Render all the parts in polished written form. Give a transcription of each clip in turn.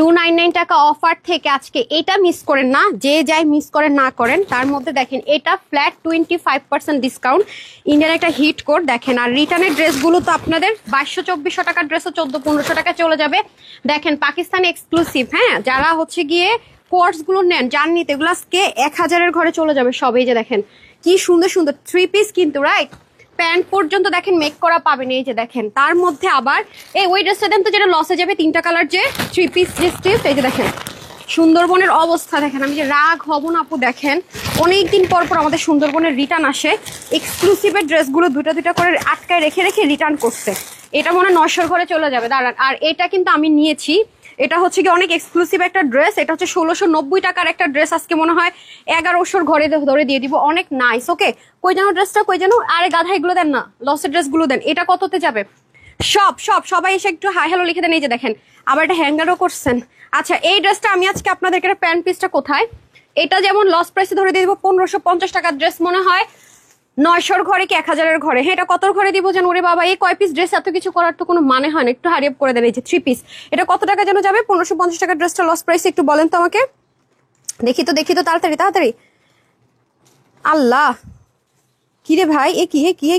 299 টাকা অফার থেকে আজকে এটা মিস করেন না, যে যাই মিস করেন না করেন। তার মধ্যে দেখেন এটা ফ্ল্যাট 25% ডিসকাউন্ট, ইন্ডিয়ান একটা হিট কোড দেখেন। আর রিটার্নের ড্রেসগুলো তো আপনাদের 2200-2400 টাকার ড্রেসও 1400-1500 টাকা চলে যাবে। দেখেন পাকিস্তানি এক্সক্লুসিভ, হ্যাঁ যারা হচ্ছে গিয়ে কোর্সগুলো নেন জার্নিতে, এগুলো আজকে 1000-এর ঘরে চলে যাবে সব। এই যে দেখেন কি সুন্দর সুন্দর 3 পিস কিন্তু, রাইট প্যান্ট পর্যন্ত দেখেন মেক করা পাবেন। এই যে দেখেন তার মধ্যে আবার এই ওই ড্রেসটা দেন তো যেটা লসে যাবে, 3টা কালার যে 3 পিস স্টিচ। এই যে দেখেন সুন্দরবনের অবস্থা দেখেন, আমি যে রাগ হব না আপু। দেখেন অনেকদিন পর পর আমাদের সুন্দরবনের রিটার্ন আসে, এক্সক্লুসিভের ড্রেসগুলো দুটা দুটা করে আটকায় রেখে রেখে রিটার্ন করছে। এটা মনে হয় 900 ঘরে চলে যাবে দাঁড়ান। আর এটা কিন্তু আমি নিয়েছি, এটা হচ্ছে কি অনেক এক্সক্লুসিভ একটা ড্রেস। এটা হচ্ছে 1690 টাকার একটা ড্রেস, আজকে মনে হয় 1100 ঘরে ধরে দিয়ে দিব। অনেক নাইস। ওকে কই যেন ড্রেসটা, কই যেন, আরে গাধা এগুলো দেন না, লসের ড্রেসগুলো দেন। এটা কততে যাবে? সবাই এসে একটু হাই হ্যালো লিখে দেন। এই যে দেখেন আবার এটা হ্যাঙ্গারও করছেন। আচ্ছা এই ড্রেসটা আমি আজকে আপনাদেরকে প্যান্ট পিসটা কোথায়, এটা যেমন লস প্রাইসে ধরে দিয়ে দিব 1550 টাকার ড্রেস, মনে হয় 900 ঘরে কি 1000-এর ঘরে। হ্যাঁ এটা কত ঘরে দিব যেন? ওরে বাবা এই কয় পিস ড্রেস, এত কিছু করার তো কোনো মানে হয় না, একটু হারিয়ে করে দেবে। এই যে 3 পিস, এটা কত টাকা যেন যাবে? 1550 টাকার ড্রেসটা লস প্রাইসে একটু বলেন তো আমাকে, দেখি তো তাড়াতাড়ি তাড়াতাড়ি। আল্লাহ কিরে ভাই, এ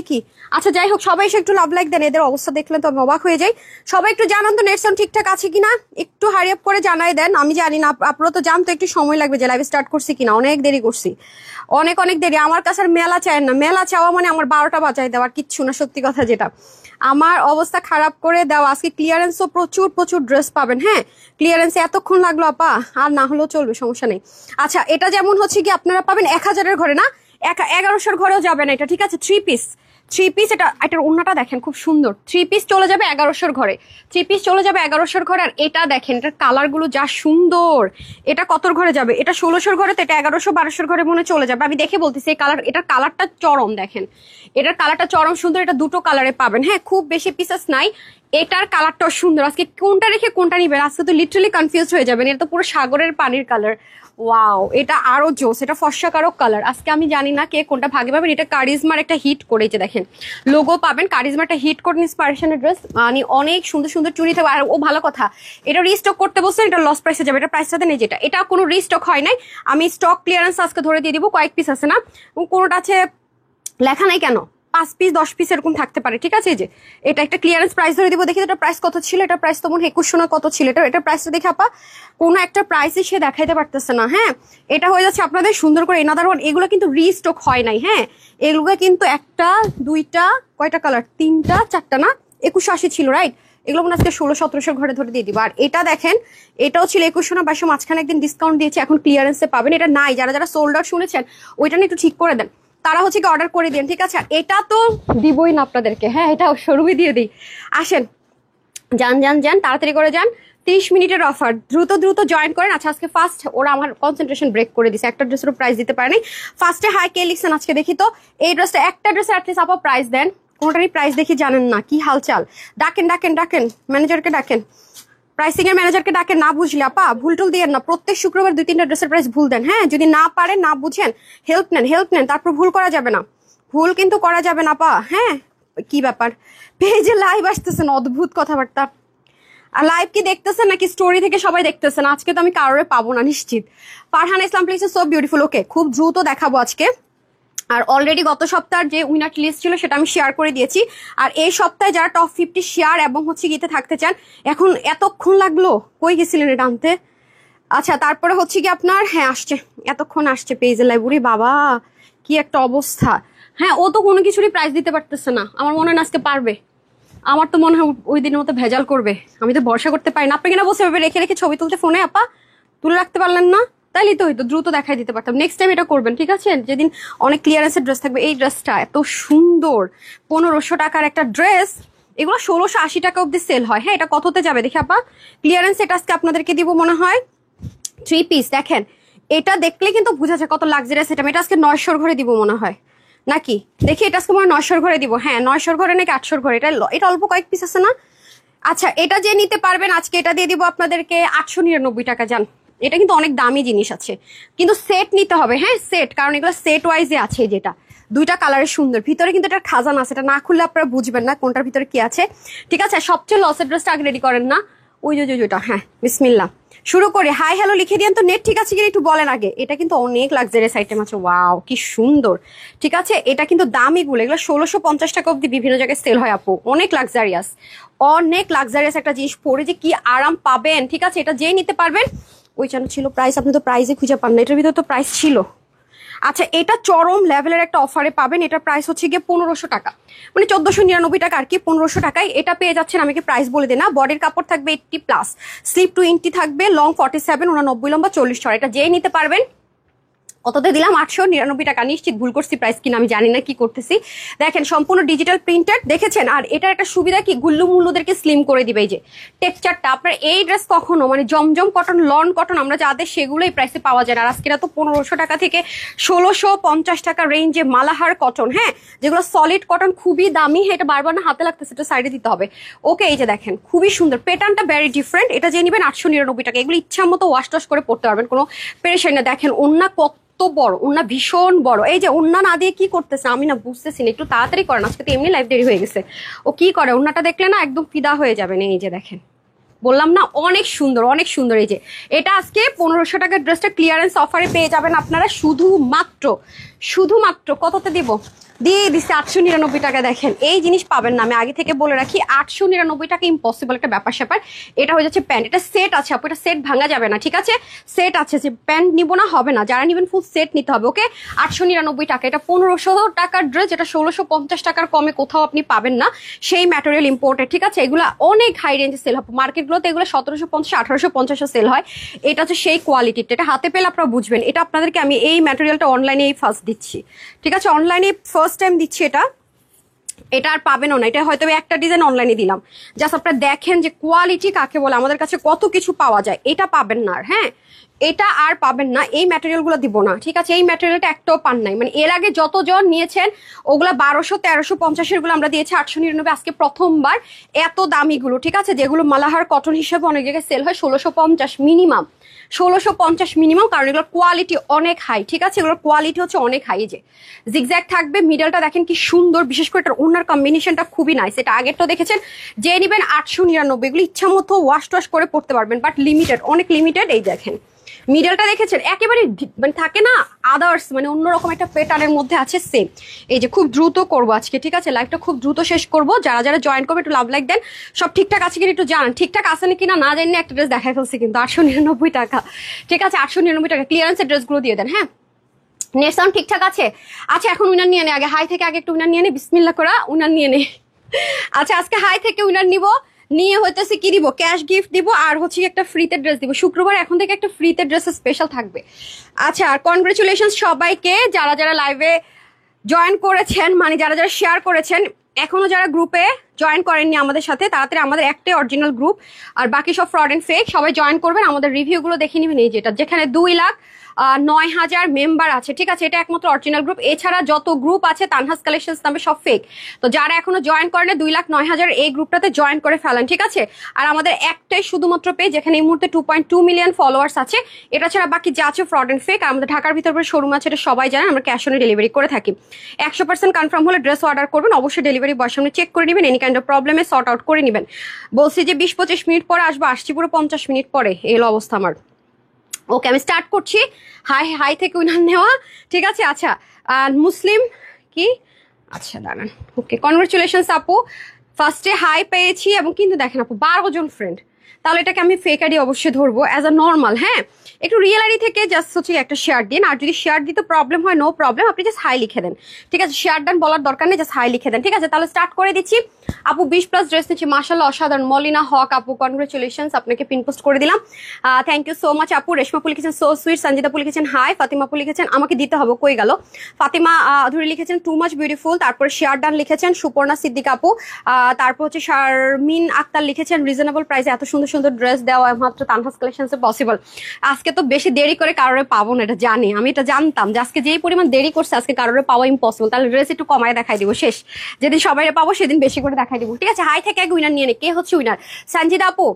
কি। আচ্ছা যাই হোক, সবাই এসে একটু লাভ লাইক দেন, এদের অবস্থা দেখলেন তো আমি অবাক হয়ে যাই। সবাই একটু জানান তো নেট সাউন্ড ঠিকঠাক আছে কিনা, একটু হারি আপ করে জানাই দেন। আমি জানি না, আপনারা তো জানতো একটু সময় লাগবে যে লাইভ স্টার্ট করছি কিনা, অনেক দেরি করছি, অনেক দেরি। আমার কাছে আর মেলা চায় না, মেলা চাওয়া মানে আমার 12টা বাজায় দেওয়ার কিচ্ছু না, সত্যি কথা যেটা। আমার অবস্থা খারাপ করে দেওয়া। আজকে ক্লিয়ারেন্সও প্রচুর ড্রেস পাবেন। হ্যাঁ ক্লিয়ারেন্সে এতক্ষণ লাগলো আপা, আর না হলেও চলবে, সমস্যা নেই। আচ্ছা এটা যেমন হচ্ছে কি আপনারা পাবেন 1000-এর ঘরে না, 1100-এর ঘরেও যাবে না এটা, ঠিক আছে। 3 পিস, এটার ওন্নাটা দেখেন খুব সুন্দর। 3 পিস চলে যাবে 1100-এর ঘরে, 3 পিস চলে যাবে 1100-এর ঘরে। আর এটা দেখেন এটার কালারগুলো যা সুন্দর, এটা কতর ঘরে যাবে? এটা 1600-এর ঘরে, তো এটা 1100-1200-এর ঘরে মনে চলে যাবে। আমি দেখে বলতেছি এই কালার, এটার কালারটা চরম দেখেন, এটার কালারটা চরম সুন্দর। এটা দুটো কালারে পাবেন, হ্যাঁ খুব বেশি পিসেস নাই। এটার কালারটাও সুন্দর। আজকে কোনটা রেখে কোনটা নিবেন আজকে তো লিটারালি কনফিউজ হয়ে যাবেন। এটা তো পুরো সাগরের পানির কালার, ওয়াও এটা আরো জোস, এটা ফর্সা কারো কালার। আজকে আমি জানি না কে কোনটা ভাগে পাবেন। এটা কারিজমার একটা হিট করেছে দেখেন, লোগো পাবেন কারিজমার একটা হিট কোড ইন্সপিরেশনের ড্রেস, মানে অনেক সুন্দর সুন্দর চুড়ি থাকবে। আর ও ভালো কথা, এটা রিস্টক করতে বলছেন, এটা লস প্রাইসে যাবে। এটা প্রাইসটা নেই, যেটা এটা কোনো রিস্টক হয় নাই। আমি স্টক ক্লিয়ারেন্স আজকে ধরে দিয়ে দিব, কয়েক পিস আছে না, কোনোটা আছে লেখা নাই কেন, 5 পিস 10 পিস এরকম থাকতে পারে, ঠিক আছে। এই যে এটা একটা ক্লিয়ারেন্স প্রাইস ধরে দিব। দেখি এটা প্রাইস কত ছিল, এটা প্রাইস তো মনে 2100 না কত ছিল। এটা প্রাইসটা দেখে আপা কোনো একটা প্রাইসই সে দেখাইতে পারতেছে না। হ্যাঁ এটা হয়ে যাচ্ছে আপনাদের সুন্দর করে এনাদার ওয়ান। এগুলো কিন্তু রিস্টক হয় নাই, হ্যাঁ এগুলো কিন্তু একটা দুইটা কয়টা কালার, 3টা 4টা না, 2180 ছিল, রাইট। এগুলো মনে আজকে 1600-1700 ঘরে ধরে দিয়ে দিব। আর এটা দেখেন এটাও ছিল 2100 না 2200, মাঝখানে একদিন ডিসকাউন্ট দিয়েছে, এখন ক্লিয়ারেন্সে পাবেন। এটা নাই, যারা সোল্ড আউট শুনেছেন ওইটা নিয়ে একটু ঠিক করে দেন, তারা হচ্ছে কি অর্ডার করে দেন, ঠিক আছে। এটা তো দিবই না আপনাদেরকে, হ্যাঁ এটা শোরুমে দিয়ে দিই। আসেন যান তাড়াতাড়ি করে যান, 30 মিনিটের অফার, দ্রুত জয়েন করেন। আচ্ছা আজকে ফার্স্ট ওরা আমার কনসেন্ট্রেশন ব্রেক করে দিছে, একটা ড্রেসেরও প্রাইস দিতে পারেনি। ফার্স্টে হাই কে লিখছেন আজকে দেখি তো, এই ড্রেসটা একটা ড্রেসের অ্যাটলিস্ট আপা প্রাইস দেন, কোনোটারই প্রাইস দেখি জানেন না, কি হালচাল। ডাকেন ম্যানেজারকে ডাকেন, প্রাইসিং এর ম্যানেজারকে ডাকেন। না বুঝলে আপা ভুল টুল দিয়ে না, প্রত্যেক শুক্রবার 2-3টা ড্রেসের প্রাইস ভুল দেন। হ্যাঁ যদি না পারেন, না বুঝেন, হেল্প নেন, তারপর ভুল করা যাবে না, ভুল কিন্তু করা যাবে না আপা। হ্যাঁ কি ব্যাপার, পেজে লাইভ আসতেছেন, অদ্ভুত কথাবার্তা। আর লাইভ কি দেখতেছেন নাকি স্টোরি থেকে সবাই দেখতেছেন? আজকে তো আমি কারোরে পাবো না নিশ্চিত। ফারহান ইসলাম প্লিজ, সো বিউটিফুল। ওকে খুব দ্রুত দেখাবো আজকে। আর অলরেডি গত সপ্তাহের যে উইনার লিস্ট ছিল সেটা আমি শেয়ার করে দিয়েছি। আর এই সপ্তাহে যারা টপ 50 শেয়ার এবং হচ্ছে গিয়ে থাকতে চান, এখন এতক্ষণ লাগলো, কই গেছিলেন এটা আনতে? আচ্ছা তারপরে হচ্ছে কি আপনার, হ্যাঁ আসছে, এতক্ষণ আসছে পেজে লাইব্রেরি। বাবা কি একটা অবস্থা। হ্যাঁ ও তো কোনো কিছুরই প্রাইস দিতে পারতেছে না, আমার মনে হয় আজকে পারবে। আমার তো মনে হয় ওই দিনের মতো ভেজাল করবে, আমি তো ভরসা করতে পারি না। আপনি কিনা বসে রেখে ছবি তুলতে ফোনে আপা তুলে রাখতে পারলেন না, তাইলে তো হয়তো দ্রুত দেখাই দিতে পারতাম। নেক্সট টাইম এটা করবেন, ঠিক আছে, যেদিন অনেক ক্লিয়ারেন্সের ড্রেস থাকবে। এই ড্রেসটা এত সুন্দর, 1500 টাকার একটা ড্রেস, এগুলো 1680 টাকা অব্দি সেল হয়। হ্যাঁ এটা কততে যাবে দেখি আপা, ক্লিয়ারেন্স এটা আজকে আপনাদেরকে দিব মনে হয় 3 পিস। দেখেন এটা দেখলে কিন্তু বোঝা যায় কত লাক্সারিয়াস। এটা আজকে 900 ঘরে দিব মনে হয়, নাকি দেখি এটা আজকে মনে হয় 900 ঘরে দিব। হ্যাঁ 900 ঘরে নাকি 800 ঘরে, এটা অল্প কয়েক পিস আছে না। আচ্ছা এটা যে নিতে পারবেন আজকে এটা দিয়ে দিব আপনাদেরকে 899 টাকা। যান, এটা কিন্তু অনেক দামি জিনিস আছে, কিন্তু সেট নিতে হবে। হ্যাঁ সেট, কারণ এগুলো সেট ওয়াইজে আছে। যেটা 2টা কালারের সুন্দর, ভিতরে কিন্তু এটার খাজানা আছে, এটা না খুললে আপনারা বুঝবেন না কোনটার ভিতরে কি আছে, ঠিক আছে। সবচেয়ে লসের ড্রেসটা আগে রেডি করেন না, ওই যে ওইটা, হ্যাঁ বিসমিল্লাহ শুরু করে। হাই হ্যালো লিখে দিয়েন তো, নেট ঠিক আছে কিনা একটু বলেন আগে। এটা কিন্তু অনেক লাক্সারিয়াস আইটেম আছে, ওয়াও কি সুন্দর। ঠিক আছে, এটা কিন্তু দামি গুলো, এগুলো 1650 টাকা অব্দি বিভিন্ন জায়গায় সেল হয় আপু। অনেক লাক্সারিয়াস, অনেক লাক্সারিয়াস একটা জিনিস, পরে যে কি আরাম পাবেন। ঠিক আছে, এটা যেই নিতে পারবেন। ওই চানো ছিল প্রাইস, আপনি তো প্রাইসে খুঁজে পান না, এটার ভিতরে তো প্রাইস ছিল। আচ্ছা, এটা চরম লেভেলের একটা অফারে পাবেন। এটার প্রাইস হচ্ছে গিয়ে 1500 টাকা, মানে 1499 টাকা আর কি। 1500 টাকায় এটা পেয়ে যাচ্ছেন। আমি কি প্রাইস বলে দিই না। বডির কাপড় থাকবে 80+, স্লিপ 20 থাকবে, লং 47, 89 লম্বা 40 ছড়া। এটা যেই নিতে পারবেন। কততে দিলাম? 899 টাকা। নিশ্চিত ভুল করছি প্রাইস কিনা, আমি জানি না কি করতেছি। দেখেন সম্পূর্ণ ডিজিটাল প্রিন্টেড, দেখেছেন। আর এটার একটা সুবিধা কি, গুল্লু মুল্লুদেরকে স্লিম করে দিবে। এই যে টেক্সচারটা, আপনার এই ড্রেস কখনো মানে জমজম কটন, লন কটন আমরা যাদের, সেগুলোই প্রাইসে পাওয়া যায় না। আর আজকে তো 1500 টাকা থেকে 1650 টাকা রেঞ্জে মালাহার কটন, হ্যাঁ, যেগুলো সলিড কটন, খুবই দামি। হ্যাঁ, এটা বারবার না হাতে লাগতেছে, এটা সাইডে দিতে হবে। ওকে, এই যে দেখেন খুবই সুন্দর, প্যাটার্নটা ভেরি ডিফারেন্ট। এটা যে নেবেন 899 টাকা। এগুলো ইচ্ছা মতো ওয়াশ টশ করে পড়তে পারবেন, কোনো পেরেশানি না। দেখেন ওন্না কত বড়, ওন্না ভীষণ বড়। এই যে ওন্না না দিয়ে কি করতেছে আমি না বুঝতেছি না, একটু তাড়াতাড়ি করেন, আজকে তো এমনি লাইফ দেরি হয়ে গেছে। ও কি করে, ওন্নাটা দেখলে না একদম ফিদা হয়ে যাবেন। এই যে দেখেন, বললাম না অনেক সুন্দর, অনেক সুন্দর। এই যে এটা আজকে 1500 টাকার ড্রেসটা ক্লিয়ারেন্স অফারে পেয়ে যাবেন আপনারা। শুধুমাত্র কততে দিব, দিয়ে দিচ্ছে 899 টাকা। দেখেন এই জিনিস পাবেন না, আমি আগে থেকে বলে রাখি। 899 টাকা ইম্পসিবল একটা ব্যাপার স্যাপার। এটা হয়ে যাচ্ছে প্যান্ট, এটা সেট আছে আপু, এটা সেট ভাঙা যাবে না। ঠিক আছে, সেট আছে, যে প্যান্ট নিবো না হবে না, যারা নিবেন ফুল সেট নিতে হবে। ওকে, 899 টাকা। এটা 1500 টাকার ড্রেস, এটা 1650 টাকার কমে কোথাও আপনি পাবেন না। সেই ম্যাটেরিয়াল ইম্পোর্টেড। ঠিক আছে, এগুলো অনেক হাই রেঞ্জে সেল হয় মার্কেটগুলোতে, এগুলো 1750 1850 সেল হয়। এটা হচ্ছে সেই কোয়ালিটিটা, এটা হাতে পেলে আপনারা বুঝবেন। এটা আপনাদেরকে আমি এই ম্যাটেরিয়ালটা অনলাইনে এই ফার্স্ট দিচ্ছি। ঠিক আছে, অনলাইনে ফার্স্ট টাইম দিচ্ছি এটা আর পাবেনও না। এটা হয়তো একটা ডিজাইন অনলাইনে দিলাম, জাস্ট আপনারা দেখেন যে কোয়ালিটি কাকে বলে, আমাদের কাছে কত কিছু পাওয়া যায়। এটা পাবেন না আর, হ্যাঁ, এটা আর পাবেন না। এই ম্যাটেরিয়ালগুলো দিব না। ঠিক আছে, এই ম্যাটেরিয়ালটা একটাও পান নাই, মানে এর আগে যতজন নিয়েছেন ওগুলা 1200 1350 গুলো আমরা দিয়েছি 899। আজকে প্রথমবার এত দামিগুলো, ঠিক আছে, যেগুলো মালাহার কটন হিসেবে অনেক জায়গায় সেল হয় 1650 মিনিমাম, 1650 মিনিমাম, কারণ এগুলোর কোয়ালিটি অনেক হাই। ঠিক আছে, এগুলোর কোয়ালিটি হচ্ছে অনেক হাই। যে জিগজ্যাগ থাকবে, মিডলটা দেখেন কি সুন্দর, বিশেষ করে এটার ওনার কম্বিনেশনটা খুবই নাইস। এটা আগেরটা দেখেছেন, যে নিবেন 899। এগুলো ইচ্ছা মতো ওয়াশ টশ করে পড়তে পারবেন, বাট লিমিটেড, অনেক লিমিটেড। এই দেখেন মিডলটা দেখেছেন, একেবারে মানে থাকে না আদার্স, মানে অন্যরকম একটা প্যাটার্নের মধ্যে আছে সেম। এই যে খুব দ্রুত করবো আজকে, ঠিক আছে, লাইভটা খুব দ্রুত শেষ করবো। যারা যারা জয়েন করবে একটু লাভ লাইক দেন। সব ঠিকঠাক আছে কিনা একটু জানান, ঠিকঠাক আছে কিনা না জানি একটা ড্রেস দেখাই ফেলছি কিন্তু 899 টাকা। ঠিক আছে, 899 টাকা ক্লিয়ারেন্সের ড্রেসগুলো দিয়ে দেন। হ্যাঁ, নেট সাউন্ড ঠিকঠাক আছে? আচ্ছা, এখন উইনার নিয়ে নে, আগে হাই থেকে আগে একটু উইনার নিয়ে নে, বিসমিল্লাহ করা উইনার নিয়ে নে। আচ্ছা, আজকে হাই থেকে উইনার নিব, নিয়ে হইতেছে কি দিব, ক্যাশ গিফট দিব, আর হচ্ছে একটা ফ্রিতে ড্রেস দিব। শুক্রবার এখন থেকে একটা ফ্রিতে ড্রেস স্পেশাল থাকবে। আচ্ছা, আর কনগ্রেচুলেশন সবাইকে যারা যারা লাইভে জয়েন করেছেন, মানে যারা যারা শেয়ার করেছেন। এখনো যারা গ্রুপে জয়েন করেননি আমাদের সাথে, তাড়াতাড়ি, আমাদের একটাই অরিজিনাল গ্রুপ, আর বাকি সব ফ্রড এন্ড ফেক। সবাই জয়েন করবেন, আমাদের রিভিউগুলো দেখে নেবেন। এই যেটা, যেখানে 2,09,000 মেম্বার আছে। ঠিক আছে, এটা একমাত্র অরিজিনাল গ্রুপ। এছাড়া যত গ্রুপ আছে তানহাস কালেকশনস নামে সব ফেক। তো যারা এখনো জয়েন করেন 2,09,000 এই গ্রুপটাতে জয়েন করে ফেলেন। ঠিক আছে, আর আমাদের একটাই শুধুমাত্র পেজ, যেখানে এই মুহূর্তে 2.2 মিলিয়ন ফলোয়ার্স আছে। এটা ছাড়া বাকি যা আছে ফ্রড এন্ড ফেক। আমাদের ঢাকার ভিতরে শোরুম আছে, এটা সবাই জানেন। আমরা ক্যাশ অন ডেলিভারি করে থাকি। 100% কনফার্ম হলে ড্রেস অর্ডার করবেন, অবশ্যই ডেলিভারি বয়ের সামনে চেক করে নেবেন, এনি কাইন্ড অফ প্রবলেমে সর্ট আউট করে নেবেন। বলছি যে 20-25 মিনিট পরে আসবো, আসছি পুরো 50 মিনিট পরে, এলো অবস্থা আমার। ওকে, আমি স্টার্ট করছি। হাই থেকে উইনার নেওয়া। ঠিক আছে, আচ্ছা, মুসলিম কি, আচ্ছা দাঁড়ান। ওকে, কনগ্রেচুলেশনস আপু, ফার্স্টে হাই পেয়েছি। এবং কিন্তু দেখেন আপু 12 জন ফ্রেন্ড, তাহলে এটাকে আমি ফেক আইডি অবশ্যই ধরবো অ্যাজ আ নর্মাল। হ্যাঁ, একটু রিয়েল আইডি থেকে জাস্ট হচ্ছে একটা শেয়ার দিন। আর যদি শেয়ার দিতে প্রবলেম হয়, নো প্রবলেম, আপনি জাস্ট হাই লিখে দেন। ঠিক আছে, শেয়ার ডান বলার দরকার নেই, জাস্ট হাই লিখে দেন। ঠিক আছে, তাহলে স্টার্ট করে দিচ্ছি। আপু 20+ ড্রেস নিচ্ছি, মাশাআল্লাহ অসাধারণ। মলিনা হক আপু, কনগ্রেচুলেশনস, আপনাকে পিন পোস্ট করে দিলাম। থ্যাংক ইউ সো মাচ আপু। রেশমাপু লিখেছেন সো সুইট, সঞ্জিতাপু লিখেছেন হাই, ফাতিমাপু লিখেছেন আমাকে দিতে হবে, কই গেল ফাতিমা। ধরে লিখেছেন টু মাচ বিউটিফুল, তারপর শেয়ার ডান লিখেছেন সুপর্ণা সিদ্দিক আপু। তারপর হচ্ছে শারমিন আক্তার লিখেছেন রিজনেবল প্রাইসে এত সুন্দর সুন্দর ড্রেস দেওয়া মাত্র তানহাস কালেকশনসে পসিবল। আজকে তো বেশি দেরি করে কারোরে পাবো না, এটা জানি আমি, এটা জানতাম যে আজকে যেই পরিমাণ দেরি করছে আজকে কারোরে পাওয়া ইম্পসিবল। তাহলে ড্রেস একটু কমায় দেখাই দিব, শেষ যেদিন সবাই পাবো সেদিন বেশি করে দেখাই দিব। ঠিক আছে, হাই থেকে আগে উইনার নিয়ে নে। কে হচ্ছে উইনার? সঞ্জিদা আপু,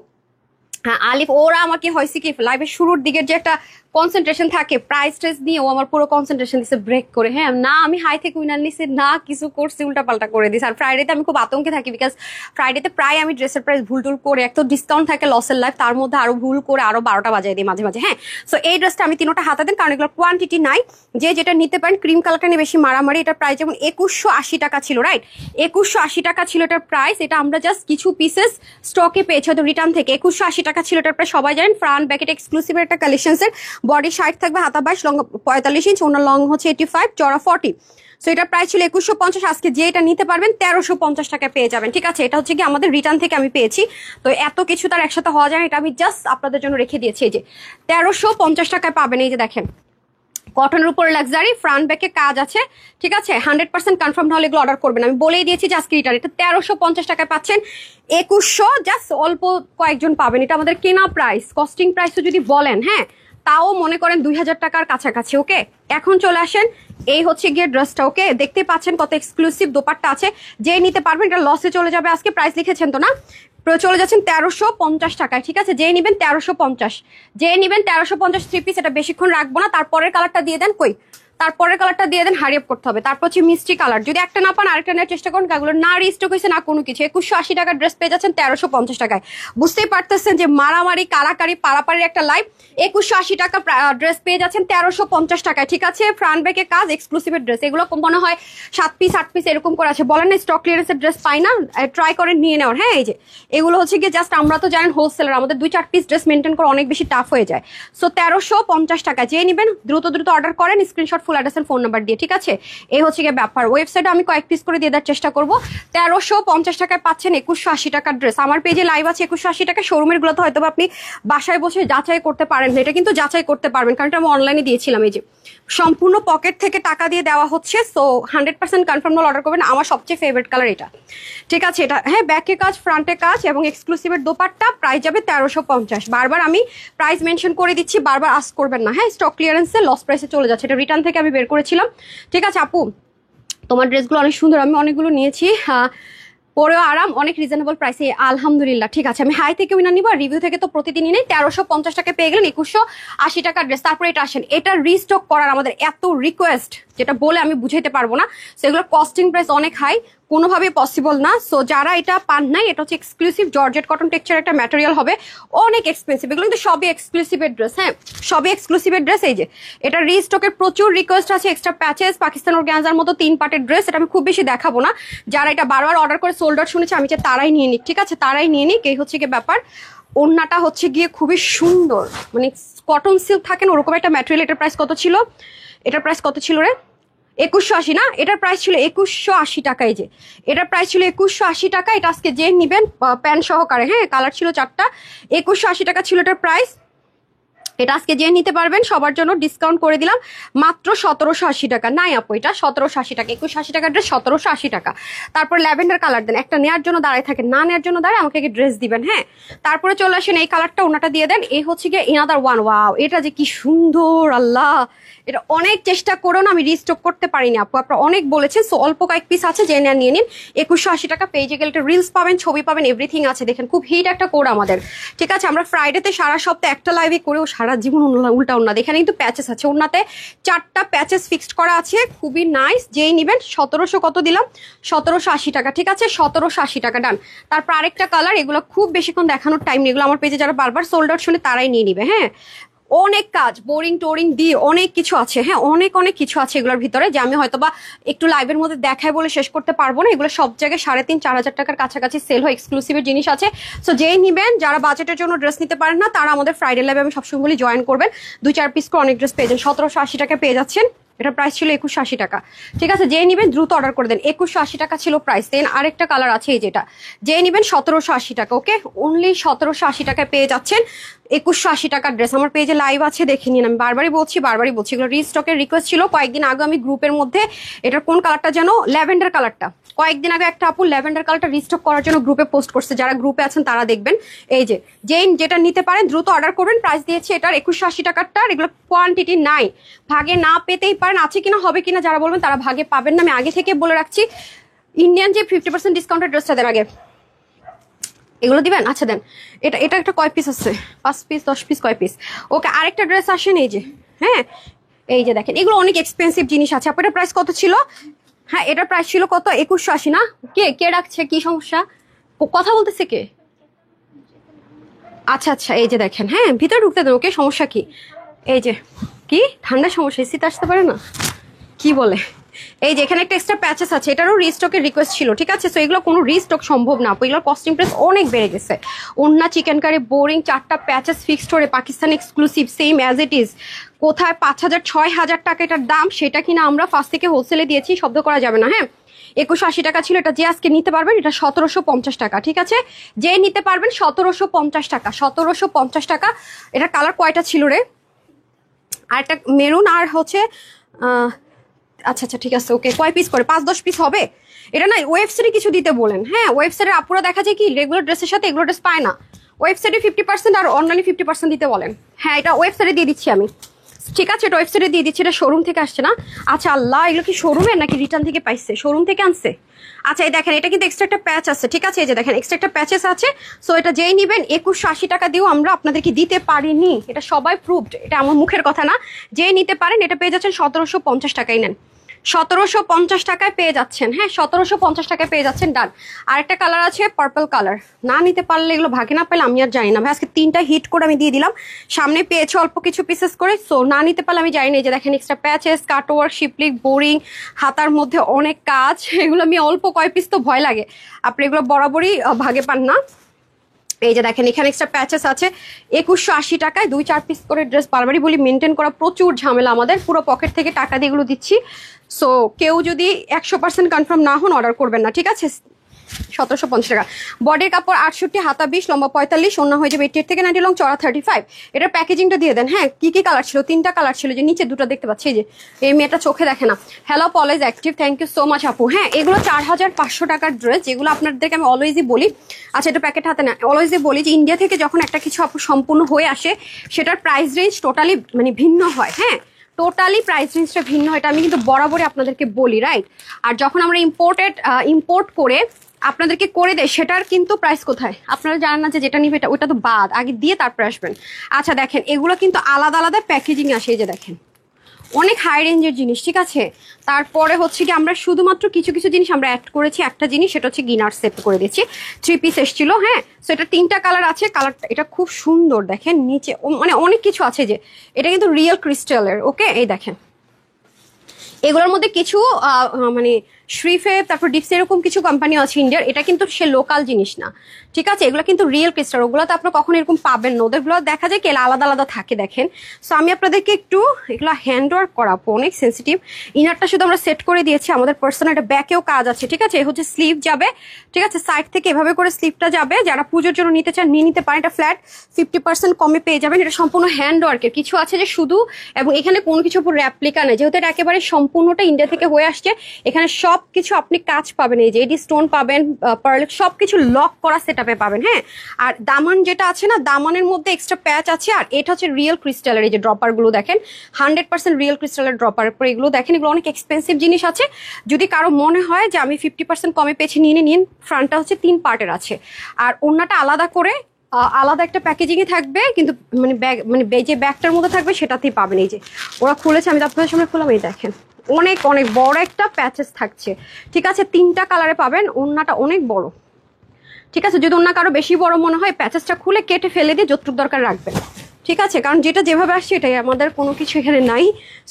হ্যাঁ আলিফ, ওরা আমাকে হয়েছে কি লাইভের শুরুর দিকের যে একটা কনসেন্ট্রেশন থাকে প্রাইস ট্রেস নিয়ে, ও আমার পুরো কনসেন্ট্রেশন দিচ্ছে ব্রেক করে। হ্যাঁ না আমি হাই থেকে উইনার নিছি না কিছু করছি, উল্টা পাল্টা করে দিছি। আর ফ্রাইডেতে আমি খুব আতঙ্কে থাকি, বিকজ ফ্রাইডেতে প্রায় আমি ড্রেসের প্রাইস ভুল টুল করে, এক তো ডিসকাউন্ট থাকে লসের লাইফ, তার মধ্যে আরো ভুল করে আরো 12টা বাজাই দিই মাঝে মাঝে। হ্যাঁ সো এই ড্রেসটা আমি 3টা হাতা দেন, কারণ এগুলো কোয়ান্টিটি নাই। যে যেটা নিতে পারেন, ক্রিম কালারটা নিয়ে বেশি মারামারি। এটার প্রাইস যেমন 2180 টাকা ছিল, রাইট? 2180 টাকা ছিল এটার প্রাইস। এটা আমরা জাস্ট কিছু পিসেস স্টকে পেয়েছি হয়তো রিটার্ন থেকে। 2180 টাকা ছিল এটার প্রাইস, সবাই জানেন। ফ্রন্ট ব্যাকেট এক্সক্লুসিভ একটা কালেকশনস এর, বডি 60 থাকবে, হাতা 22, লং 45 ইঞ্চ, ওনার লং হচ্ছে 85, চড়া 40। সো এটার প্রাইস ছিল 2150। আজকে যে এটা নিতে পারবেন 1350 টাকায় পেয়ে যাবেন, ঠিক আছে? এটা হচ্ছে কি আমাদের রিটার্ন থেকে আমি পেয়েছি, তো এত কিছু তার একসাথে হওয়া যায় না, এটা আমি জাস্ট আপনাদের জন্য রেখে দিয়েছি। এই যে 1350 টাকায় পাবেন। এই যে দেখেন কটনের উপরে লাক্সারি, ফ্রন্ট ব্যাকে কাজ আছে, ঠিক আছে? 100% কনফার্ম হলে এগুলো অর্ডার করবেন। আমি বলেই দিয়েছি যে আজকে রিটার্ন, এটা 1350 টাকায় পাচ্ছেন। 2100 জাস্ট অল্প কয়েকজন পাবেন। এটা আমাদের কেনা প্রাইস, কস্টিং প্রাইসও যদি বলেন, হ্যাঁ তাও মনে করেন 2000 টাকার কাছাকাছি। ওকে, এখন চলে আসেন, এই হচ্ছে গিয়ে ড্রেসটা। ওকে, দেখতে পাচ্ছেন কত এক্সক্লুসিভ দোপাট্টা আছে, যে নিতে পারবেন। এটা লসে চলে যাবে আজকে, প্রাইস লিখেছেন তো না, চলে যাচ্ছেন 1350 টাকায়, ঠিক আছে? যে নিবেন 1350, যে নিবেন 1350 থ্রি পিস। এটা বেশিক্ষণ রাখবো না, তারপরের কালারটা দিয়ে দেন। কই তারপরের কালারটা দিয়ে দেন, হারিয়ে করতে হবে। তারপর হচ্ছে মিষ্টি কালার, যদি একটা না পান আরেকটা নেওয়ার চেষ্টা করুন, এগুলো না রিস্টক হয়েছে না কোনো কিছু। 2180 টাকার ড্রেস পেয়ে যাচ্ছেন 1350 টাকায়। বুঝতেই পারতেছেন যে মারামারি কারাকারি পারাপারির একটা লাইভ। 2180 টাকা ড্রেস পেয়ে যাচ্ছেন 1350 টাকায়, ঠিক আছে? ফ্রন্ট ব্যাকে কাজ, এক্সক্লুসিভের ড্রেস। এগুলো মনে হয় 7 পিস 8 পিস এরকম করে আছে, বলেন না স্টক ক্লিয়ারেন্সের ড্রেস পাই না, ট্রাই করে নিয়ে নেওয়ার। হ্যাঁ এই যে এগুলো হচ্ছে গিয়ে জাস্ট, আমরা তো জানেন হোলসেলার, আমাদের 2-4 পিস ড্রেস মেনটেন করা অনেক বেশি টাফ হয়ে যায়। সো 1350 টাকা, যে নিবেন দ্রুত দ্রুত অর্ডার করেন, screenshot full address phone number দিয়ে, ঠিক আছে? এই হচ্ছে গিয়ে ব্যাপার। ওয়েবসাইটে আমি কয়েক পিস করে দিয়ে দেওয়ার চেষ্টা করবো। 1350 টাকায় পাচ্ছেন 2180 টাকার ড্রেস। আমার পেজে লাইভ আছে 2180 টাকা। শোরুমের গুলো তো হয়তো আপনি বাসায় বসে যাচাই করতে পারেন, এটা কিন্তু যাচাই করতে পারবেন, কারণ এটা আমি অনলাইনে দিয়েছিলাম। এই যে সম্পূর্ণ পকেট থেকে টাকা দিয়ে দেওয়া হচ্ছে। সো 100% কনফার্ম অর্ডার করবেন। আমার সবচেয়ে ফেভারিট কালার এটা, ঠিক আছে? এটা হ্যাঁ ব্যাকে কাজ, ফ্রন্টে কাজ এবং এক্সক্লুসিভের দোপাট্টা। প্রাইস যাবে 1350। বারবার আমি প্রাইস মেনশন করে দিচ্ছি, বারবার আস্ক করবেন না। হ্যাঁ স্টক ক্লিয়ারেন্সে লস প্রাইসে চলে যাচ্ছে, এটা রিটার্ন থেকে আমি বের করেছিলাম, ঠিক আছে? আপু তোমার ড্রেসগুলো অনেক সুন্দর, আমি অনেকগুলো নিয়েছি, পরেও আরাম, অনেক রিজনেবল প্রাইসে, আলহামদুলিল্লাহ। ঠিক আছে, আমি হাই থেকে উইনার নিবো, আর রিভিউ থেকে তো প্রতিদিনই নেই। 1350 টাকা পেয়ে গেলেন 2180 টাকার ড্রেস। তারপরে এটা আসেন, এটা রিস্টক করার আমাদের এত রিকোয়েস্ট, যেটা বলে আমি বুঝাইতে পারবো না। সেগুলো কস্টিং প্রাইস অনেক হাই, কোনোভাবে পসিবল না। সো যারা এটা পান নাই, এটা হচ্ছে এক্সক্লুসিভ জর্জেট কটন টেক্সচার একটা ম্যাটেরিয়াল হবে, অনেক এক্সপেন্সিভ। এগুলো কিন্তু সবই এক্সক্লুসিভের ড্রেস, হ্যাঁ সবই এক্সক্লুসিভের ড্রেস। এই যে এটা রিস্টকের প্রচুর রিকোয়েস্ট আছে, এক্সট্রা প্যাচেস, পাকিস্তান অর্গানজার মতো 3 পার্টের ড্রেস। এটা আমি খুব বেশি দেখাবো না, যারা এটা বারবার অর্ডার করে সোল্ড আউট শুনেছে, আমি চাই তারাই নিয়ে নিক, ঠিক আছে? তারাই নিয়ে নিক। এই হচ্ছে গিয়ে ব্যাপার। ওড়নাটা হচ্ছে গিয়ে খুবই সুন্দর, মানে কটন সিল্ক থাকেন ওরকম একটা ম্যাটেরিয়াল। এটার প্রাইস কত ছিল? এটার প্রাইস কত ছিল রে? 2180 না, এটার প্রাইস ছিল 2180 টাকা। এই যে এটার প্রাইস ছিল 2180 টাকা। এটা আজকে যে নিবেন প্যান্ট সহকারে, হ্যাঁ কালার ছিল 4টা, 2180 টাকা ছিল এটার প্রাইস। এটা আজকে যে নিতে পারবেন সবার জন্য ডিসকাউন্ট করে দিলাম মাত্র 1780 টাকা। নাই আপু এটা 1780 টাকা, 2180 টাকার ড্রেস 1780 টাকা। তারপর ল্যাভেন্ডার কালার দেন, একটা নেওয়ার জন্য দাঁড়ায় থাকে, না নেওয়ার জন্য দাঁড়ায় আমাকে ড্রেস দিবেন। হ্যাঁ তারপরে চলে আসেন এই কালারটা, ওনাটা দিয়ে দেন। এই হচ্ছে গিয়ে ইনাদার ওয়ান। ওয়াও, এটা যে কি সুন্দর, আল্লাহ! এটা অনেক চেষ্টা করো না, আমি রিস্টক করতে পারিনি আপু, আপনারা অনেক বলেছেন। সো অল্প কয়েক পিস আছে, যে নেন নিয়ে নিন। 2180 টাকা। পেজে গেলে একটা রিলস পাবেন, ছবি পাবেন, এভরিথিং আছে। দেখেন খুব হিট একটা কোড আমাদের, ঠিক আছে? আমরা ফ্রাইডেতে সারা সপ্তাহে একটা লাইভে করেও সারা জীবন উল্টা উন্না। এখানে কিন্তু প্যাচেস আছে, ওনাতে 4টা প্যাচেস ফিক্সড করা আছে, খুবই নাইস। যেই নিবেন 1700 কত দিলাম? 1780 টাকা, ঠিক আছে? 1780 টাকা ডান। তারপর আরেকটা কালার, এগুলো খুব বেশিক্ষণ দেখানোর টাইম নেই, এগুলো আমার পেজে যারা বারবার সোল্ড আউট শুনে তারাই নিয়ে নিবে। হ্যাঁ অনেক কাজ, বোরিং টোরিং দিয়ে অনেক কিছু আছে, হ্যাঁ অনেক অনেক কিছু আছে এগুলোর ভিতরে, যে আমি হয়তো বা একটু লাইভের মধ্যে দেখায় বলে শেষ করতে পারবো না। এগুলো সব জায়গায় 3,500-4,000 টাকার কাছাকাছি সেল হয়, এক্সক্লুসিভের জিনিস আছে। সো যেই নিবেন, যারা বাজেটের জন্য ড্রেস নিতে পারেন না, তারা আমাদের ফ্রাইডে লাইভে আমি সবসময় বলি জয়েন করবেন। 2-4 পিস করে অনেক ড্রেস পেয়ে যান। 1780 টাকা পেয়ে যাচ্ছেন। এটা প্রাইস ছিল 2180 টাকা, ঠিক আছে? যে নিবেন দ্রুত অর্ডার করে দেন। 2180 টাকা ছিল প্রাইস। দেন আরেকটা কালার আছে, এই যেটা যে নিবেন 1780 টাকা। ওকে, অনলি 1780 টাকায় পেয়ে যাচ্ছেন 2180 টাকার ড্রেস। আমার পেজে লাইভ আছে, দেখে নিন। আমি বারবারই বলছি এগুলো রিস্টকের রিকোয়েস্ট ছিল। কয়েকদিন আগে আমি গ্রুপের মধ্যে, এটার কোন কালারটা যেন, ল্যাভেন্ডার কালারটা, কয়েকদিন আগে একটা আপু ল্যাভেন্ডার কালারটা রিস্টক করার জন্য গ্রুপে পোস্ট করছে। যারা গ্রুপে আছেন তারা দেখবেন। এই যে যেটা নিতে পারেন দ্রুত অর্ডার করবেন। প্রাইস দিয়েছে এটার 2180 টাকারটা। এগুলো কোয়ান্টিটি নাই, ভাগে না পেতেই পারেন, আছে কিনা হবে কিনা যারা বলবেন তারা ভাগে পাবেন না। আমি আগে থেকে বলে রাখছি, ইন্ডিয়ান যে 50% ডিসকাউন্টের ড্রেসটা দেন আগে, এগুলো দিবেন? আচ্ছা দেন। এটা এটা একটা কয় পিস আছে? 5 পিস 10 পিস কয় পিস? ওকে, আরেকটা ড্রেস আসেন এই যে। হ্যাঁ, এই যে দেখেন, এগুলো অনেক এক্সপেন্সিভ জিনিস আছে। আপনার প্রাইস কত ছিল? হ্যাঁ, এটার প্রাইস ছিল কত? 2180 না? কে কে রাখছে? কি সমস্যা? কথা বলতেছে কে? আচ্ছা আচ্ছা, এই যে দেখেন, হ্যাঁ ভিতরে ঢুকতে দেন। ওকে, সমস্যা কি? এই যে, কি ঠান্ডা সমস্যা, এসিতে আসতে পারে না? কি বলে? এই যে এখানে একটা এক্সট্রা প্যাচেস আছে, এটারও রিস্টকের রিকোয়েস্ট ছিল, ঠিক আছে? সো এগুলো কোনো রিস্টক সম্ভব না, এগুলোর কস্টিং প্রাইস অনেক বেড়ে গেছে। ওন্না চিকেন কারি বোরিং 4টা প্যাচেস ফিক্সড করে Pakistan exclusive, same as it is. কোথায় 5000 6000 টাকা এটার দাম, সেটা কিনা আমরা ফার্স্ট থেকে হোলসেলে দিয়েছি, শব্দ করা যাবে না। হ্যাঁ, 2180 টাকা ছিল এটা। যে আজকে নিতে পারবেন এটা 1750 টাকা, ঠিক আছে? যে নিতে পারবেন 1750 টাকা, 1750 টাকা। এটা কালার কয়টা ছিল রে? আর একটা মেরুন, আর হচ্ছে আচ্ছা আচ্ছা ঠিক আছে, ওকে। কয় পিস করে? 5-10 পিস হবে। এটা না ওয়েবসাইটে কিছু দিতে বলেন। হ্যাঁ, ওয়েবসাইটের আপুরা দেখা যায় কি রেগুলার ড্রেসের সাথে এগুলো ড্রেস পায় না, ওয়েবসাইটে 50% আর অনলাইনে 50% দিতে বলেন। হ্যাঁ, এটা ওয়েবসাইটে দিয়ে দিচ্ছি আমি, ঠিক আছে? এটা ওয়েবসাইটে দিয়ে দিচ্ছি, এটা শোরুম থেকে আসছে না। আচ্ছা আল্লাহ, এগুলো কি শোরুমের নাকি রিটার্ন থেকে পাইছে? শোরুম থেকে আনছে। আচ্ছা, এই দেখেন, এটা কিন্তু এক্সট্রা একটা প্যাচ আছে, ঠিক আছে? এই যে দেখেন, এক্সট্রা একটা প্যাচেস আছে। সো এটা যেই নিবেন 2180 টাকা দিয়েও আমরা আপনাদেরকে দিতে পারিনি, এটা সবাই প্রুভড, এটা আমার মুখের কথা না। যেই নিতে পারেন এটা পেয়ে যাচ্ছেন 1750 টাকায়। নেন, 1750 টাকায় পেয়ে যাচ্ছেন। হ্যাঁ, 1750 টাকায় পেয়ে যাচ্ছেন। ডান। আরেকটা কালার আছে পার্পল কালার, না নিতে পারলে এগুলো ভাগে না পেলে আমি আর জানি না ভাই। আজকে 3টা হিট করে আমি দিয়ে দিলাম, সামনে পেয়েছে অল্প কিছু পিসেস করে। সো না নিতে পারলে আমি জানি না। এই যে দেখেন, এক্সট্রা প্যাচেস, কাটওয়ার্ক, শিপলিক, বোরিং, হাতার মধ্যে অনেক কাজ। এগুলো আমি অল্প কয় পিস তো ভয় লাগে, আপনি এগুলো বরাবরই ভাগে পান না। এই যে দেখেন, এখানে এক্সট্রা প্যাচেস আছে 2180 টাকায় 2-4 পিস করে ড্রেস। বারবারই বলি, মেনটেন করা প্রচুর ঝামেলা আমাদের, পুরো পকেট থেকে টাকা দিয়ে এগুলো দিচ্ছি। সো কেউ যদি 100% কনফার্ম না হন অর্ডার করবেন না, ঠিক আছে? 1750 টাকা। বডির কাপড় 68, হাতা 20, লম্বা 45, ওন্না হয়ে যাবে 88 থেকে 90, লং চড়া 35। এটার প্যাকেজিংটা দিয়ে দেন। হ্যাঁ, কি কি কালার ছিল? 3টা কালার ছিল, যে নিচে 2টা দেখতে পাচ্ছি। এই যে এই মেয়েটা চোখে দেখে না। হ্যালো পলেজ active, thank you so much আপু। হ্যাঁ, এগুলো 4500 টাকার ড্রেস, যেগুলো আপনাদেরকে আমি অলওয়েজই বলি। আচ্ছা, এটা প্যাকেট হাতে না, অলওয়েজই বলি যে ইন্ডিয়া থেকে যখন একটা কিছু আপু সম্পূর্ণ হয়ে আসে, সেটার প্রাইস রেঞ্জ টোটালি মানে ভিন্ন হয়। হ্যাঁ, টোটালি প্রাইস রেঞ্জটা ভিন্ন, এটা আমি কিন্তু বরাবরই আপনাদেরকে বলি, রাইট? আর যখন আমরা ইম্পোর্ট করে আপনাদেরকে করে দেয়, সেটার কিন্তু প্রাইস কোথায় আপনারা জানেন না, যে যেটা নিবে এটা ওটা তো বাদ, আগে দিয়ে তারপরে আসবেন। আচ্ছা দেখেন, এগুলো কিন্তু আলাদা আলাদা প্যাকেজিং আসে। এই যে দেখেন, অনেক হাই রেঞ্জের জিনিস, ঠিক আছে? তারপরে হচ্ছে কি, আমরা শুধুমাত্র কিছু কিছু জিনিস আমরা অ্যাড করেছি। একটা জিনিস, সেটা হচ্ছে গিনার সেট করে দিচ্ছি, 3 পিস এসেছিল। হ্যাঁ, সো এটা 3টা কালার আছে। কালারটা এটা খুব সুন্দর, দেখেন নিচে মানে অনেক কিছু আছে। যে এটা কিন্তু রিয়েল ক্রিস্টালের। ওকে, এই দেখেন, এগুলোর মধ্যে কিছু মানে শ্রীফে, তারপর ডিপস, এরকম কিছু কোম্পানি আছে ইন্ডিয়ার। এটা কিন্তু সে লোকাল জিনিস না, ঠিক আছে? এগুলো কিন্তু রিয়েল ক্রিস্টাল, ওগুলো তো আপনার কখনো এরকম পাবেন না। ওদেরগুলো দেখা যায় কি আলাদা আলাদা থাকে, দেখেন। সো আমি আপনাদেরকে একটু এগুলো হ্যান্ড ওয়ার্ক করাবো, অনেক সেন্সিটিভ। ইনারটা শুধু আমরা সেট করে দিয়েছি, আমাদের পার্সোনাল একটা ব্যাকেও কাজ আছে, ঠিক আছে? হচ্ছে স্লিভ যাবে, ঠিক আছে? সাইড থেকে এভাবে করে স্লিভটা যাবে। যারা পুজোর জন্য নিতে চান নিয়ে নিতে পারেন। এটা ফ্ল্যাট 50% কমে পেয়ে যাবেন। এটা সম্পূর্ণ হ্যান্ড ওয়ার্কের, কিছু আছে যে শুধু, এবং এখানে কোনো কিছু উপর র্যাপ্লিকা নেই, যেহেতু এটা একেবারে সম্পূর্ণটা ইন্ডিয়া থেকে হয়ে আসছে। এখানে সব কিছু আপনি কাজ পাবেন, এই যে এডি স্টোন পাবেন, পার্ল, সবকিছু লক করা সেটআপে পাবেন। হ্যাঁ, আর দামান যেটা আছে না, দামানের মধ্যে এক্সট্রা প্যাচ আছে। আর এটা হচ্ছে রিয়েল ক্রিস্টালের, এই যে ড্রপার গুলো দেখেন, 100% রিয়েল ক্রিস্টালের ড্রপার। পরে এগুলো দেখেন, এগুলো অনেক এক্সপেন্সিভ জিনিস আছে। যদি কারো মনে হয় যে আমি 50% কমে পেয়েছি, নিয়ে নিন। ফ্রন্টটা হচ্ছে 3 পার্টের আছে, আর ওন্নাটা আলাদা করে আলাদা একটা প্যাকেজিং এ থাকবে, কিন্তু মানে ব্যাগ, মানে যে ব্যাগটার মধ্যে থাকবে সেটাতেই পাবেন। এই যে ওরা খুলেছে, আমি আপনাদের সামনে খুললাম, এই দেখেন অনেক অনেক বড় একটা প্যাচেস থাকছে, ঠিক আছে? 3টা কালারে পাবেন। ওন্নাটা অনেক বড়, ঠিক আছে? যদি ওন্না কারো বেশি বড় মনে হয়, প্যাচেসটা খুলে কেটে ফেলে দিয়ে যতটুকু দরকার রাখবেন, ঠিক আছে? কারণ যেটা যেভাবে আসছে এটাই, আমাদের কোনো কিছু এখানে নাই।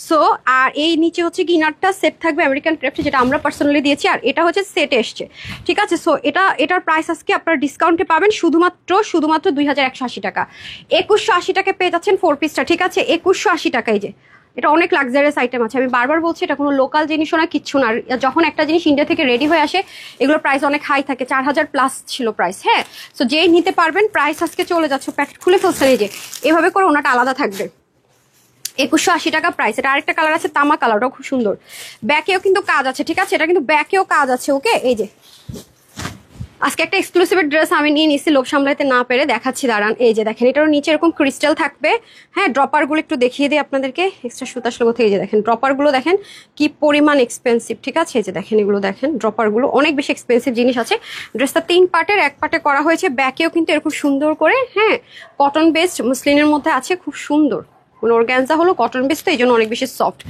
সো আর এই নিচে হচ্ছে কি ইনারটা সেট থাকবে আমেরিকান ক্রেফট, যেটা আমরা পার্সোনালি দিয়েছি। আর এটা হচ্ছে সেট এসছে, ঠিক আছে? সো এটার প্রাইস আজকে আপনারা ডিসকাউন্টে পাবেন শুধুমাত্র 2180 টাকা। 2180 টাকায় পেয়ে যাচ্ছেন 4 পিসটা, ঠিক আছে? 2180 টাকায়। যে এটা অনেক লাক্সারিয়াস আইটেম আছে, আমি বারবার বলছি, এটা কোনো লোকাল জিনিসও না, কিচ্ছু না। যখন একটা জিনিস ইন্ডিয়া থেকে রেডি হয়ে আসে, এগুলোর প্রাইস অনেক হাই থাকে, 4000 প্লাস ছিল প্রাইস। হ্যাঁ, সো যেই নিতে পারবেন, প্রাইস আজকে চলে যাচ্ছে। প্যাকেট খুলে ফেলছেন, এই যে এভাবে করে ওনাটা আলাদা থাকবে, 2180 টাকা প্রাইস। এটা আরেকটা কালার আছে, তামা কালারটাও খুব সুন্দর। ব্যাকেও কিন্তু কাজ আছে, ঠিক আছে? এটা কিন্তু ব্যাকেও কাজ আছে। ওকে, এই যে আজকে একটা এক্সক্লুসিভ ড্রেস আমি নিয়ে নিচ্ছি লোভ সামলাইতে না পেরে, দেখাচ্ছি দাঁড়ান। এই যে দেখেন, এটারও নিচে এরকম ক্রিস্টাল থাকবে। হ্যাঁ, ড্রপারগুলো একটু দেখিয়ে দিই আপনাদেরকে, এক্সট্রা সুতা আসলে কোথায়, এই যে দেখেন ড্রপারগুলো দেখেন কি পরিমাণ এক্সপেন্সিভ, ঠিক আছে? এই যে দেখেন এগুলো দেখেন, ড্রপারগুলো অনেক বেশি এক্সপেন্সিভ জিনিস আছে। ড্রেসটা 3 পার্টের, 1 পার্টে করা হয়েছে। ব্যাকেও কিন্তু এরকম সুন্দর করে, হ্যাঁ, কটন বেসড মুসলিনের মধ্যে আছে, খুব সুন্দর। মানে অর্গানজা হলো কটন বেস, তো এই জন্য অনেক বেশি সফট।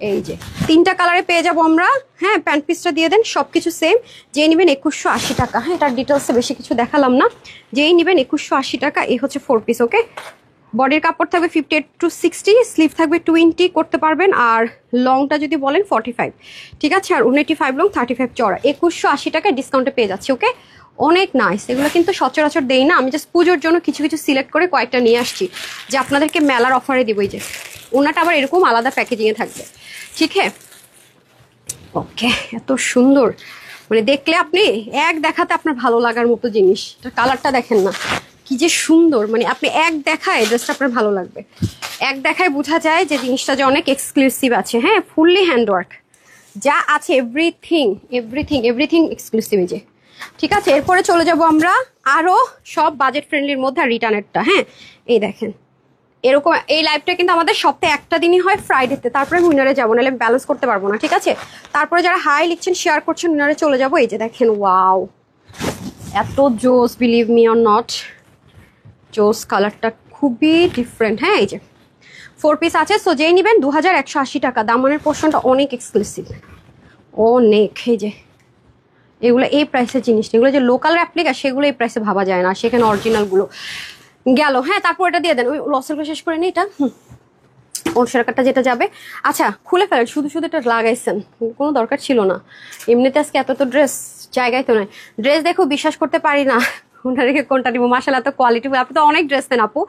এই যে 3টা কালারে পেয়ে যাবো আমরা। হ্যাঁ, প্যান্ট পিসটা দিয়ে দেন, সবকিছু সেম। যেই নেবেন 2180 টাকা। হ্যাঁ, এটার ডিটেলসে বেশি কিছু দেখালাম না। যেই নেবেন 2180 টাকা। এই হচ্ছে 4 পিস। ওকে, বডির কাপড় থাকবে 58 to 60, স্লিভ থাকবে 20 করতে পারবেন, আর লংটা যদি বলেন 45, ঠিক আছে? আর 185 লং, 35 চড়া। 2180 টাকায় ডিসকাউন্টে পেয়ে যাচ্ছি। ওকে, অনেক নাইস। এগুলো কিন্তু সচরাচর দেই না, আমি জাস্ট পুজোর জন্য কিছু কিছু সিলেক্ট করে কয়েকটা নিয়ে আসছি, যে আপনাদেরকে মেলার অফারে দিব। এই যে ওনাটা আবার এরকম আলাদা প্যাকেজিংয়ে থাকবে, ঠিক আছে? ওকে, এত সুন্দর, মানে দেখলে আপনি এক দেখাতে আপনার ভালো লাগার মতো জিনিস। কালারটা দেখেন না কি যে সুন্দর, মানে আপনি এক দেখায় ড্রেসটা আপনার ভালো লাগবে। এক দেখায় বোঝা যায় যে জিনিসটা যে অনেক এক্সক্লুসিভ আছে। হ্যাঁ, ফুললি হ্যান্ডওয়ার্ক যা আছে, এভরিথিং এভরিথিং এভরিথিং এক্সক্লুসিভ। এই যে, ঠিক আছে, এরপরে চলে যাব আমরা আরো সব বাজেট ফ্রেন্ডলির মধ্যে। আর রিটার্নেরটা, হ্যাঁ, এই দেখেন এরকম। এই লাইভটা কিন্তু আমাদের সপ্তাহে একটা দিনই হয়, ফ্রাইডেতে। তারপরে উইনারে যাবো, নাহলে ব্যালেন্স করতে পারবো না, ঠিক আছে? তারপরে যারা হাই লিখছেন, শেয়ার করছেন, উইনারে চলে যাবো। এই যে দেখেন, ওয়াও, এত জোস, বিলিভ মি অর নট, জোস। কালারটা খুবই ডিফারেন্ট। হ্যাঁ, এই যে 4 পিস আছে। সো যেই নেবেন 2180 টাকা। দামানের পোর্শনটা অনেক এক্সক্লুসিভ, অনেক। এই যে এগুলো এই প্রাইসের জিনিস, এগুলো যে লোকাল রেপ্লিকা সেগুলো এই প্রাইসে ভাবা যায় না, সেখানে অরিজিনালগুলো গেল। হ্যাঁ, তারপর এটা দিয়ে দেন, ওই লসের শেষ করে নি এটা। সরকারটা যেটা যাবে। আচ্ছা, খুলে ফেলেন, শুধু শুধু এটা লাগাইছেন, কোনো দরকার ছিল না। এমনিতে আজকে এত তো ড্রেস জায়গায় তো নয়। ড্রেস দেখো, বিশ্বাস করতে পারি না কোনটা রেখে কোনটা নিবো। মাশাআল্লাহ, তো কোয়ালিটি, আপনি তো অনেক ড্রেস দেন আপু।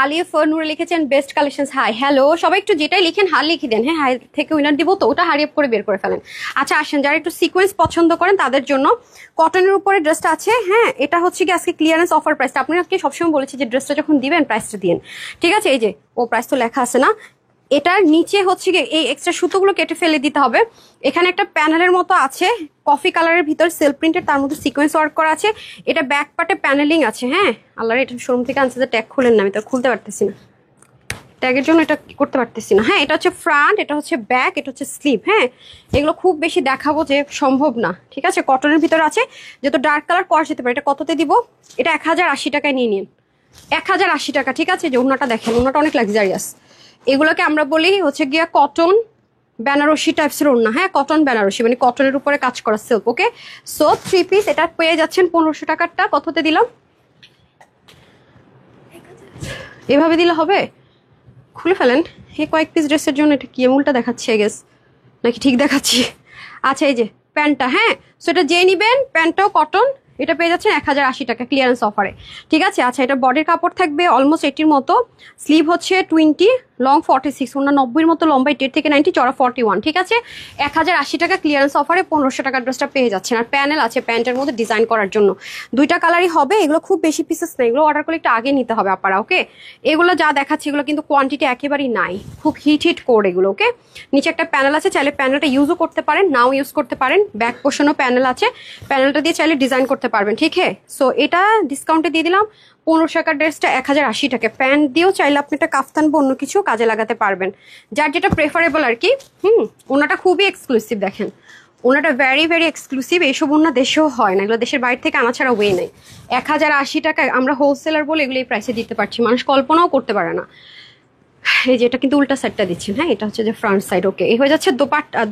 আলিফ নূরে লিখেছেন বেস্ট কালেকশন। হাই, হ্যালো সবাই, একটু যেটাই লিখেন হার লিখে দেন। হ্যাঁ, হাই থেকে উইনার দিব, তো ওটা হারিয়ে করে বের করে ফেলেন। আচ্ছা আসেন, যারা একটু সিকোয়েন্স পছন্দ করেন তাদের জন্য কটনের উপরে ড্রেসটা আছে। হ্যাঁ, এটা হচ্ছে কি আজকে ক্লিয়ারেন্স অফার প্রাইসটা। আপনি আজকে সবসময় বলেছি যে ড্রেসটা যখন দিবেন প্রাইসটা দিন, ঠিক আছে? এই যে ও প্রাইস তো লেখা আছে না, এটার নিচে হচ্ছে গিয়ে এই এক্সট্রা সুতোগুলো কেটে ফেলে দিতে হবে। এখানে একটা প্যানেলের মতো আছে, কফি কালারের ভিতর সেলফ প্রিন্টের, তার মধ্যে সিকোয়েন্স ওয়ার্ক করা আছে। এটা ব্যাক পার্টে প্যানেলিং আছে। হ্যাঁ, আল্লাহর, এটা শোরুম থেকে আনছে, যে ট্যাগ খুলেন না, আমি তো খুলতে পারতেছি না, ট্যাগের জন্য এটা করতে পারতেছি না। হ্যাঁ, এটা হচ্ছে ফ্রন্ট, এটা হচ্ছে ব্যাক, এটা হচ্ছে স্লিভ। হ্যাঁ, এগুলো খুব বেশি দেখাবো যে সম্ভব না, ঠিক আছে? কটনের ভিতরে আছে, যেহেতু ডার্ক কালার করা যেতে পারে। এটা কততে দিব? এটা 1080 টাকায় নিয়ে নিন, 1080 টাকা, ঠিক আছে? যে ওনাটা দেখেন, ওনাটা অনেক লাক্সারিয়াস। এগুলোকে আমরা বলি হচ্ছে গিয়া কটন বেনারসি টাইপসের ওড়না। হ্যাঁ, কটন বেনারসি, মানে কটনের উপরে কাজ করা সিল্ক। ওকে, সো 3 পিস এটা পেয়ে যাচ্ছেন 1500 টাকারটা। কততে দিলাম? এভাবে দিলে হবে? খুলে ফেলেন। এই কয়েক পিস ড্রেসের জন্য এটা কি মূলটা দেখাচ্ছি, আই গেস, নাকি ঠিক দেখাচ্ছি? আচ্ছা, এই যে প্যান্টটা, হ্যাঁ, সো এটা যে নিবেন, প্যান্টটাও কটন, এটা পেয়ে যাচ্ছেন 1080 টাকা ক্লিয়ারেন্স অফারে, ঠিক আছে? আচ্ছা, এটা বডির কাপড় থাকবে অলমোস্ট 80-র মতো, স্লিভ হচ্ছে 20, লং 46, ওনা 90-র মতো লম্বা, 80 থেকে 90, চড়া 41, ঠিক আছে? 1080 টাকা ক্লিয়ারেন্স অফারে 1500 টাকার ড্রেসটা পেয়ে যাচ্ছেন। আর প্যানেল আছে প্যান্টের মধ্যে ডিজাইন করার জন্য, 2টা কালারই হবে। এগুলো খুব বেশি পিসেস না, এগুলো অর্ডার করলে একটু আগে নিতে হবে আপনারা। ওকে, এগুলো যা দেখাচ্ছি এগুলো কিন্তু কোয়ান্টিটি একেবারেই নাই, খুব হিট কোড এগুলো। ওকে, নিচে একটা প্যানেল আছে, চাইলে প্যানেলটা ইউজও করতে পারেন, নাও ইউজ করতে পারেন। ব্যাক পোর্শনও প্যানেল আছে, প্যানেলটা দিয়ে চাইলে ডিজাইন করতে পারবেন, ঠিক আছে? সো এটা ডিসকাউন্টে দিয়ে দিলাম 1500 টাকার ড্রেসটা 1080 টাকা। প্যান্ট দিয়েও চাইলে আপনি একটা কাফতান বা অন্য কিছু কাজে লাগাতে পারবেন, যার যেটা প্রেফারেবল আর কি। ওনাটা খুবই এক্সক্লুসিভ, দেখেন ওনাটা ভেরি ভেরি এক্সক্লুসিভ। এইসব ওনা দেশেও হয় না, এগুলো দেশের বাইরে থেকে আনা ছাড়া ওয়ে নেই। 1080 টাকায় আমরা হোলসেলার বলে এগুলো এই প্রাইসে দিতে পারছি, মানুষ কল্পনাও করতে পারে না। এই যে এটা কিন্তু উল্টা সাইডটা দিচ্ছেন। হ্যাঁ, এটা হচ্ছে যে ফ্রন্ট সাইড। ওকে, এই হয়ে যাচ্ছে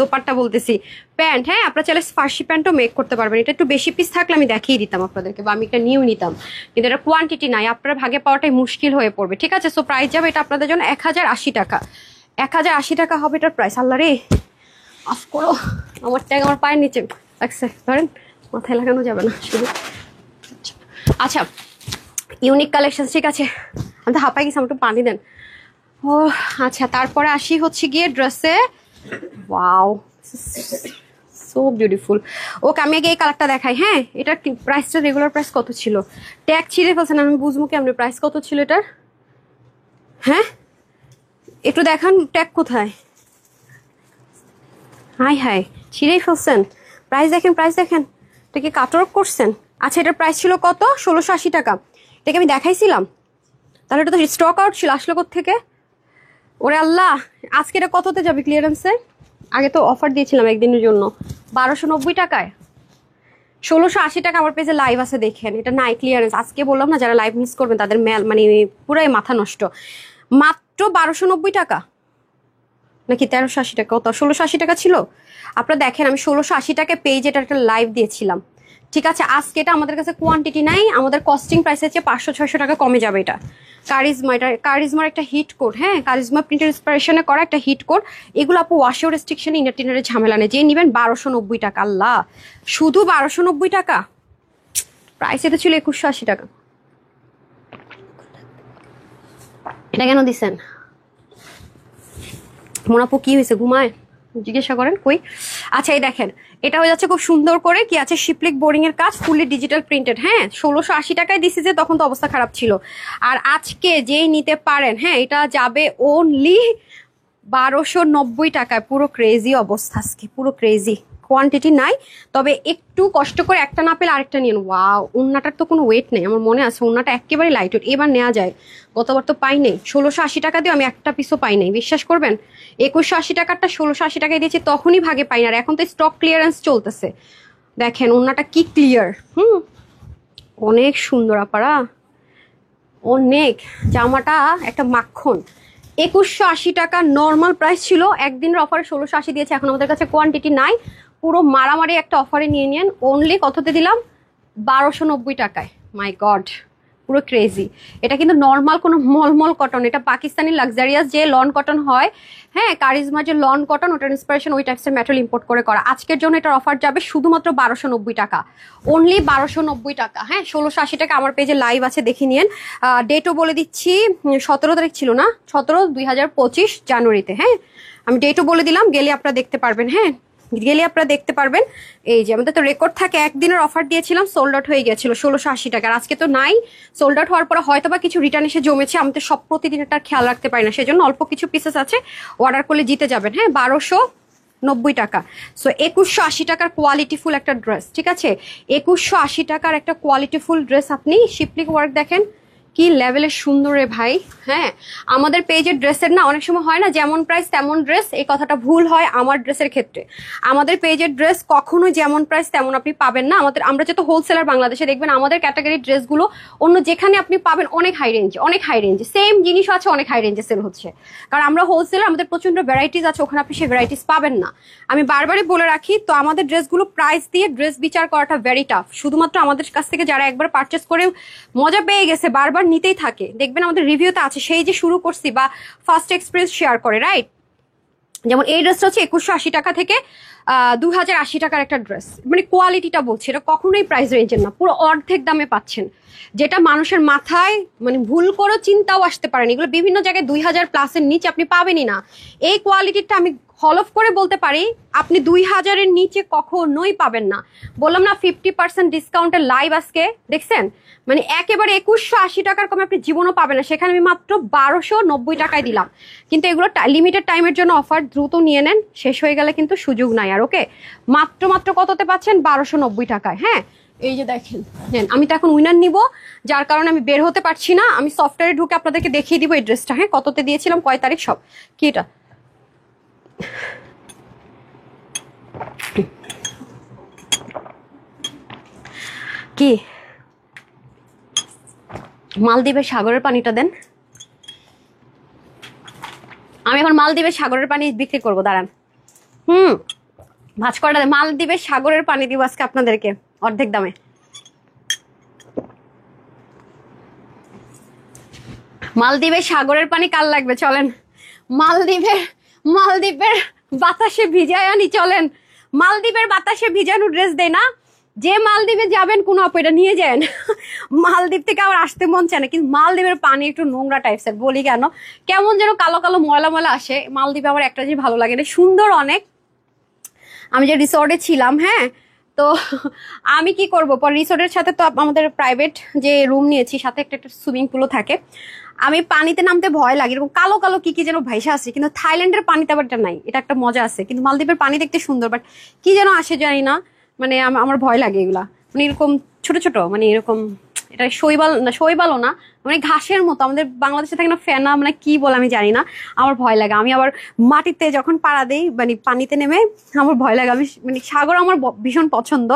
দোপাট্টা বলতেছি, প্যান্ট। হ্যাঁ, আপনারা চাইলে ফার্সি প্যান্টও মেক করতে পারবেন। এটা একটু বেশি পিস থাকলে আমি দেখিয়ে দিতাম আপনাদেরকে, বা আমি একটা নিউ নিতাম, কিন্তু এটা কোয়ান্টিটি নাই, আপনারা ভাগে পাওয়াটাই মুশকিল হয়ে পড়বে, ঠিক আছে? সো প্রাইস যাবে এটা আপনাদের জন্য 1080 টাকা। 1080 টাকা হবে এটার প্রাইস। আল্লাহ রে, অফ করো, আমার ট্যাগ আমার পায়ের নিচে লাগছে, ধরেন, মাথায় লাগানো যাবে না শুধু। আচ্ছা, ইউনিক কালেকশন, ঠিক আছে? আমি তো হাঁপাই গেছি, আমার একটু পানি দেন। ও আচ্ছা, তারপরে আসি হচ্ছে গিয়ে ড্রেসে। Wow, so beautiful. ওকে, আমি আগে এই কালারটা দেখাই। হ্যাঁ, এটার প্রাইসটা রেগুলার প্রাইস কত ছিল? ট্যাগ ছিঁড়ে ফেলছেন, আমি বুঝবো কেমন প্রাইস কত ছিল এটার? হ্যাঁ, একটু দেখান ট্যাগ কোথায়। হাই হাই, ছিঁড়েই ফেলছেন। প্রাইস দেখেন, প্রাইস দেখেন, এটা কি কাটওয়ার্ক করছেন? আচ্ছা, এটার প্রাইস ছিল কত? 1680 টাকা। এটাকে আমি দেখাইছিলাম? তাহলে এটা তো স্টক আউট ছিল, আসলো থেকে। ওরে আল্লাহ, আজকে এটা কততে যাবে ক্লিয়ারেন্সে? আগে তো অফার দিয়েছিলাম একদিনের জন্য 1290 টাকায়। 1680 টাকা আমার পেজে লাইভ আছে, দেখেন। এটা নাই ক্লিয়ারেন্স। আজকে বললাম না, যারা লাইভ মিস করবেন তাদের মানে পুরাই মাথা নষ্ট। মাত্র 1290 টাকা নাকি 1380 টাকা? কত? 1680 টাকা ছিল। আপনারা দেখেন, আমি 1680 টাকায় পেজে এটা একটা লাইভ দিয়েছিলাম, ঠিক আছে। আজকে এটা আমাদের কাছে কোয়ান্টিটি নাই, আমাদের কস্টিং প্রাইসের চেয়ে 500-600 টাকা কমে যাবে। এটা কারিজমা, এটা কারিজমার একটা হিট কোড, হ্যাঁ, কারিজমা প্রিন্টের ইন্সপিরেশনে করা একটা হিট কোড। এগুলো আপু ওয়াশেও রেস্ট্রিকশনে ইনার টিনারের ঝামেলা নেই। যে নেবেন 1290 টাকা। আল্লাহ, শুধু 1290 টাকা। প্রাইস এটা ছিল 2180 টাকা। এটা কেন দিচ্ছেন? মোনাপু কি হয়েছে, ঘুমায়? জিজ্ঞাসা করেন কই। আচ্ছা, এই দেখেন, এটা হয়ে যাচ্ছে খুব সুন্দর করে কি আছে, শিপলিক বোর্ডিং এর কাজ, ফুললি ডিজিটাল প্রিন্টেড। হ্যাঁ, 1680 টাকায় দিছি, যে তখন তো অবস্থা খারাপ ছিল। আর আজকে যেই নিতে পারেন, হ্যাঁ, এটা যাবে ওনলি 1290 টাকায়। পুরো ক্রেজি অবস্থা আজকে, পুরো ক্রেজি। কোয়ান্টিটি নাই, তবে একটু কষ্ট করে একটা না পেলে আরেকটা নিন। ওয়াও, ওন্নাটার তো কোনো ওয়েট নেই, আমার মনে আছে ওন্নাটা একেবারে লাইট ওয়েট। এবার নেওয়া যায়, গতবার তো পাই নেই। 1680 টাকা দিয়ে আমি একটা পিসও পাই নাই, বিশ্বাস করবেন। 2180 টাকারটা 1680 টাকায় দিয়েছি, তখনই ভাগে পাই না। আর এখন তো স্টক ক্লিয়ারেন্স চলতেছে। দেখেন ওন্নাটা কি ক্লিয়ার। অনেক সুন্দর আপারা, অনেক। জামাটা একটা মাখন। 2180 টাকা নর্মাল প্রাইস ছিল, একদিনের অফারে 1680 দিয়েছে। এখন আমাদের কাছে কোয়ান্টিটি নাই, পুরো মারামারি একটা অফারে নিয়ে নিন। অনলি কততে দিলাম? 1290 টাকায়। মাই গড, পুরো ক্রেজি। এটা কিন্তু নর্মাল কোনো মলমল কটন, এটা পাকিস্তানি লাক্সারিয়াস যে লন কটন হয়, হ্যাঁ, কারিজমা যে লন কটন, ওটার ইন্সপিরেশন ওই টাইপসের ম্যাটেরিয়াল ইম্পোর্ট করে করা। আজকের জন্য এটার অফার যাবে শুধুমাত্র 1290 টাকা, অনলি 1290 টাকা। হ্যাঁ, 1680 টাকা। আমার পেজে লাইভ আছে, দেখে নিন। ডেটও বলে দিচ্ছি, 17 তারিখ ছিল না, 17/2025 জানুয়ারিতে। হ্যাঁ, আমি ডেটও বলে দিলাম, গেলে আপনারা দেখতে পারবেন। হ্যাঁ, গেলে আপনারা দেখতে পারবেন। এই যে আমাদের তো রেকর্ড থাকে, একদিনের অফার দিয়েছিলাম, সোল্ড আউট হয়ে গেছিল 1680 টাকার। আজকে তো নাই, সোল্ড আউট হওয়ার পর হয়তো বা কিছু রিটার্ন এসে জমেছে। আমি তো সব প্রতিদিন এটার খেয়াল রাখতে পারি না, সেজন্য অল্প কিছু পিসেস আছে, অর্ডার করলে জিতে যাবেন। হ্যাঁ, 1290 টাকা। সো 2180 টাকার কোয়ালিটিফুল একটা ড্রেস, ঠিক আছে। 2180 টাকার একটা কোয়ালিটিফুল ড্রেস। আপনি শিপলিক ওয়ার্ক দেখেন কি লেভেলের সুন্দর রে ভাই। হ্যাঁ, আমাদের পেজের ড্রেসের না অনেক সময় হয় না যেমন প্রাইস তেমন ড্রেস, এই কথাটা ভুল হয় আমার ড্রেসের ক্ষেত্রে। আমাদের পেজের ড্রেস কখনোই যেমন প্রাইস তেমন আপনি পাবেন না। আমরা যেহেতু হোলসেলার বাংলাদেশে, দেখবেন আমাদের ক্যাটাগরির ড্রেসগুলো অন্য যেখানে আপনি পাবেন অনেক হাই রেঞ্জে, অনেক হাই রেঞ্জে সেম জিনিসও আছে, অনেক হাই রেঞ্জে সেল হচ্ছে। কারণ আমরা হোলসেলার, আমাদের প্রচন্ড ভ্যারাইটিস আছে, ওখানে আপনি সেই ভ্যারাইটিস পাবেন না। আমি বারবারই বলে রাখি, তো আমাদের ড্রেসগুলো প্রাইস দিয়ে ড্রেস বিচার করাটা ভেরি টাফ। শুধুমাত্র আমাদের কাছ থেকে যারা একবার পারচেস করে মজা পেয়ে গেছে, বারবার নিতেই থাকে, দেখবেন আমাদের রিভিউতে আছে, সেই যে শুরু করছি বা ফার্স্ট এক্সপিরিয়েন্স শেয়ার করে, রাইট। যেমন এই ড্রেসটা হচ্ছে 2180 টাকা থেকে 2080 টাকার একটা ড্রেস। মানে কোয়ালিটিটা বলছি, এটা কখনোই প্রাইস রেঞ্জের না, পুরো অর্ধেক দামে পাচ্ছেন, যেটা মানুষের মাথায় মানে ভুল করে চিন্তাও আসতে পারেন। এগুলো বিভিন্ন জায়গায় 2000+ নিচে আপনি পাবেনই না। এই কোয়ালিটিটা আমি হলফ করে বলতে পারি, আপনি 2000-এর নিচে কখনোই পাবেন না। বললাম না 50% ডিসকাউন্টের লাইভ আজকে, দেখছেন? মানে একেবারে 2180 টাকার কমে আপনি জীবনও পাবেন না, সেখানে আমি মাত্র 1290 টাকায় দিলাম। কিন্তু এগুলো লিমিটেড টাইমের জন্য অফার, দ্রুত নিয়ে নেন, শেষ হয়ে গেলে কিন্তু সুযোগ নাই আর। ওকে, মাত্র কততে পাচ্ছেন? 1290 টাকায়। হ্যাঁ, এই যে দেখেন, নেন। আমি তো এখন উইনার নিব, যার কারণে আমি বের হতে পারছি না। আমি সফটওয়্যারে ঢুকে আপনাদেরকে দেখিয়ে দিব এই ড্রেসটা। হ্যাঁ, কততে দিয়েছিলাম, কয় তারিখ, সব কি। এটা কি মালদ্বীপের সাগরের পানিটা দেন। আমি এখন মালদ্বীপের সাগরের পানি বিক্রি করবো, দাঁড়ান। ভাজ করাটা মালদ্বীপের সাগরের পানি দিব আজকে আপনাদেরকে অর্ধেক দামে। মালদ্বীপের সাগরের পানি কার লাগবে, চলেন মালদ্বীপের বাতাসে ভিজায় আনি, চলেন। মালদ্বীপের বাতাসে ভিজানো ড্রেস দেয় না, যে মালদ্বীপে যাবেন কোনো আপু এটা নিয়ে যান। মালদ্বীপ থেকে আবার আসতে মন চায় না, কিন্তু মালদ্বীপের পানি একটু নোংরা টাইপসের, বলি কেন, কেমন যেন কালো কালো ময়লা আসে। মালদ্বীপে আমার একটা জিনিস ভালো লাগে না, সুন্দর অনেক। আমি যে রিসর্টে ছিলাম, হ্যাঁ, তো আমি কি করবো, পর রিসোর্টের সাথে তো আমাদের প্রাইভেট যে রুম নিয়েছি, সাথে একটা সুইমিং পুলও থাকে। আমি পানিতে নামতে ভয় লাগে, এরকম কালো কালো কি যেন ভাইসা আসে। কিন্তু থাইল্যান্ডের পানিতে আবার এটা নাই, এটা একটা মজা আছে। কিন্তু মালদ্বীপের পানি দেখতে সুন্দর, বাট কি যেন আসে জানি না, মানে আমার ভয় লাগে এগুলা। মানে এরকম ছোট ছোট, মানে এরকম, এটা শৈবালও না, মানে ঘাসের মতো, আমাদের বাংলাদেশে থাকে না ফেনা, মানে কি বলে আমি জানি না, আমার ভয় লাগে। আমি আবার মাটিতে যখন পাড়া দেই, মানে পানিতে নেমে আমার ভয় লাগে। আমি মানে সাগর আমার ভীষণ পছন্দ,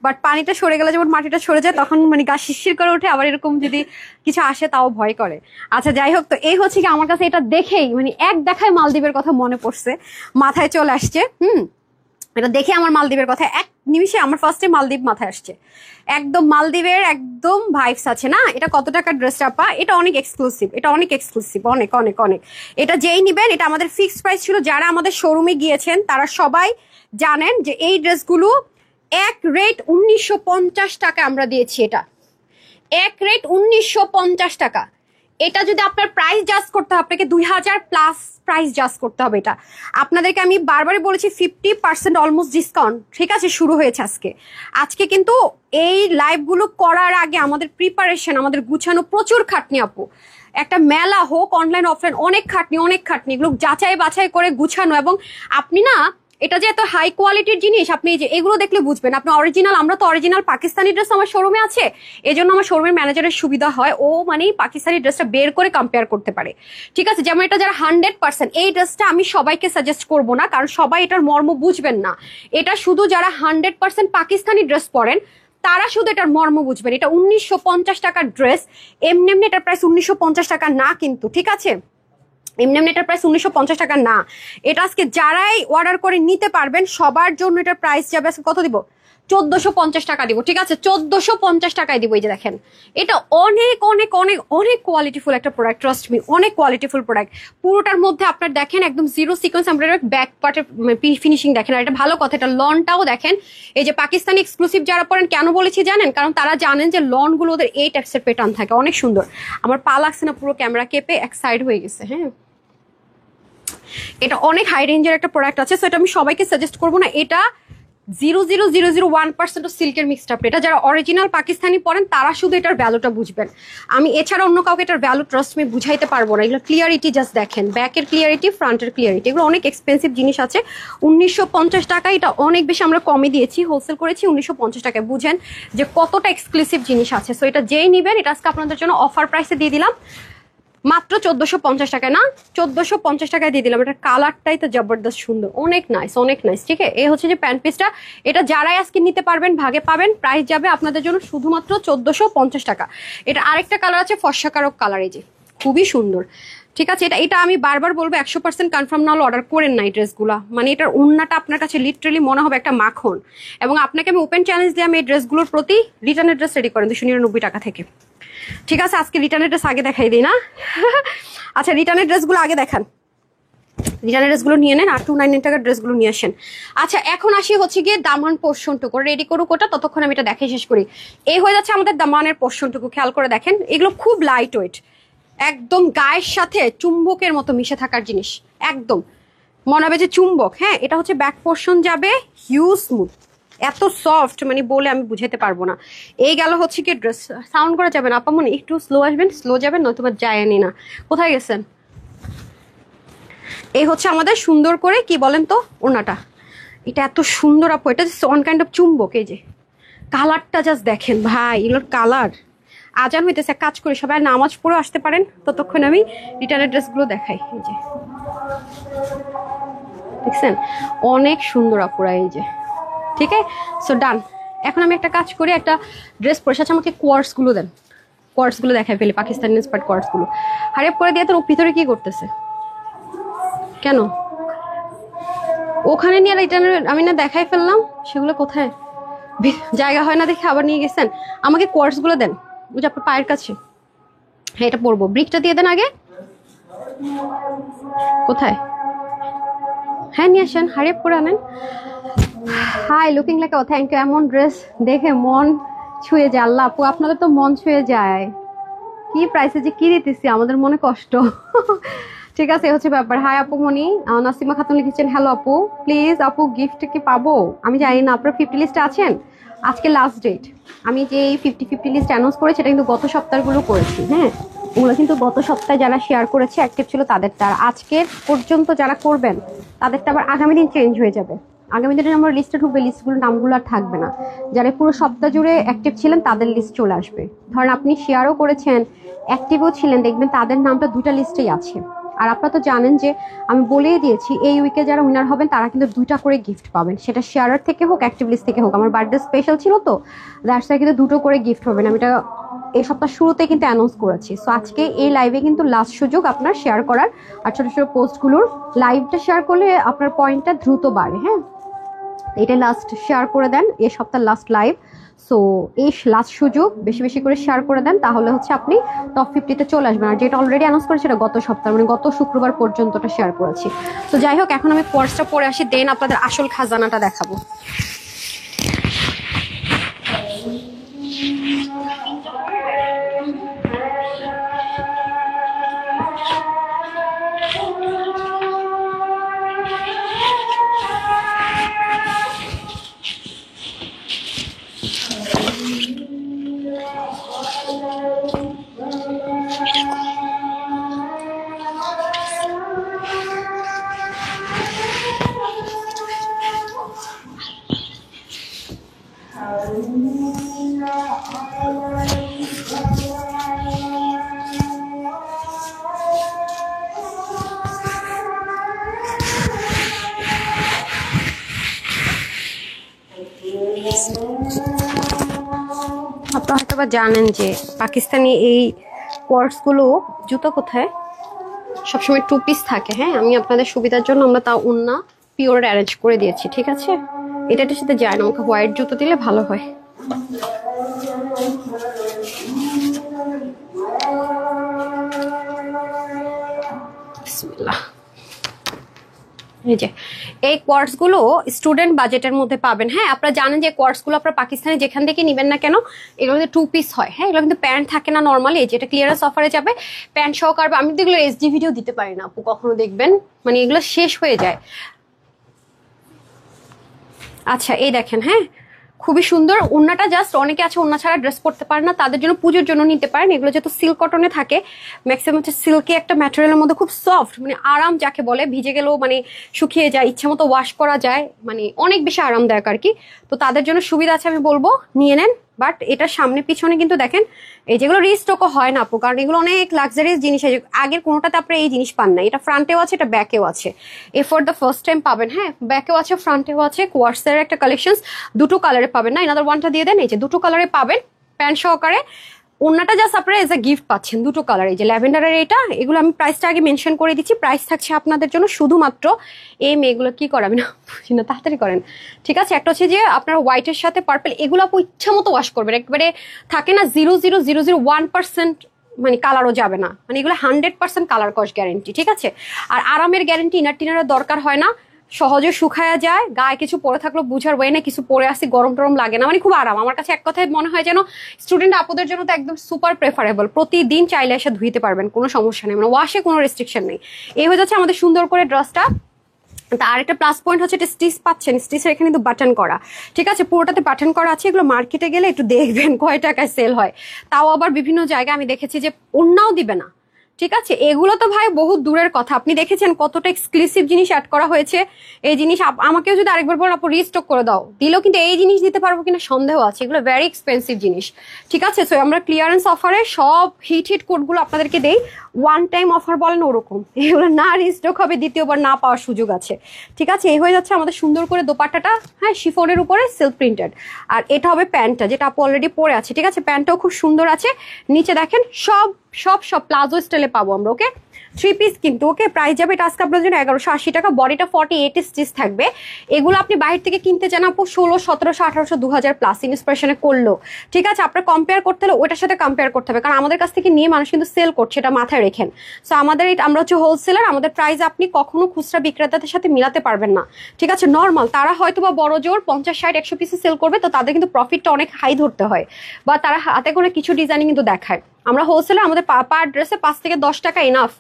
বাট পানিটা সরে গেলে যখন মাটিটা সরে যায় তখন মানে গা শিরশির করে ওঠে, আবার এরকম যদি কিছু আসে তাও ভয় করে। আচ্ছা যাই হোক, তো এই হচ্ছে কি আমার কাছে এটা দেখেই মানে এক দেখায় মালদ্বীপের কথা মনে পড়ছে, মাথায় চলে আসছে। এটা দেখে আমার মালদ্বীপের কথা এক নিমিষে আমার ফার্স্টে মালদ্বীপ মাথায় আসছে। একদম মালদ্বীপের একদম ভাইবস আছে না। এটা কত টাকার ড্রেসটা আপা? এটা অনেক এক্সক্লুসিভ, এটা অনেক এক্সক্লুসিভ, অনেক অনেক অনেক। এটা যেই নিবেন, এটা আমাদের ফিক্সড প্রাইস ছিল। যারা আমাদের শোরুমে গিয়েছেন তারা সবাই জানেন যে এই ড্রেসগুলো এক রেট 1950 টাকা আমরা দিয়েছি। এটা এক রেট 1950 টাকা। এটা যদি আপনার প্রাইস জাজ করতে হবে, আপনাকে 2000 প্লাস প্রাইস জাজ করতে হবে। এটা আপনাদেরকে আমি বারবারই বলেছি 50% অলমোস্ট ডিসকাউন্ট, ঠিক আছে, শুরু হয়েছে আজকে কিন্তু এই লাইভগুলো করার আগে আমাদের প্রিপারেশন, আমাদের গুছানো প্রচুর খাটনি আপু। একটা মেলা হোক অনলাইন অফলাইন, অনেক খাটনি, এগুলো যাচাই বাছাই করে গুছানো। এবং আপনি না, এটা যে এত হাই কোয়ালিটির জিনিস, আপনি যে এগুলো দেখলে বুঝবেন আপনি অরিজিনাল। আমরা তো অরিজিনাল পাকিস্তানি ড্রেস আমার শোরুমে আছে, এই জন্য আমার শোরুমের ম্যানেজারের সুবিধা হয়, ও মানে পাকিস্তানি ড্রেসটা বের করে কম্পেয়ার করতে পারে, ঠিক আছে। যেমন এটা যারা 100%, এই ড্রেসটা আমি সবাইকে সাজেস্ট করব না, কারণ সবাই এটার মর্ম বুঝবেন না। এটা শুধু যারা 100% পাকিস্তানি ড্রেস পরেন তারা শুধু এটার মর্ম বুঝবেন। এটা 1950 টাকার ড্রেস, এমনি এটার প্রাইস 1950 টাকা না কিন্তু, ঠিক আছে, এমনি এটার প্রাইস 1950 টাকা না। এটা আজকে যারাই অর্ডার করে নিতে পারবেন সবার জন্য এটার প্রাইস যাবে আজকে কত দিব? 1450 টাকা দিব, ঠিক আছে, 1450 টাকায় দিব। এই যে দেখেন, এটা অনেক অনেক অনেক অনেক কোয়ালিটিফুল একটা প্রোডাক্ট, ট্রাস্ট মি, অনেক কোয়ালিটিফুল প্রোডাক্ট। পুরোটার মধ্যে আপনার দেখেন একদম জিরো সিকোয়েন্স এমব্রয়ডারি, ব্যাক পার্টের ফিনিশিং দেখেন। আর এটা ভালো কথা, এটা লনটাও দেখেন। এই যে পাকিস্তানি এক্সক্লুসিভ যারা পড়েন, কেন বলেছি জানেন? কারণ তারা জানেন যে লন গুলো ওদের এই টাইপসের প্যাটার্ন থাকে, অনেক সুন্দর। আমার পা লাগছে না, পুরো ক্যামেরা কেঁপে এক সাইড হয়ে গেছে। হ্যাঁ, এটা অনেক হাই রেঞ্জের একটা প্রোডাক্ট আছে, সো এটা আমি সবাইকে সাজেস্ট করবো না। এটা 0.001% সিল্কের মিক্সড আপ। এটা যারা অরিজিনাল পাকিস্তানি পরেন তারা শুধু এটার ভ্যালুটা বুঝবেন। আমি এছাড়া অন্য কাউকে এটার ভ্যালু ট্রাস্ট আমি বুঝাইতে পারবো না। এগুলো ক্লিয়ারিটি জাস্ট দেখেন, ব্যাকের ক্লিয়ারিটি, ফ্রন্টের ক্লিয়ারিটি, এগুলো অনেক এক্সপেন্সিভ জিনিস আছে। 1950 টাকা, এটা অনেক বেশি আমরা কমে দিয়েছি, হোলসেল করেছি 1950 টাকায়। বুঝেন যে কতটা এক্সক্লুসিভ জিনিস আছে। সো এটা যেই নিবেন, এটা আজকে আপনাদের জন্য অফার প্রাইসে দিয়ে দিলাম মাত্র 1450 টাকায়, না 1450 টাকায় দিয়ে দিলাম। এটা কালারটাই তো জবরদস্ত সুন্দর, অনেক নাইস, অনেক নাইস, ঠিক আছে। এই হচ্ছে যে প্যান্ট পিসটা, এটা যারাই আজকে নিতে পারবেন ভাগে পাবেন। প্রাইস যাবে আপনাদের জন্য শুধুমাত্র 1450 টাকা। এটা আরেকটা কালার আছে, ফর্সাকারক কালার, এই যে খুবই সুন্দর, ঠিক আছে। এটা আমি বারবার বলবো 100% কনফার্ম না হলে অর্ডার করেন না এই ড্রেসগুলো। মানে এটার ওড়নাটা আপনার কাছে লিটারালি মনে হবে একটা মাখন। এবং আপনাকে আমি ওপেন চ্যালেঞ্জ দিয়ে আমি এই ড্রেসগুলোর প্রতি রিটার্নের ড্রেস রেডি করেন 299 টাকা থেকে, ঠিক আছে। আজকে রিটার্নের ড্রেস আগে দেখাই দিই না। আচ্ছা, রিটার্নের ড্রেসগুলো আগে দেখান, রিটার্নের ড্রেসগুলো নিয়ে নেন, আর 299 টাকার ড্রেসগুলো নিয়ে আসেন। আচ্ছা, এখন আসি হচ্ছে গিয়ে দামান পোর্শনটুকু রেডি করুক, ওটা ততক্ষণ আমি এটা দেখে শেষ করি। এই হয়ে যাচ্ছে আমাদের দামানের পোর্শনটুকু, খেয়াল করে দেখেন। এগুলো খুব লাইট ওয়েট, একদম গায়ের সাথে চুম্বকের মতো মিশে থাকার জিনিস, একদম মনে হবে যে চুম্বক। হ্যাঁ, এটা হচ্ছে ব্যাক পোর্শন যাবে, হিউজ স্মুথ, এত সফট, মানে বলে আমি বুঝাতে পারবো না। এই গেল হচ্ছে কি ড্রেস। সাউন্ড করা যাবে না আপা, মনে একটু স্লো আসবেন, স্লো যাবেন, নতুবা যায়নি না। কোথায় গেছেন? এই হচ্ছে আমাদের সুন্দর করে কি বলেন তো ওড়নাটা, এটা এত সুন্দর আপু, এটা ওয়ান কাইন্ড অফ চুম্বক। এই যে কালারটা জাস্ট দেখেন ভাই, এগুলোর কালার। আজান হইতেছে, কাজ করে সবাই নামাজ পড়ে আসতে পারেন, ততক্ষণ আমি রিটার্নের ড্রেসগুলো দেখাই। এই যে দেখছেন, অনেক সুন্দর আপুরা, এই যে, ঠিক আছে। সো ডান। এখন আমি একটা কাজ করি, একটা ড্রেস পরে সাথে আমাকে কোয়ার্টসগুলো দেন, কোয়ার্টসগুলো দেখাই ফেলি, পাকিস্তানি ইন্সপায়ার্ড কোয়ার্টসগুলো। হারিয়ে পরে দিয়ে, তোর ভিতরে কি করতেছে কেন? ওখানে নিয়ে রিটার্নের আমি না দেখাই ফেললাম, সেগুলো কোথায়? জায়গা হয় না দেখে আবার নিয়ে গেছেন। আমাকে কোয়ার্টসগুলো দেন, ওই যে আপনার পায়ের কাছে। হ্যাঁ, এটা পরবো, ব্রিকটা দিয়ে দেন আগে। কোথায়? হ্যাঁ, নিয়ে আসেন, হারিয়ে পরে আনেন। Hi, looking like, oh thank you. এমন ড্রেস দেখে মন ছুঁয়ে যায়। আল্লাহ আপু, আপনাদের তো মন ছুঁয়ে যায়। কি প্রাইসে যে কি দিতেছি, আমাদের মনে কষ্ট। ঠিক আছে, হচ্ছে ব্যাপার। হাই আপু মনি, নাসিমা খাতুন লিখেছেন হ্যালো আপু, প্লিজ আপু গিফট কি পাবো? আমি জানি না, আপনার 50 লিস্টে আছেন? আজকে লাস্ট ডেট। আমি যে 50 লিস্ট অ্যানাউন্স করেছি, এটা কিন্তু গত সপ্তাহগুলো করেছি। হ্যাঁ, ওগুলো কিন্তু গত সপ্তাহে যারা শেয়ার করেছে, অ্যাক্টিভ ছিল তাদেরটা। আর আজকের পর্যন্ত যারা করবেন তাদেরটা আবার আগামী দিন চেঞ্জ হয়ে যাবে। আগামী দিনে আমার লিস্টে ঢুকবে, লিস্টগুলোর নামগুলো আর থাকবে না। যারা পুরো সপ্তাহ জুড়ে অ্যাক্টিভ ছিলেন তাদের লিস্ট চলে আসবে। ধরেন আপনি শেয়ারও করেছেন, অ্যাক্টিভও ছিলেন, দেখবেন তাদের নামটা দুটা লিস্টেই আছে। আর আপনারা তো জানেন যে আমি বলেই দিয়েছি এই উইকে যারা উইনার হবেন তারা কিন্তু 2টা করে গিফট পাবেন, সেটা শেয়ারার থেকে হোক অ্যাক্টিভ লিস্ট থেকে হোক। আমার বার্থডে স্পেশাল ছিল তো, দ্যাটস ওয়াই কিন্তু 2টো করে গিফট পাবেন। আমি এটা এই সপ্তাহ শুরুতে কিন্তু অ্যানাউন্স করেছি। সো আজকে এই লাইভে কিন্তু লাস্ট সুযোগ আপনার শেয়ার করার, আর ছোটো ছোটো পোস্টগুলোর লাইভটা শেয়ার করলে আপনার পয়েন্টটা দ্রুত বাড়ে। হ্যাঁ, এটা লাস্ট শেয়ার করে দেন, এই সপ্তাহ লাস্ট লাইভ। সো এই লাস্ট সুযোগ, বেশি বেশি করে শেয়ার করে দেন, তাহলে হচ্ছে আপনি টপ 50-তে চলে আসবেন। আর যেটা অলরেডি অ্যানাউন্স করেছি সেটা গত সপ্তাহ, মানে গত শুক্রবার পর্যন্তটা শেয়ার করেছি। তো যাই হোক, এখন আমি কোর্সটা পরে আসি, দেন আপনাদের আসল খাজানাটা দেখাবো। আপনারা হয়তো বা জানেন যে পাকিস্তানি এই কোয়ার্টসগুলো জুতো কোথায় সবসময় 2 পিস থাকে। হ্যাঁ, আমি আপনাদের সুবিধার জন্য আমরা তা উন্না পিওর অ্যারেঞ্জ করে দিয়েছি, ঠিক আছে? এটার সাথে যায় না, আমাকে হোয়াইট জুতো দিলে ভালো হয়। বিসমিল্লাহ। এই যে এই কোয়ার্টসগুলো স্টুডেন্ট বাজেটের মধ্যে পাবেন। হ্যাঁ, আপনারা জানেন যে কোয়ার্টসগুলো আপনারা পাকিস্তানে যেখান থেকে নেবেন না কেন এগুলো কিন্তু 2 পিস হয়। হ্যাঁ, এগুলো কিন্তু প্যান্ট থাকে না নর্মালি। এই যে এটা ক্লিয়ারেন্স অফারে যাবে প্যান্ট সহকারে। আমি তো এগুলো এসডি ভিডিও দিতে পারি না আপু, কখনো দেখবেন মানে এগুলো শেষ হয়ে যায়। আচ্ছা, এই দেখেন, হ্যাঁ খুবই সুন্দর ওড়নাটা। জাস্ট অনেকে আছে ওড়না ছাড়া ড্রেস পরতে পারে না, তাদের জন্য পুজোর জন্য নিতে পারেন। এগুলো যেহেতু সিল্ক কটনে থাকে, ম্যাক্সিমাম হচ্ছে সিল্কি একটা ম্যাটেরিয়ালের মধ্যে, খুব সফট, মানে আরাম যাকে বলে, ভিজে গেলেও মানে শুকিয়ে যায়, ইচ্ছা মতো ওয়াশ করা যায়, মানে অনেক বেশি আরামদায়ক আর কি। তো তাদের জন্য সুবিধা আছে, আমি বলবো নিয়ে নেন। বাট এটার সামনে পিছনে কিন্তু দেখেন এই যেগুলো রিস্টকও হয় না আপু, কারণ এগুলো অনেক লাক্সারিয়াস জিনিস। আগের কোনোটাতে আপনি এই জিনিস পান না। এটা ফ্রন্টেও আছে, এটা ব্যাকেও আছে। A for the first time পাবেন। হ্যাঁ, ব্যাকেও আছে ফ্রন্টেও আছে। কোয়ার্টসের একটা কালেকশন, 2টো কালারে পাবেন না, এনাদার ওয়ানটা দিয়ে দেন। এই যে 2টো কালারে পাবেন প্যান্ট সহকারে। ওড়নাটা জাস্ট আপনারা এজ এ গিফট পাচ্ছেন 2টো কালার। এই যে ল্যাভেন্ডারের এটা, এগুলো আমি প্রাইসটা আগে মেনশন করে দিচ্ছি। প্রাইস থাকছে আপনাদের জন্য শুধুমাত্র এই মেয়েগুলো কি করাবে না বুঝি না, তাড়াতাড়ি করেন, ঠিক আছে? একটা হচ্ছে যে আপনার হোয়াইটের সাথে পার্পল, এগুলো আপু ইচ্ছা মতো ওয়াশ করবেন। একবারে থাকে না 0.00001% মানে কালারও যাবে না, মানে এগুলো 100% কালার কস গ্যারেন্টি, ঠিক আছে? আর আরামের গ্যারেন্টি, ইনার টিনারের দরকার হয় না, সহজে শুকায়া যায়। গায়ে কিছু পরে থাকলো বুঝার ওয়ে না, কিছু পরে আসি গরম টরম লাগে না, মানে খুব আরাম। আমার কাছে এক কথায় মনে হয় যেন স্টুডেন্ট আপুদের জন্য তো একদম সুপার প্রেফারেবল। প্রতিদিন চাইলে এসে ধুইতে পারবেন, কোনো সমস্যা নেই, মানে ওয়াশে কোনো রেস্ট্রিকশন নেই। এই হয়ে যাচ্ছে আমাদের সুন্দর করে ড্রেসটা। তা আরেকটা প্লাস পয়েন্ট হচ্ছে এটা স্টিচ পাচ্ছেন, স্টিচের এখানে কিন্তু বাটন করা, ঠিক আছে? পুরোটাতে বাটন করা আছে। এগুলো মার্কেটে গেলে একটু দেখবেন কয় টাকায় সেল হয়, তাও আবার বিভিন্ন জায়গায় আমি দেখেছি যে ওড়নাও দিবে না, ঠিক আছে? এগুলো তো ভাই বহুত দূরের কথা। আপনি দেখেছেন কতটা এক্সক্লুসিভ জিনিস অ্যাড করা হয়েছে। এই জিনিস আমাকেও যদি আরেকবার বলেন আপু রিস্টক করে দাও, দিলেও কিন্তু এই জিনিস দিতে পারবো কিনা সন্দেহ আছে। এগুলো ভেরি এক্সপেন্সিভ জিনিস, ঠিক আছে? সো আমরা ক্লিয়ারেন্স অফারে সব হিট কোডগুলো আপনাদেরকে দেই। ওয়ান টাইম অফার বলেন ওরকম, এগুলো না রিস্টক হবে, দ্বিতীয়বার না পাওয়ার সুযোগ আছে, ঠিক আছে? এই হয়ে যাচ্ছে আমাদের সুন্দর করে দোপাট্টাটা। হ্যাঁ, শিফনের উপরে সিল্ক প্রিন্টেড। আর এটা হবে প্যান্টটা, যেটা আপু অলরেডি পরে আছে, ঠিক আছে? প্যান্টটাও খুব সুন্দর আছে। নিচে দেখেন সব প্লাজো স্টাইলে পাবো আমরা, ওকে? 3 পিস কিন্তু, ওকে? প্রাইস যাবে এটা আজকে আপনার জন্য 1180 টাকা। বডিটা 48 স্টিচ থাকবে। এগুলো আপনি বাইরে থেকে কিনতে চান আপু 1600, 1700, 1800, 2000 প্লাস ইন্সপিরেশনে করলো, ঠিক আছে? আপনার কম্পেয়ার করতে হলে ওইটার সাথে কম্পেয়ার করতে হবে, কারণ আমাদের কাছ থেকে নিয়ে মানুষ কিন্তু সেল করছে, এটা মাথায় রেখেন। সো আমাদের আমরা হচ্ছে হোলসেলার, আমাদের প্রাইস আপনি কখনো খুচরা বিক্রেতাদের সাথে মিলাতে পারবেন না, ঠিক আছে? নর্মাল তারা হয়তো বা বড় জোর 50, 60, 100 পিসে সেল করবে, তো তাদের কিন্তু প্রফিটটা অনেক হাই ধরতে হয়, বা তারা হাতে করে কিছু ডিজাইনিং কিন্তু দেখায়। আমরা হোলসেলার, আমাদের পার ড্রেসে 5 থেকে 10 টাকা এনাফ,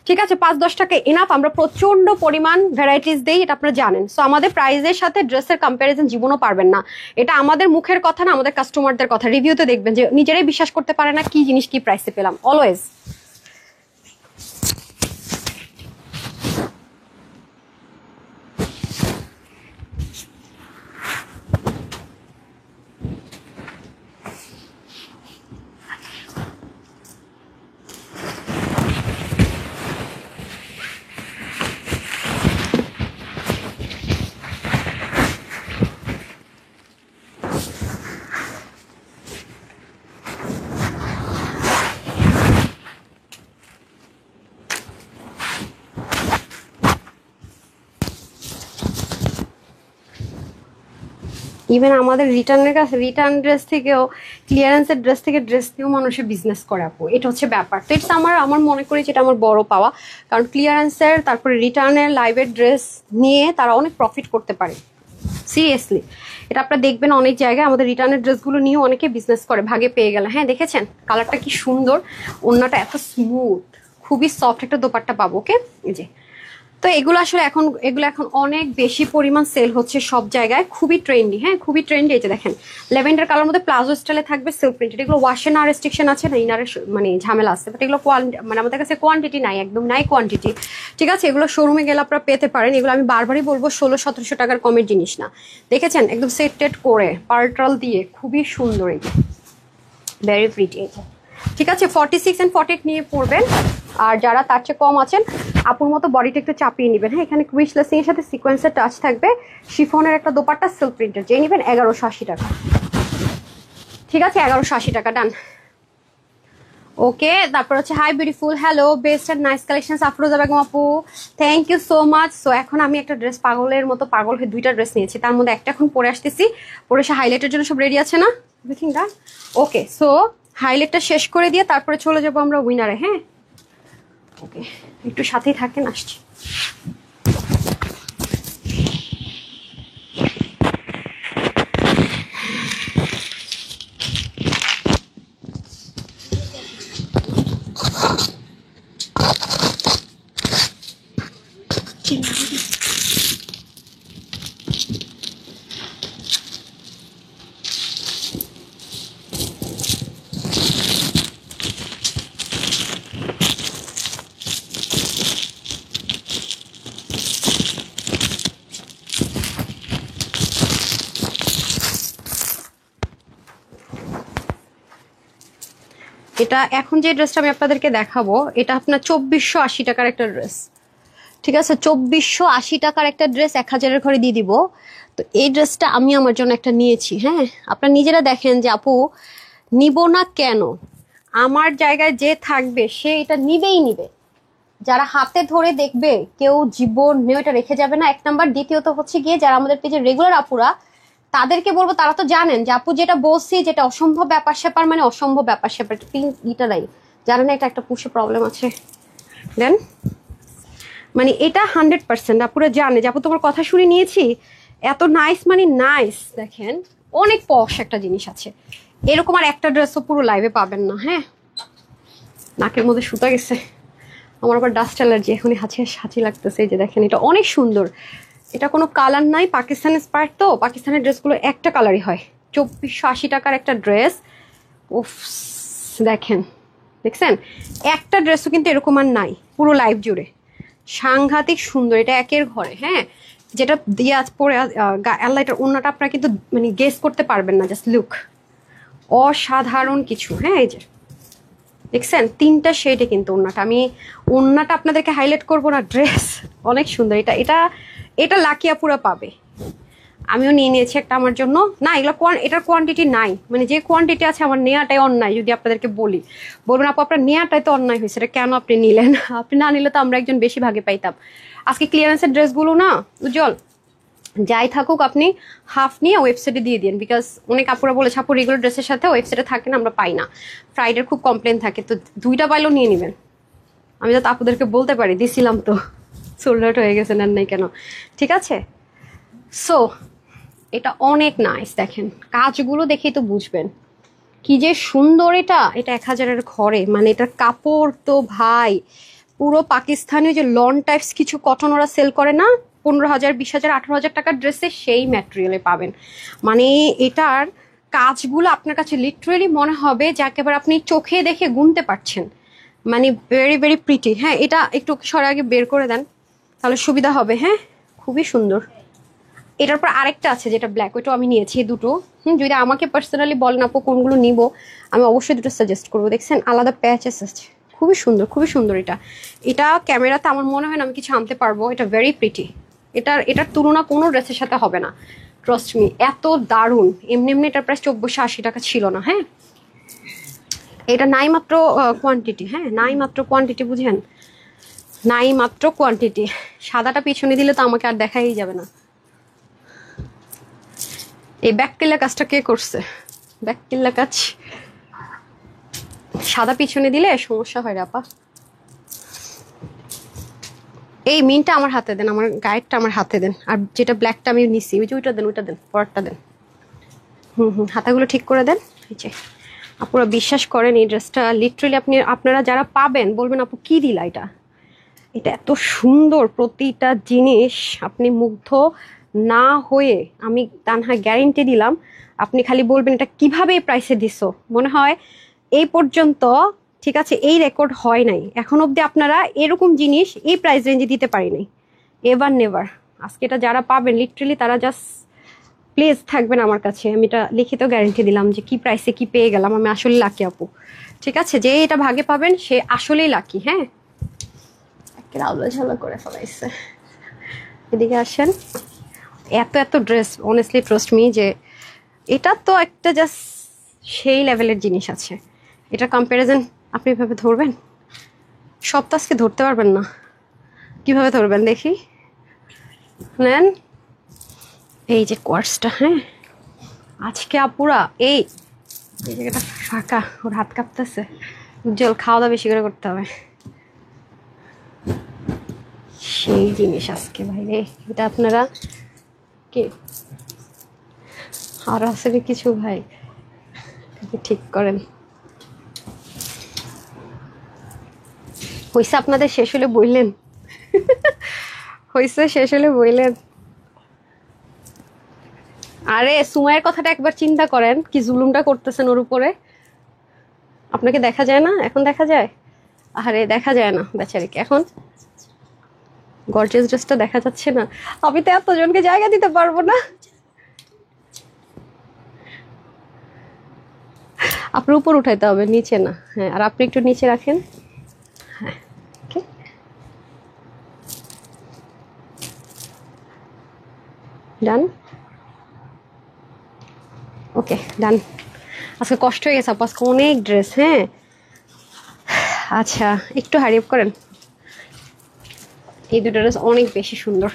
ঠিক আছে? 5-10 টাকা এনাফ। আমরা প্রচন্ড পরিমাণ ভ্যারাইটিস দেই, এটা আপনারা জানেন। সো আমাদের প্রাইসের সাথে ড্রেসের কম্প্যারিজন জীবনও পারবেন না। এটা আমাদের মুখের কথা না, আমাদের কাস্টমারদের কথা। রিভিউতে দেখবেন যে নিজেরাই বিশ্বাস করতে পারে না কি জিনিস কি প্রাইসে পেলাম, অলওয়েজ। ইভেন আমাদের রিটার্ন ড্রেস থেকেও ক্লিয়ারেন্সের ড্রেস থেকে ড্রেস নিয়েও মানুষের বিজনেস করে আপু, এটা হচ্ছে ব্যাপার। তো এটা আমার মনে করি যেটা আমার বড় পাওয়া, কারণ ক্লিয়ারেন্সের তারপরে রিটার্নের লাইভের ড্রেস নিয়ে তারা অনেক প্রফিট করতে পারে সিরিয়াসলি। এটা আপনারা দেখবেন অনেক জায়গায় আমাদের রিটার্নের ড্রেসগুলো নিয়েও অনেকে বিজনেস করে, ভাগে পেয়ে গেলে। হ্যাঁ দেখেছেন কালারটা কি সুন্দর, ওড়নাটা এত স্মুথ, খুবই সফট একটা দোপাট্টা পাবো। ওকে, এই যে তো এগুলো আসলে এগুলো এখন অনেক বেশি পরিমাণ সেল হচ্ছে সব জায়গায়, খুবই ট্রেন্ডি। হ্যাঁ খুবই ট্রেন্ডি। এই যে দেখেন ল্যাভেন্ডার কালার মধ্যে প্লাজো স্টাইলে থাকবে, সিল্ক প্রিন্টেড। এগুলো ওয়াশে না রেস্ট্রিকশন আছে না ইনারের মানে ঝামেলা আছে, বাট এগুলো মানে আমাদের কাছে কোয়ান্টিটি নাই, একদম নাই কোয়ান্টিটি, ঠিক আছে। এগুলো শোরুমে গেলে আপনারা পেতে পারেন। এগুলো আমি বারবারই বলবো 1600-1700 টাকার কমের জিনিস না। দেখেছেন একদম সেট করে পার্ট্রাল দিয়ে, খুবই সুন্দর, এই ভেরি প্রিটি। ঠিক আছে 46 and 48 নিয়ে পড়বেন। আর যারা তার চেয়ে কম আছেন আপুর মতো বডিটা একটু চাপিয়ে নেবেন। হ্যাঁ এখানে কুইশ লেসিং এর সাথে সিকোয়েন্সের টাচ থাকবে, শিফনের একটা দোপাট্টা, সিল্ক প্রিন্টের, যে নেবেন 1180 টাকা। ঠিক আছে 1180 টাকা, ডান। ওকে, তারপর হচ্ছে hi beautiful, hello, best and nice collection Afroza Begum আপু, thank you so much. So এখন আমি একটা ড্রেস পাগলের মতো পাগল হয়ে 2টা ড্রেস নিয়েছি, তার মধ্যে একটা এখন পরে আসতেছি, পরে সে হাইলাইটের জন্য সব রেডি আছে না এভরিথিং ডান। ওকে, সো হাইলাইটটা শেষ করে দিয়ে তারপরে চলে যাবো আমরা উইনারে। হ্যাঁ ওকে, একটু সাথেই থাকেন, আসছি। এটা এখন যে ড্রেসটা আমি আপনাদেরকে দেখাবো, এটা আপনার 2480 টাকার একটা ড্রেস। ঠিক আছে 2480 টাকার একটা ড্রেস 1000-এর ঘরে দিয়ে দিব। তো এই ড্রেসটা আমি আমার জন্য একটা নিয়েছি। হ্যাঁ আপনারা নিজেরা দেখেন যে আপু নিব না কেন, আমার জায়গায় যে থাকবে সে এটা নিবেই নিবে। যারা হাতে ধরে দেখবে কেউ জীবন নিয়ে এটা রেখে যাবে না, 1 নাম্বার। দ্বিতীয়ত হচ্ছে গিয়ে যারা আমাদের পেজে রেগুলার আপুরা, তাদেরকে বলবো, তারা তো জানেন যে আপু যেটা বলছি যেটা অসম্ভব ব্যাপার স্যাপার, মানে অসম্ভব ব্যাপার স্যাপার ইটারাই জানেন না, এটা একটা পুষে প্রবলেম আছে দেন, মানে এটা 100% আপুরা জানে যে আপু তোমার কথা শুনে নিয়েছি, এত নাইস, মানে নাইস। দেখেন অনেক পশ একটা জিনিস আছে, এরকম আর একটা ড্রেসও পুরো লাইভে পাবেন না। হ্যাঁ নাকের মধ্যে সুতা গেছে আমার, আবার ডাস্ট অ্যালার্জি, এখনই হাঁচি লাগতেছে। এই যে দেখেন এটা অনেক সুন্দর, এটা কোনো কালার নাই, পাকিস্তানের স্পার্ট, তো পাকিস্তানের ড্রেসগুলো একটা কালারই হয়। 2480 টাকার একটা ড্রেস, উফ দেখেন, দেখছেন একটা ড্রেসও কিন্তু এরকম আর নাই পুরো লাইভ জুড়ে, সাংঘাতিক সুন্দর। এটা 1-এর ঘরে। হ্যাঁ যেটা দিয়ে আজ পরে আল্লাহ, এটার ওড়নাটা আপনারা কিন্তু মানে গেস করতে পারবেন না, জাস্ট লুক, অসাধারণ কিছু। হ্যাঁ এই যে দেখছেন 3টা শেডে কিন্তু ওড়নাটা, আমি ওড়নাটা আপনাদেরকে হাইলাইট করবো না, ড্রেস অনেক সুন্দর। এটা লাকিয়া পুরা পাবে, আমিও নিয়ে নিয়েছি একটা আমার জন্য। না এগুলো এটার কোয়ান্টিটি নাই, মানে যে কোয়ান্টিটি আছে আমার নেওয়াটাই অন্যায়। যদি আপনাদেরকে বলবেন আপু আপনার নেওয়াটাই তো অন্যায় হয়েছে, এটা কেন আপনি নিলেন? আপনি না নিলে তো আমরা একজন বেশি ভাগে পাইতাম। আজকে ক্লিয়ারেন্সের ড্রেসগুলো না উজ্জ্বল যাই থাকুক আপনি হাফ নিয়ে ওয়েবসাইটে দিয়ে দিন, বিকজ অনেক আপুরা বলেছে আপু রেগুলার ড্রেসের সাথে ওয়েবসাইটে থাকে না, আমরা পাই না, ফ্রাইডের খুব কমপ্লেন থাকে, তো 2টা পাইলেও নিয়ে নেবেন। আমি তো আপুদেরকে বলতে পারি, দিছিলাম তো, সোল্ড আউট হয়ে গেছে, নেন নাই কেন? ঠিক আছে সো এটা অনেক নাইস, দেখেন কাজগুলো দেখেই তো বুঝবেন কি যে সুন্দর। এটা 1000-এর ঘরে, মানে এটার কাপড় তো ভাই পুরো পাকিস্তানি যে লন টাইপস কিছু কটন ওরা সেল করে না, 15,000, 20,000, 18,000 টাকার ড্রেসে সেই ম্যাটেরিয়ালে পাবেন। মানে এটার কাজগুলো আপনার কাছে লিটারেলি মনে হবে যে একেবারে আপনি চোখে দেখে গুনতে পারছেন, মানে ভেরি ভেরি প্রিটি। হ্যাঁ এটা একটু সরে আগে বের করে দেন তাহলে সুবিধা হবে। হ্যাঁ খুবই সুন্দর। এটার পর আরেকটা আছে যেটা ব্ল্যাক, ওইটাও আমি নিয়েছি দুটো। যদি আমাকে পার্সোনালি বলেন আপু কোনগুলো নিব, আমি অবশ্যই দুটো সাজেস্ট করবো। দেখছেন আলাদা প্যাচেস আছে, খুবই সুন্দর, খুবই সুন্দর। এটা ক্যামেরাতে আমার মনে হয় না আমি কিছু আনতে পারবো, এটা ভেরি প্রিটি। এটার তুলনা কোনো ড্রেসের সাথে হবে না, ট্রাস্ট মি, এত দারুণ। এমনি এটার প্রাইস 2480 টাকা ছিল না। হ্যাঁ এটা নাই মাত্র কোয়ান্টিটি, হ্যাঁ নাই মাত্র কোয়ান্টিটি, বুঝেন নাই মাত্র কোয়ান্টিটি। সাদাটা পিছনে দিলে তো আমাকে আর দেখাই যাবে না। এই ব্যাককিল্লা কাজটা কে করছে? ব্যাককিল্লা কাজ সাদা পিছনে দিলে সমস্যা হয় আপা। এই মিনটা আমার হাতে দেন, আমার গায়েরটা আমার হাতে দেন, আর যেটা ব্ল্যাকটা আমি নিছি ওই যে ওইটা দেন, পরেরটা দেন। হাতাগুলো ঠিক করে দেন। এই যে আপুরা বিশ্বাস করেন এই ড্রেসটা লিটারালি আপনারা যারা পাবেন বলবেন আপু কি দিলা এটা, এটা এত সুন্দর প্রতিটা জিনিস, আপনি মুগ্ধ না হয়ে আমি তানহা গ্যারেন্টি দিলাম, আপনি খালি বলবেন এটা কিভাবে এই প্রাইসে দিছো। মনে হয় এই পর্যন্ত ঠিক আছে এই রেকর্ড হয় নাই, এখন অবধি আপনারা এরকম জিনিস এই প্রাইস রেঞ্জে দিতে পারি নাই, এভার নেভার। আজকে এটা যারা পাবেন লিটারালি তারা জাস্ট প্লিজ থাকবেন আমার কাছে, আমি এটা লিখিত গ্যারেন্টি দিলাম যে কি প্রাইসে কি পেয়ে গেলাম, আমি আসলে লাকি আপু। ঠিক আছে, যে এটা ভাগে পাবেন সে আসলেই লাকি। হ্যাঁ, আলো ঝালা করে ফেলাইছে। এদিকে আসেন, এত এত ড্রেস অনেস্টলি ট্রাস্ট মি যে এটা তো একটা জাস্ট সেই লেভেলের জিনিস আছে, এটা কম্প্যারিজন আপনি এভাবে ধরবেন, সব তো আজকে ধরতে পারবেন না, কিভাবে ধরবেন দেখি। নেন এই যে কোয়ার্সটা, হ্যাঁ আজকে আপুরা এই জায়গাটা ফাঁকা, ওর হাত কাঁপতেছে, উজ্জ্বল খাওয়া দাওয়া বেশি করে করতে হবে, সেই জিনিস আজকে ভাইরে। এটা আপনারা কে আর আসলে কিছু ভাই ঠিক করেন। হইছে আপনাদের শেষ হলে বললেন, হইছে শেষ হলে বললেন। আরে সুমাইয়ের কথাটা একবার চিন্তা করেন, কি জুলুমটা করতেছেন ওর উপরে। আপনাকে দেখা যায় না, এখন দেখা যায়? আরে দেখা যায় না বেচারিকে, এখন গর্জিয়াস ড্রেসটা দেখা যাচ্ছে না। আমি তো এতজনকে জায়গা দিতে পারবো না। আপনার উপর উঠাইতে হবে, নিচে না। হ্যাঁ, আর আপনি একটু নিচে রাখেন। হ্যাঁ, ওকে ডান, ওকে ডান। আজকে কষ্ট হয়ে গেছে আপু, আজকে অনেক ড্রেস। হ্যাঁ আচ্ছা, একটু হারি আপ করেন। এই দুটো ড্রেস অনেক বেশি সুন্দর,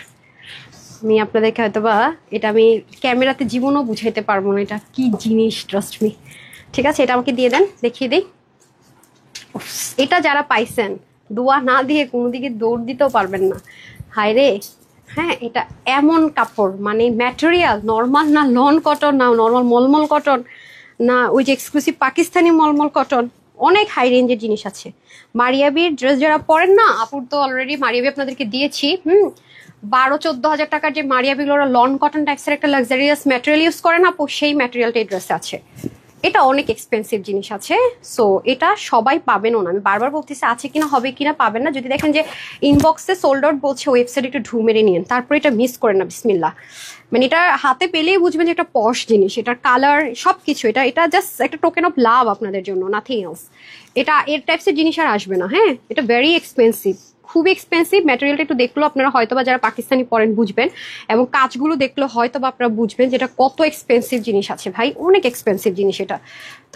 আমি আপনাদেরকে হয়তো বা এটা আমি ক্যামেরাতে জীবনও বুঝাইতে পারবো না এটা কি জিনিস, ট্রাস্ট মি। ঠিক আছে, এটা আমাকে দিয়ে দেন, দেখিয়ে দিই। এটা যারা পাইছেন দোয়া না দিয়ে কোনো দিকে দৌড় দিতেও পারবেন না, হায় রে। হ্যাঁ, এটা এমন কাপড়, মানে ম্যাটেরিয়াল নর্মাল না, লন কটন না, নর্মাল মলমল কটন না, ওই যে এক্সক্লুসিভ পাকিস্তানি মলমল কটন, অনেক হাই রেঞ্জের জিনিস আছে। মারিয়াবির ড্রেস যারা পরেন না, আপুর তো অলরেডি মারিয়াবি আপনাদেরকে দিয়েছি। 12-14 হাজার টাকার যে মারিয়াবিগুলো ওরা লন কটন টাইপসের একটা লাক্সারিয়াস ম্যাটেরিয়াল ইউজ করে না আপু, সেই ম্যাটেরিয়ালটা এই ড্রেসে আছে। এটা অনেক এক্সপেন্সিভ জিনিস আছে, সো এটা সবাই পাবেনও না। আমি বারবার বলতেছি আছে কিনা, হবে কিনা, পাবেন না। যদি দেখেন যে ইনবক্সে সোল্ড আউট বলছে, ওয়েবসাইট একটু ঢু মেরে নিন, তারপরে এটা মিস করেন না, বিসমিল্লাহ। মানে এটা হাতে পেলেই বুঝবেন যে একটা পশ জিনিস, এটার কালার সব কিছু, এটা জাস্ট একটা টোকেন অফ লাভ আপনাদের জন্য, নাথিং এলস। এটা এর টাইপসের জিনিস আর আসবে না। হ্যাঁ, এটা ভেরি এক্সপেন্সিভ, খুবই এক্সপেন্সিভ। ম্যাটেরিয়ালটা একটু দেখলেও আপনারা হয়তো বা যারা পাকিস্তানি পরেন বুঝবেন, এবং কাজগুলো দেখলে হয়তো বা আপনারা বুঝবেন যেটা কত এক্সপেন্সিভ জিনিস আছে ভাই, অনেক এক্সপেন্সিভ জিনিস। এটা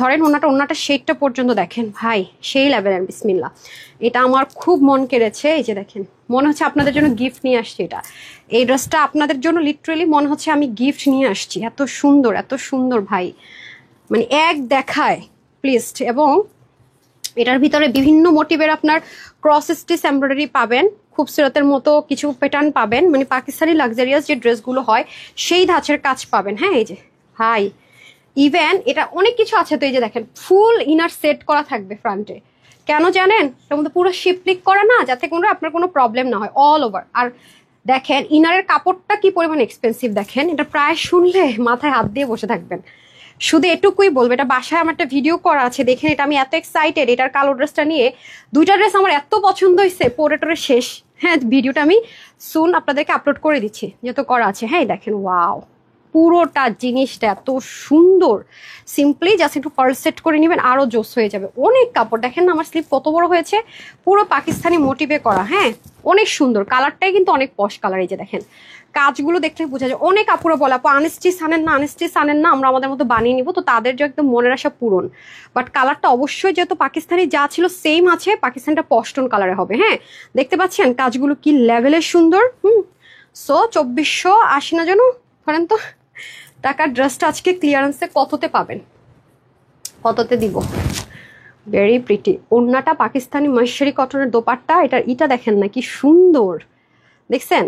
ধরেন ওনাটা শেডটা পর্যন্ত দেখেন ভাই, সেই লেভেলের, বিসমিল্লাহ। এটা আমার খুব মন কেড়েছে। এই যে দেখেন, মনে হচ্ছে আপনাদের জন্য গিফট নিয়ে আসছি। এটা এই ড্রেসটা আপনাদের জন্য লিটারেলি মনে হচ্ছে আমি গিফট নিয়ে আসছি, এত সুন্দর, এত সুন্দর ভাই, মানে এক দেখায় প্লিজ। এবং এটার ভিতরে বিভিন্ন মোটিভের আপনার ক্রস স্টিচ এমব্রয়ডারি পাবেন, খুবসুরতের মতো কিছু প্যাটার্ন পাবেন, মানে পাকিস্তানি লাক্সারিয়াস যে ড্রেসগুলো হয় সেই ধাঁচের কাজ পাবেন। হ্যাঁ, এই যে ভাই, ইভেন এটা অনেক কিছু আছে। তো এই যে দেখেন, ফুল ইনার সেট করা থাকবে ফ্রন্টে, কেন জানেন? এটার মধ্যে পুরো শিপলিক করা না, যাতে কোনো আপনার কোনো প্রবলেম না হয় অল ওভার। আর দেখেন ইনারের কাপড়টা কি পরিমাণ এক্সপেন্সিভ, দেখেন এটা প্রায় শুনলে মাথায় হাত দিয়ে বসে থাকবেন। শুধু এটুকুই বলবো, এটা বাসায় আমার একটা ভিডিও করা আছে, দেখেন। এটা আমি এত এক্সাইটেড এটার কালো ড্রেসটা নিয়ে, দুইটা ড্রেস আমার এত পছন্দ হয়েছে, পরে টোরে শেষ। হ্যাঁ, ভিডিওটা আমি সুন আপনাদেরকে আপলোড করে দিচ্ছি, যেহেতু করা আছে। হ্যাঁ দেখেন, ওয়াও, পুরোটা জিনিসটা এত সুন্দর। সিম্পলি জাস্ট একটু পার্ল সেট করে নেবেন, আরো জোস হয়ে যাবে। অনেক কাপড় দেখেন না, আমার স্লিপ কত বড় হয়েছে, পুরো পাকিস্তানি মোটিভে করা। হ্যাঁ, অনেক সুন্দর, কালারটাই কিন্তু অনেক পশ কালার। এই যে দেখেন, কাজগুলো দেখতে বোঝা যায়। অনেক আপুরা বলে আপু আনস্টিচ আনেন না, আনস্টিচ আনেন না, আমরা আমাদের মতো বানিয়ে নিবো। তো তাদের যে একদম মনের আশা পূরণ, বাট কালারটা অবশ্যই যেহেতু পাকিস্তানি যা ছিল সেম আছে, পাকিস্তানটা পশটন কালারে হবে। হ্যাঁ, দেখতে পাচ্ছেন কাজগুলো কি লেভেলের সুন্দর। সো 2480 না, যেন ধরেন তো টাকার ড্রেসটা আজকে ক্লিয়ারেন্সে কততে পাবেন, কততে দিব? Very pretty. ওড়নাটা পাকিস্তানি মহেশ্বরী কটনের দোপাট্টা, এটা দেখেন না কি সুন্দর, দেখছেন?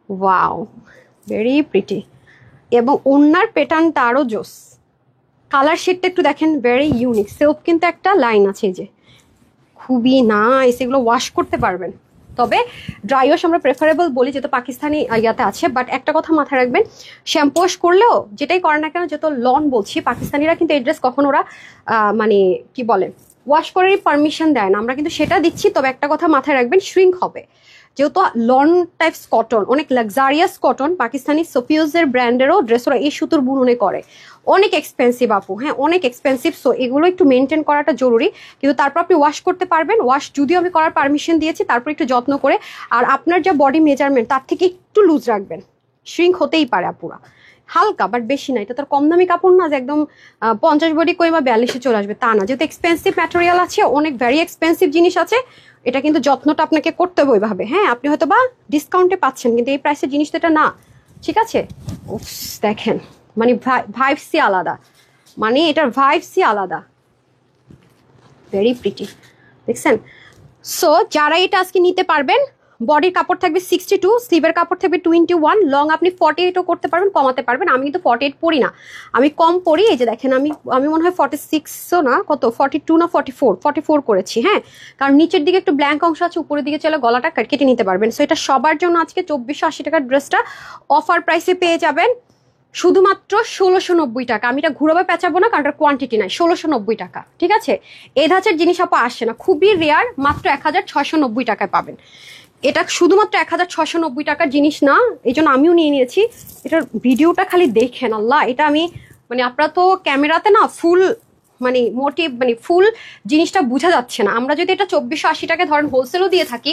Wow, very pretty. এবং ওড়নার প্যাটার্নটা আরও জোস। কালার শেডটা একটু দেখেন, ভেরি ইউনিক। সেলফ কিন্তু একটা লাইন আছে, এই যে খুবই নাইস। এগুলো ওয়াশ করতে পারবেন, তবে ড্রাই ওয়াশ আমরা প্রেফারেবল বলি, যেহেতু পাকিস্তানি ইয়াতে আছে। বাট একটা কথা মাথায় রাখবেন, শ্যাম্পু ওয়াশ করলেও যেটাই করে না কেন, যেহেতু লন বলছি, পাকিস্তানিরা কিন্তু এই ড্রেস কখন ওরা মানে কি বলে ওয়াশ করারই পারমিশন দেয় না, আমরা কিন্তু সেটা দিচ্ছি। তবে একটা কথা মাথায় রাখবেন, শ্রিঙ্ক হবে, যেহেতু লন টাইপস কটন, অনেক লাক্সারিয়াস কটন। পাকিস্তানি সোপিওজের ব্র্যান্ডেরও ড্রেস ওরা এই সুতোর বুননে করে, অনেক এক্সপেন্সিভ আপু, হ্যাঁ অনেক এক্সপেন্সিভ। সো এগুলো একটু মেনটেন করাটা জরুরি, কিন্তু তারপর আপনি ওয়াশ করতে পারবেন। ওয়াশ যদিও আমি করার পারমিশন দিয়েছি, তারপর একটু যত্ন করে। আর আপনার যা বডি মেজারমেন্ট তার থেকে একটু লুজ রাখবেন, শ্রিঙ্ক হতেই পারে আপুরা, হালকা বাট বেশি না। এটা তোর কম দামি কাপড় না যে একদম 50 বডি কই বা 42-এ চলে আসবে, তা না। যেহেতু এক্সপেন্সিভ ম্যাটেরিয়াল আছে, অনেক ভেরি এক্সপেন্সিভ জিনিস আছে, এটা কিন্তু যত্নটা আপনাকে করতে হবে ওইভাবে। হ্যাঁ, আপনি হয়তো বা ডিসকাউন্টে পাচ্ছেন, কিন্তু এই প্রাইসের জিনিস তো এটা না, ঠিক আছে? দেখেন, মানে ভাইবসই আলাদা, মানে এটার ভাইবসই আলাদা, ভেরি প্রিটি, দেখছেন? সো যারা এটা আজকে নিতে পারবেন, বডির কাপড় থাকবে 62, স্লিভের কাপড় থাকবে 21, লং আপনি 48ও করতে পারবেন, কমাতে পারবেন। আমি কিন্তু 48 পরি না, আমি কম পরি। এই যে দেখেন, আমি মনে হয় 46ও না, কত 42 না 44 করেছি। হ্যাঁ, কারণ নিচের দিকে একটু ব্ল্যাঙ্ক অংশ আছে, উপরের দিকে চলে গলাটা কেটে নিতে পারবেন। সো এটা সবার জন্য আজকে 2480 টাকার ড্রেসটা অফার প্রাইসে পেয়ে যাবেন শুধুমাত্র 1690 টাকা। আমি এটা ঘুরাবে পেঁচাবো না, কারণ এটার কোয়ান্টিটি নাই। 1690 টাকা, ঠিক আছে? এই ধাঁচের জিনিস আপা আসে না, খুবই রেয়ার। মাত্র 1690 টাকায় পাবেন। এটা শুধুমাত্র 1690 টাকার জিনিস না, এই জন্য আমিও নিয়ে নিয়েছি। এটার ভিডিওটা খালি দেখেন, আল্লাহ, এটা আমি মানে আপনারা তো ক্যামেরাতে না ফুল মানে মোটিভ মানে ফুল জিনিসটা বোঝা যাচ্ছে না। আমরা যদি এটা 2480 টাকায় ধরেন হোলসেলও দিয়ে থাকি,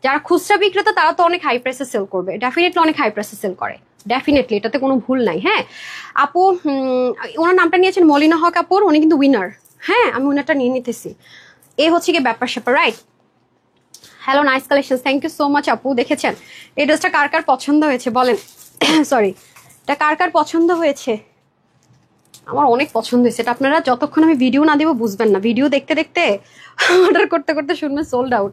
যারা খুচরা বিক্রেতা তারা তো অনেক হাই প্রাইসে সেল করবে, ডেফিনেটলি অনেক হাই প্রাইসে সেল করে, ডেফিনেটলি, এটাতে কোনো ভুল নাই। হ্যাঁ আপু, ওনার নামটা নিয়েছেন মলিনা হক আপুর, উনি কিন্তু উইনার। হ্যাঁ, আমি উইনারটা নিয়ে নিতেছি, এ হচ্ছে কি ব্যাপার স্যাপার, right? Hello, nice collection, thank you so much আপু। দেখেছেন এই ড্রেসটা কার কার পছন্দ হয়েছে বলেন? সরি, এটা কার কার পছন্দ হয়েছে? আমার অনেক পছন্দ হয়েছে। এটা আপনারা যতক্ষণ আমি ভিডিও না দিব বুঝবেন না, ভিডিও দেখতে দেখতে অর্ডার করতে করতে শুনবেন সোল্ড আউট।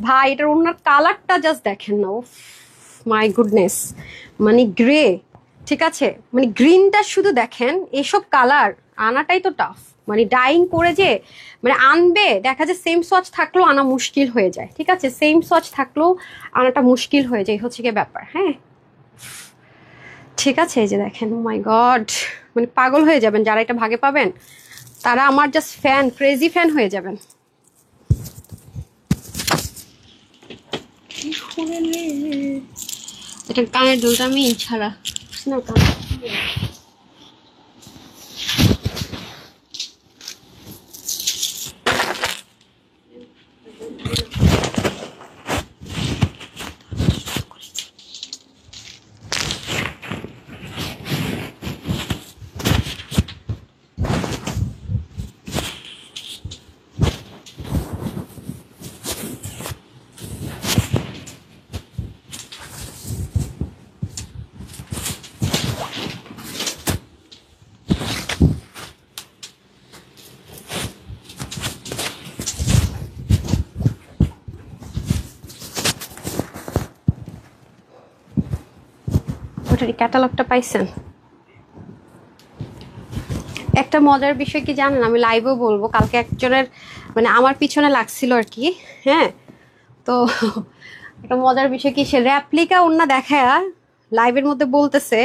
ভাই, এটার ওনার কালারটা জাস্ট দেখেন না, ও মাই গুডনেস, মানে গ্রে, ঠিক আছে? মানে গ্রিনটা শুধু দেখেন, এসব কালার আনাটাই তো টাফ। মানে ডাইং করে যে মানে আনবে, দেখা যায় সেম সোয়াচ থাকলেও আনা মুশকিল হয়ে যায়, ঠিক আছে? সেম সোয়াচ থাকলেও আনাটা মুশকিল হয়ে যায়, হচ্ছে কি ব্যাপার। হ্যাঁ, ঠিক আছে, এই যে দেখেন, ও মাই গড, মানে পাগল হয়ে যাবেন যারা এটা ভাগে পাবেন, তারা আমার জাস্ট ফ্যান, ক্রেজি ফ্যান হয়ে যাবেন। এটা কানের দুলটা আমি ছাড়া না, কান ওটার ক্যাটালগটা পাইছেন? একটা মজার বিষয় কি জানেন, আমি লাইভেও বলবো, কালকে একজনের মানে আমার পিছনে লাগছিল আর কি। হ্যাঁ, তো একটা মজার বিষয় কি, সে র্যাপ্লিকা ওন্না দেখায় লাইভের মধ্যে বলতেছে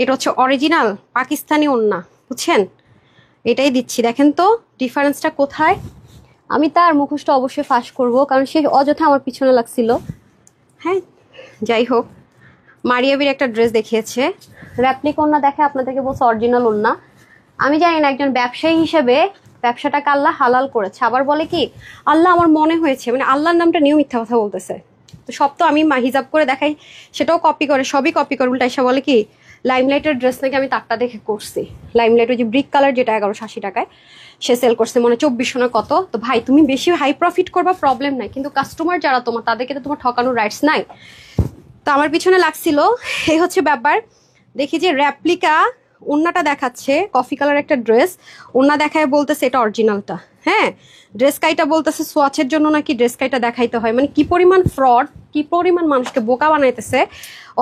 এটা হচ্ছে অরিজিনাল পাকিস্তানি ওন্না, বুঝছেন? এটাই দিচ্ছি, দেখেন তো ডিফারেন্সটা কোথায়। আমি তার মুখোশটা অবশ্যই ফাঁস করব, কারণ সে অযথা আমার পিছনে লাগছিল। হ্যাঁ, যাই হোক, মারিয়াবির একটা ড্রেস দেখিয়েছে, র্যাপ্লিকা ওন্না দেখে আপনাদেরকে বলছে অরিজিনাল ওন্না। আমি জানি না, একজন ব্যবসায়ী হিসেবে ব্যবসাটাকে আল্লাহ হালাল করেছে, আবার বলে কি আল্লাহ আমার মনে হয়েছে, মানে আল্লাহর নামটা নিয়েও মিথ্যা কথা বলতেছে। তো সব তো আমি হিজাব করে দেখাই, সেটাও কপি করে, সবই কপি করে। উল্টা এসে বলে কি লাইমলাইটের ড্রেস নাকি আমি তারটা দেখে করছি। লাইমলাইট ওই যে ব্রিক কালার, যেটা 1180 টাকায় সে সেল করছে, মানে 2400 না কত। তো ভাই, তুমি বেশি হাই প্রফিট করবা, প্রবলেম নাই, কিন্তু কাস্টমার যারা তোমার, তাদেরকে তো তোমার ঠকানোর রাইটস নাই। তো আমার পিছনে লাগছিল, এই হচ্ছে ব্যাপার। দেখি যে র্যাপ্লিকা ওন্নাটা দেখাচ্ছে কফি কালার একটা ড্রেস, ওন্না দেখায় বলতেছে এটা অরিজিনালটা। হ্যাঁ, ড্রেস কাইটা বলতেছে সোয়াচের জন্য নাকি ড্রেস কাইটা দেখাইতে হয়। মানে কি পরিমাণ ফ্রড, কি পরিমাণ মানুষকে বোকা বানাইতেছে।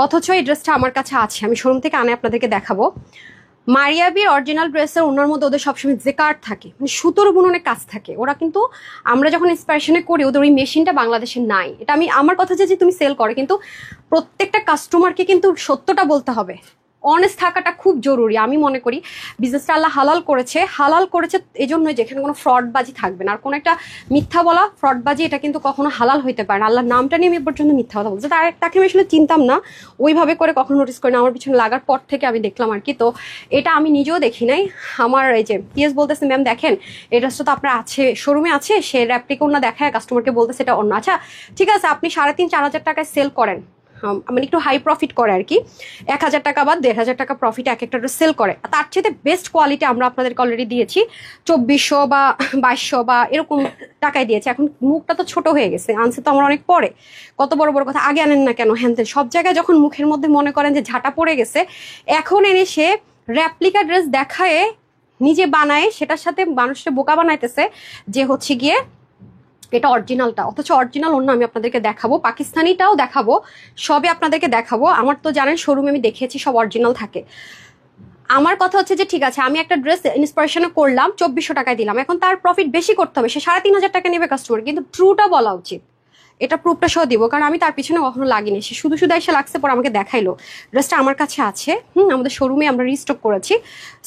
অথচ এই ড্রেসটা আমার কাছে আছে, আমি শোরুম থেকে আনে আপনাদেরকে দেখাবো। মারিয়াবির অরিজিনাল ড্রেসের ওনার মধ্যে ওদের সবসময় জেকার্ড থাকে, মানে সুতোর বুননের কাজ থাকে। ওরা কিন্তু আমরা যখন ইন্সপিরেশনে করি ওদের ওই মেশিনটা বাংলাদেশে নাই। এটা আমি আমার কথা যে তুমি সেল করে, কিন্তু প্রত্যেকটা কাস্টমারকে কিন্তু সত্যটা বলতে হবে, অনেস্ট থাকাটা খুব জরুরি। আমি মনে করি বিজনেসটা আল্লাহ হালাল করেছে এই জন্যই যেখানে কোনো ফ্রডবাজি থাকবে না। আর কোনো একটা মিথ্যা বলা, ফ্রডবাজি, এটা কিন্তু কখনো হালাল হইতে পারে না। আল্লাহর নামটা নিয়ে আমি এ পর্যন্ত মিথ্যা কথা বলছি। তাকে আমি আসলে চিনতাম না, ওইভাবে করে কখনো নোটিস করি না, আমার পিছনে লাগার পর থেকে আমি দেখলাম আর কি। তো এটা আমি নিজেও দেখি নাই। আমার এই যে পিএস বলতেছে ম্যাম দেখেন এই ড্রেসটা তো আপনার আছে, শোরুমে আছে, সে র্যাপ্লিকা ওন্না দেখায় কাস্টমারকে বলতেছে এটা অন্য। আচ্ছা ঠিক আছে, আপনি 3,500-4,000 টাকায় সেল করেন, মানে একটু হাই প্রফিট করে আর কি, 1,000 টাকা বা 1,500 টাকা প্রফিট এক একটা সেল করে। তার চেয়ে বেস্ট কোয়ালিটি আমরা আপনাদেরকে অলরেডি দিয়েছি 2,400 বা 2,200 বা এরকম টাকায় দিয়েছি। এখন মুখটা তো ছোট হয়ে গেছে, আনছে তো আমরা অনেক পরে, কত বড় বড় কথা আগে আনেন না কেন, হ্যান সব জায়গায় যখন মুখের মধ্যে মনে করেন যে ঝাঁটা পড়ে গেছে, এখন এনে সে র্যাপ্লিকা ড্রেস দেখায় নিজে বানায়, সেটার সাথে মানুষকে বোকা বানাইতেছে যে হচ্ছে গিয়ে এটা অরিজিনালটা। অথচ অরিজিনাল অন্য আমি আপনাদেরকে দেখাবো, পাকিস্তানিটাও দেখাবো, সবই আপনাদেরকে দেখাবো। আমার তো জানেন শোরুমে আমি দেখিয়েছি সব অরিজিনাল থাকে। আমার কথা হচ্ছে যে ঠিক আছে, আমি একটা ড্রেস ইন্সপিরেশনে করলাম 2,400 টাকায় দিলাম, এখন তার প্রফিট বেশি করতে হবে, সে 3,500 টাকা নেবে কাস্টমার, কিন্তু ট্রুটা বলা উচিত। এটা প্রুফটা সহ দিব, কারণ আমি তার পিছনে কখনো লাগিনি, সে শুধু শুধু এসে লাগছে পর আমাকে দেখাইলো। ড্রেসটা আমার কাছে আছে, আমাদের শোরুমে আমরা রিস্টক করেছি।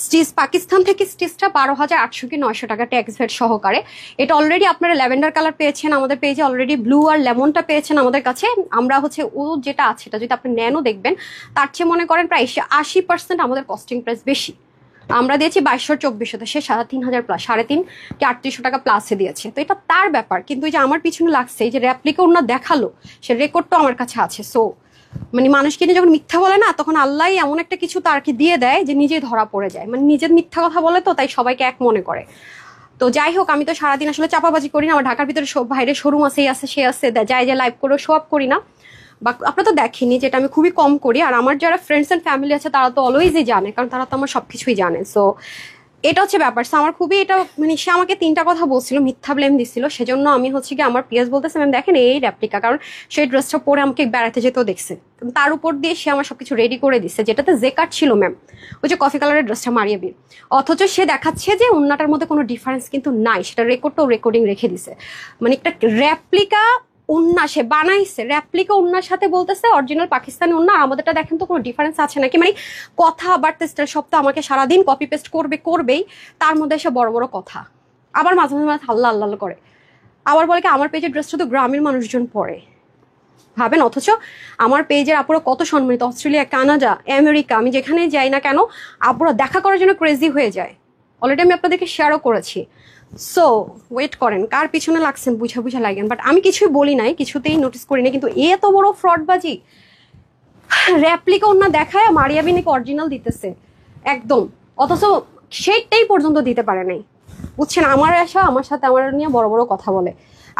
স্টিচ পাকিস্তান থেকে স্টিচটা 12,800 কি 900 টাকা ট্যাক্স ভ্যাট সহকারে। এটা অলরেডি আপনারা ল্যাভেন্ডার কালার পেয়েছেন আমাদের পেজে, অলরেডি ব্লু আর লেমনটা পেয়েছেন আমাদের কাছে। আমরা হচ্ছে ও যেটা আছে এটা যদি আপনি ন্যানো দেখবেন, তার চেয়ে মনে করেন প্রায় 80% আমাদের কস্টিং প্রাইস বেশি। আমরা দিয়েছি 2,200-2,400, সে 3,500 প্লাস, 3,500 কি 3,800 টাকা প্লাসে দিয়েছে। তো এটা তার ব্যাপার, কিন্তু এই যে আমার পিছনে লাগছে এই যে র্যাপ্লিকা ওন্না দেখালো, সে রেকর্ডটা আমার কাছে আছে। সো মানে মানুষকে নিয়ে যখন মিথ্যা বলে না, তখন আল্লাহ এমন একটা কিছু তারকে দিয়ে দেয় যে নিজেই ধরা পড়ে যায়। মানে নিজের মিথ্যা কথা বলে তো তাই সবাইকে এক মনে করে। তো যাই হোক, আমি তো সারাদিন আসলে চাপাবাজি করি না, আমার ঢাকার ভিতরে সব বাইরে শোরুম আছে, এই আছে সে আছে, যাই যে লাইভ করে শো আপ করি না, বা আপনারা তো দেখেনি যেটা আমি খুবই কম করি। আর আমার যারা ফ্রেন্ডস অ্যান্ড ফ্যামিলি আছে তারা তো অলওয়েজই জানে, কারণ তারা তো আমার সবকিছুই জানে। সো এটা হচ্ছে ব্যাপার। সো আমার খুবই এটা মানে সে আমাকে 3টা কথা বলছিল, মিথ্যা ব্লেম দিছিল, সেজন্য আমি হচ্ছে কি আমার পিএস বলতেছে ম্যাম দেখেন এই র্যাপ্লিকা, কারণ সেই ড্রেসটা পরে আমাকে বেড়াতে যেতেও দেখছে, তার উপর দিয়ে সে আমার সবকিছু রেডি করে দিচ্ছে, যেটাতে জেকার্ড ছিল ম্যাম, ওই যে কফি কালারের ড্রেসটা মারিয়াবির। অথচ সে দেখাচ্ছে যে ওন্নাটার মধ্যে কোনো ডিফারেন্স কিন্তু নাই, সেটা রেকর্ডটাও রেকর্ডিং রেখে দিছে। মানে একটা র্যাপ্লিকা ওন্না সে বানাইছে, র্যাপ্লিকা ওন্নার সাথে বলতেছে অরিজিনাল পাকিস্তানি ওন্না। আমাদেরটা দেখেন তো কোনো ডিফারেন্স আছে নাকি? মানে কথা বার্তা স্টাইল সব তো আমাকে সারাদিন কপি পেস্ট করবেই, তার মধ্যে এসে বড় বড় কথা, আবার মাঝে মাঝে আল্লাহ আল্লাহ করে, আবার বলে কি আমার পেজের ড্রেসটা তো গ্রামের মানুষজন পরে, ভাবেন। অথচ আমার পেজের আপুরা কত সম্মানিত, অস্ট্রেলিয়া, কানাডা, আমেরিকা, আমি যেখানে যাই না কেন আপুরা দেখা করার জন্য ক্রেজি হয়ে যায়। অলরেডি আমি আপনাদেরকে শেয়ারও করেছি। সো ওয়েট করেন, কার পিছনে লাগছেন বুঝা লাগেন। বাট আমি কিছুই বলি নাই, কিছুতেই নোটিস করি না, কিন্তু এত বড় ফ্রডবাজি, র্যাপ্লিকা ওন্না দেখায় মারিয়াবি নাকি অরিজিনাল দিতেছে একদম, অথচ সেইটাই পর্যন্ত দিতে পারে নাই। বুঝছেন, আমার সাথে আমার নিয়ে বড় বড় কথা বলে।